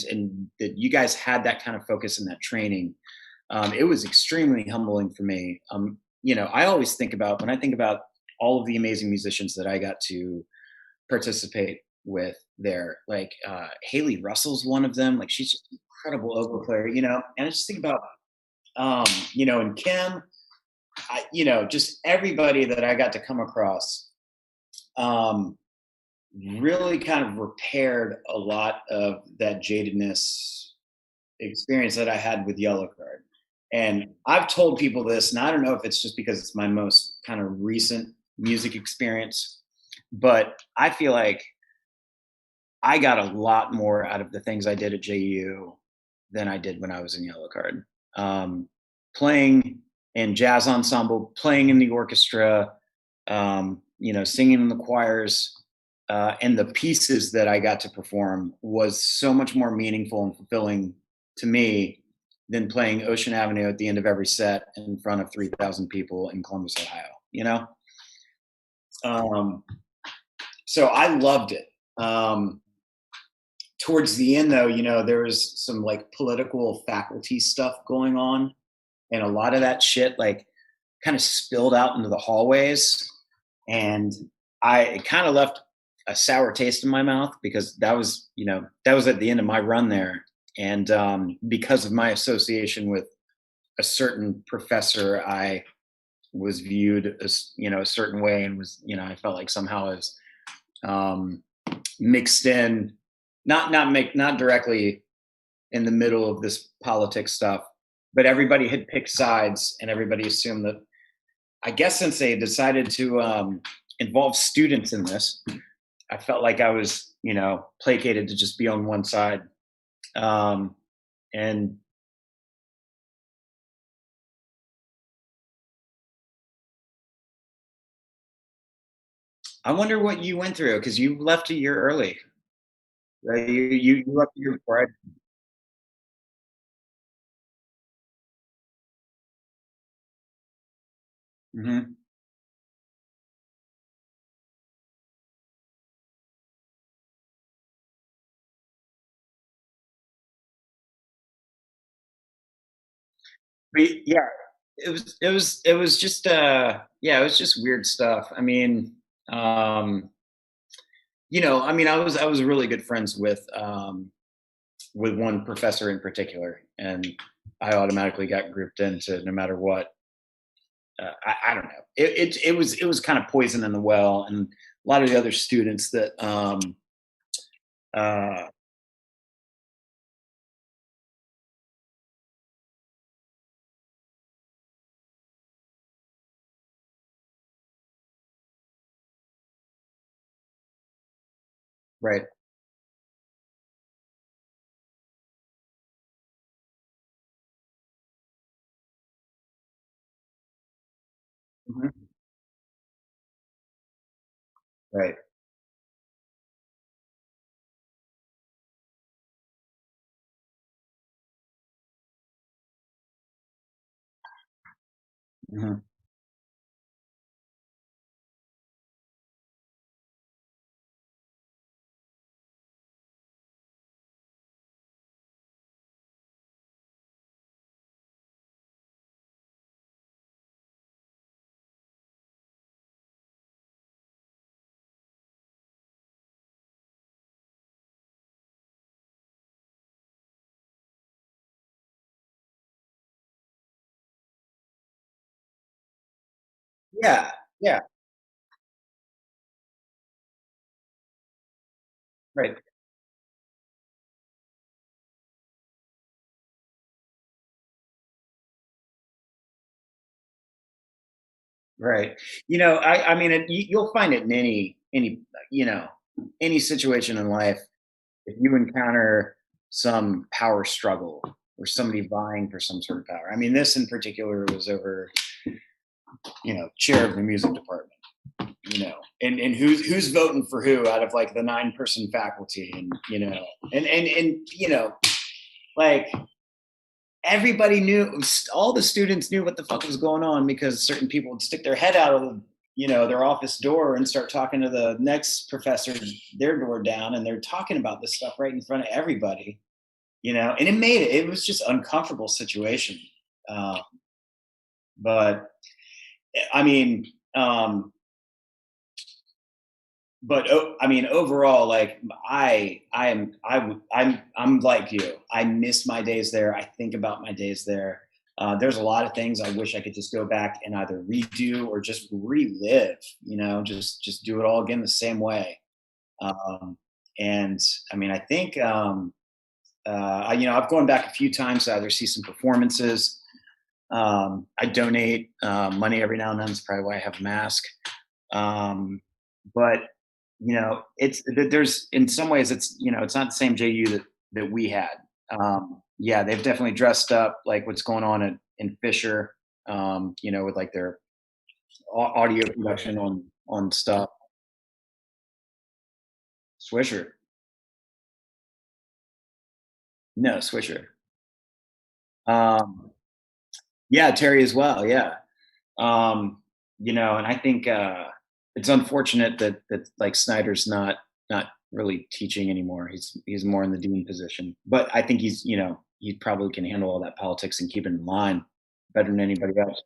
that you guys had that kind of focus and that training. It was extremely humbling for me. I always think about, when I think about all of the amazing musicians that I got to participate with there, like Haley Russell's one of them. Like she's just an incredible oboe player, and I just think about and Kim, just everybody that I got to come across. Um, really kind of repaired a lot of that jadedness experience that I had with Yellowcard. And I've told people this, and I don't know if it's just because it's my most kind of recent music experience, but I feel like I got a lot more out of the things I did at JU than I did when I was in Yellowcard. Playing in jazz ensemble, playing in the orchestra, singing in the choirs, and the pieces that I got to perform was so much more meaningful and fulfilling to me than playing Ocean Avenue at the end of every set in front of 3,000 people in Columbus, Ohio. Um, so I loved it. towards the end, though, there was some like political faculty stuff going on, and a lot of that shit like kind of spilled out into the hallways, and it kind of left a sour taste in my mouth because that was at the end of my run there, and because of my association with a certain professor, I was viewed as a certain way, and I felt like somehow as um, mixed in, not directly in the middle of this politics stuff, but everybody had picked sides, and everybody assumed that. I guess since they decided to involve students in this, I felt like I was placated to just be on one side, and I wonder what you went through because you left a year early. Right? You left a year before I. Mhm. Yeah, it was just yeah, it was just weird stuff. I mean, um, I was really good friends with one professor in particular, and I automatically got grouped into no matter what. I don't know. It was kind of poison in the well, and a lot of the other students that uh, right. Mhm. Right. Mhm. Yeah. Yeah. Right. Right. I mean, you'll find it in you know any situation in life. If you encounter some power struggle or somebody vying for some sort of power. I mean, this in particular was over, chair of the music department. And who's voting for who out of like the 9-person faculty, and like everybody knew, all the students knew what the fuck was going on because certain people would stick their head out of their office door and start talking to the next professor, their door down, and they're talking about this stuff right in front of everybody, and it was just uncomfortable situation. uh, but I mean, um, I mean, overall, like I'm like you. I miss my days there. I think about my days there. There's a lot of things I wish I could just go back and either redo or just relive. Just do it all again the same way. Um, and I mean, I think I've gone back a few times to either see some performances. I donate money every now and then. That's probably why I have a mask. But there's in some ways it's not the same JU that we had. Yeah, they've definitely dressed up like what's going on in Fisher, with like their audio production on stuff. Swisher, no Swisher. Um, yeah, Terry as well. Yeah, and I think it's unfortunate that like Snyder's not really teaching anymore. He's more in the dean position. But I think he probably can handle all that politics and keep it in line better than anybody else.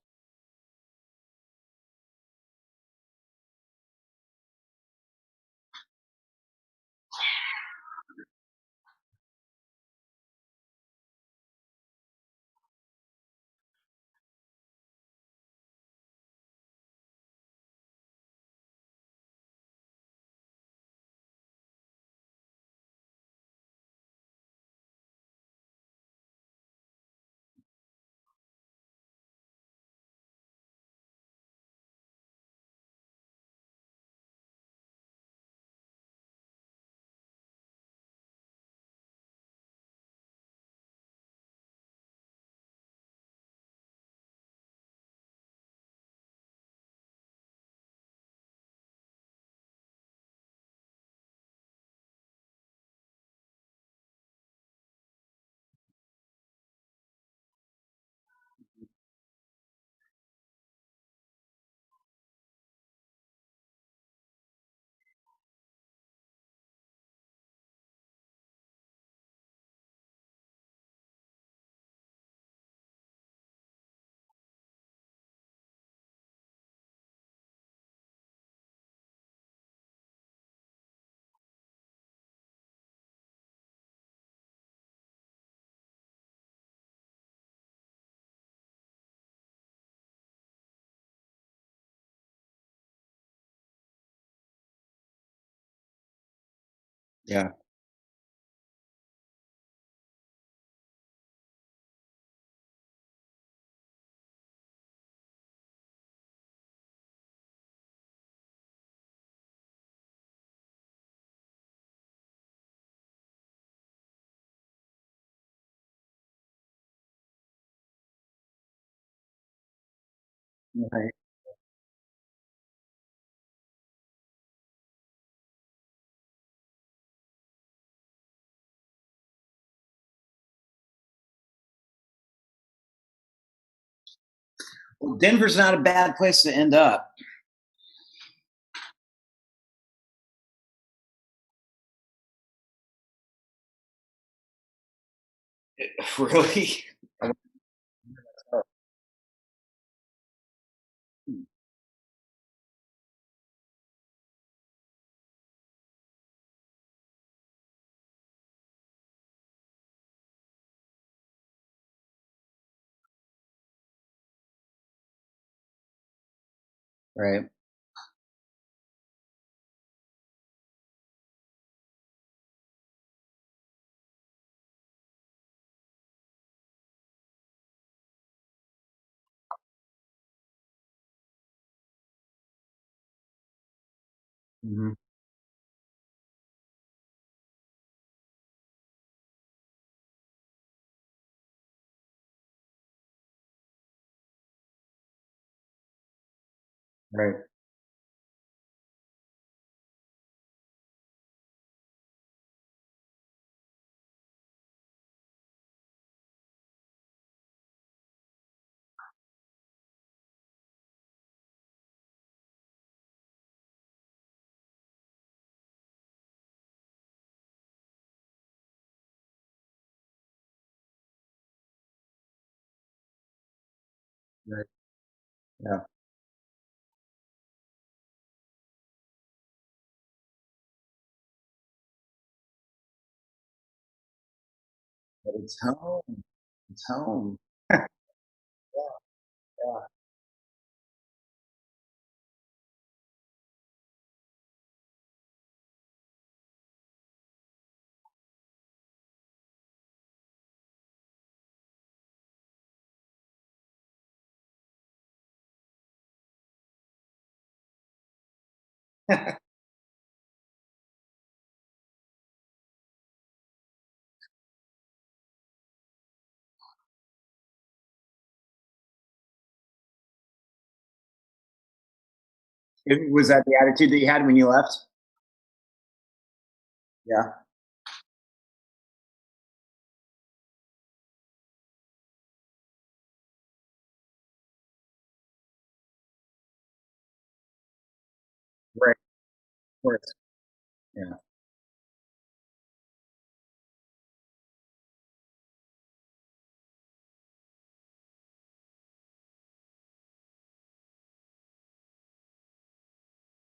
Yeah. Right. Well, Denver's not a bad place to end up. Really? Right. Mhm. Right. Right. Yeah. But it's home. It's home. Yeah. Was that the attitude that you had when you left? Yeah. Right. Of course. Yeah.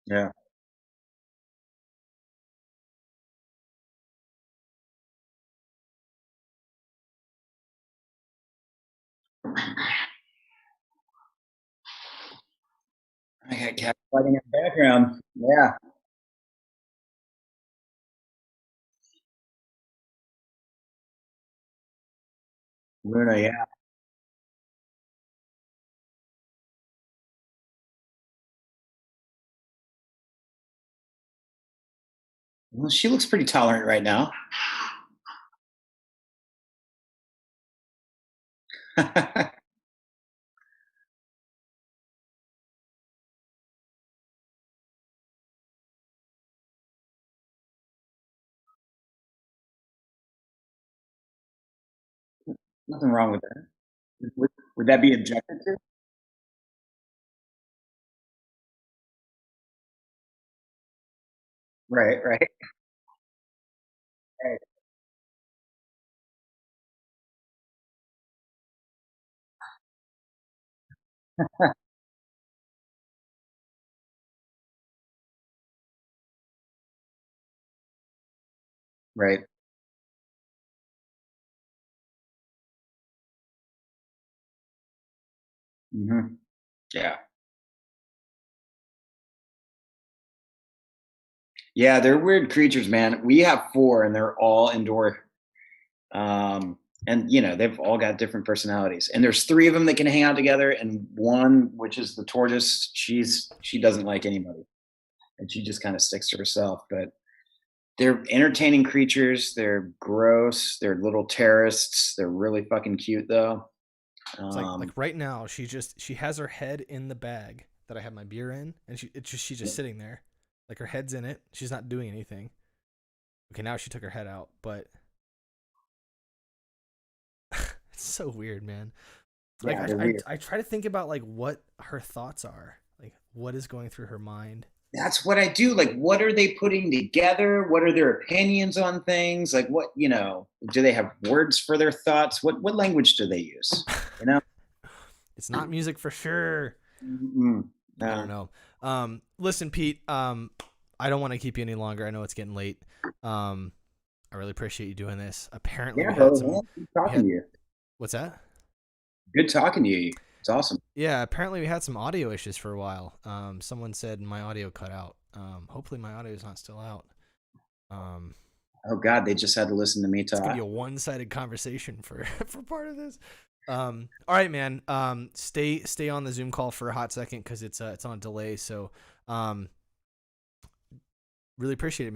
Yeah. I got cats fighting in the background. Yeah. Luna, yeah. Well, she looks pretty tolerant right now. Nothing wrong with that. Would that be objected to? Right, right, right, right. Hmm. Yeah. Yeah, they're weird creatures, man. We have four, and they're all indoor. Um, and they've all got different personalities. And there's three of them that can hang out together, and one, which is the tortoise, she doesn't like anybody, and she just kind of sticks to herself. But they're entertaining creatures. They're gross. They're little terrorists. They're really fucking cute, though. It's like Um, right now she has her head in the bag that I have my beer in, and she's just sitting there, like her head's in it. She's not doing anything. Okay, now she took her head out, but it's so weird, man. Like yeah, they're weird. I try to think about like what her thoughts are, like what is going through her mind. That's what I do. Like, what are they putting together? What are their opinions on things? Like, do they have words for their thoughts? What language do they use? You know? It's not music for sure. Mm-mm. I don't No. know. Listen, Pete. I don't want to keep you any longer. I know it's getting late. Um, I really appreciate you doing this. Apparently, Yeah, we had brother, some. man. Good We talking had to you. what's that? Good talking to you. It's awesome. Yeah, apparently we had some audio issues for a while. Someone said my audio cut out. Hopefully my audio is not still out. Um, Oh God, they just had to listen to me it's gonna be talk. a one-sided conversation for for part of this. All right, man. Stay on the Zoom call for a hot second because it's on a delay. So, really appreciate it, man.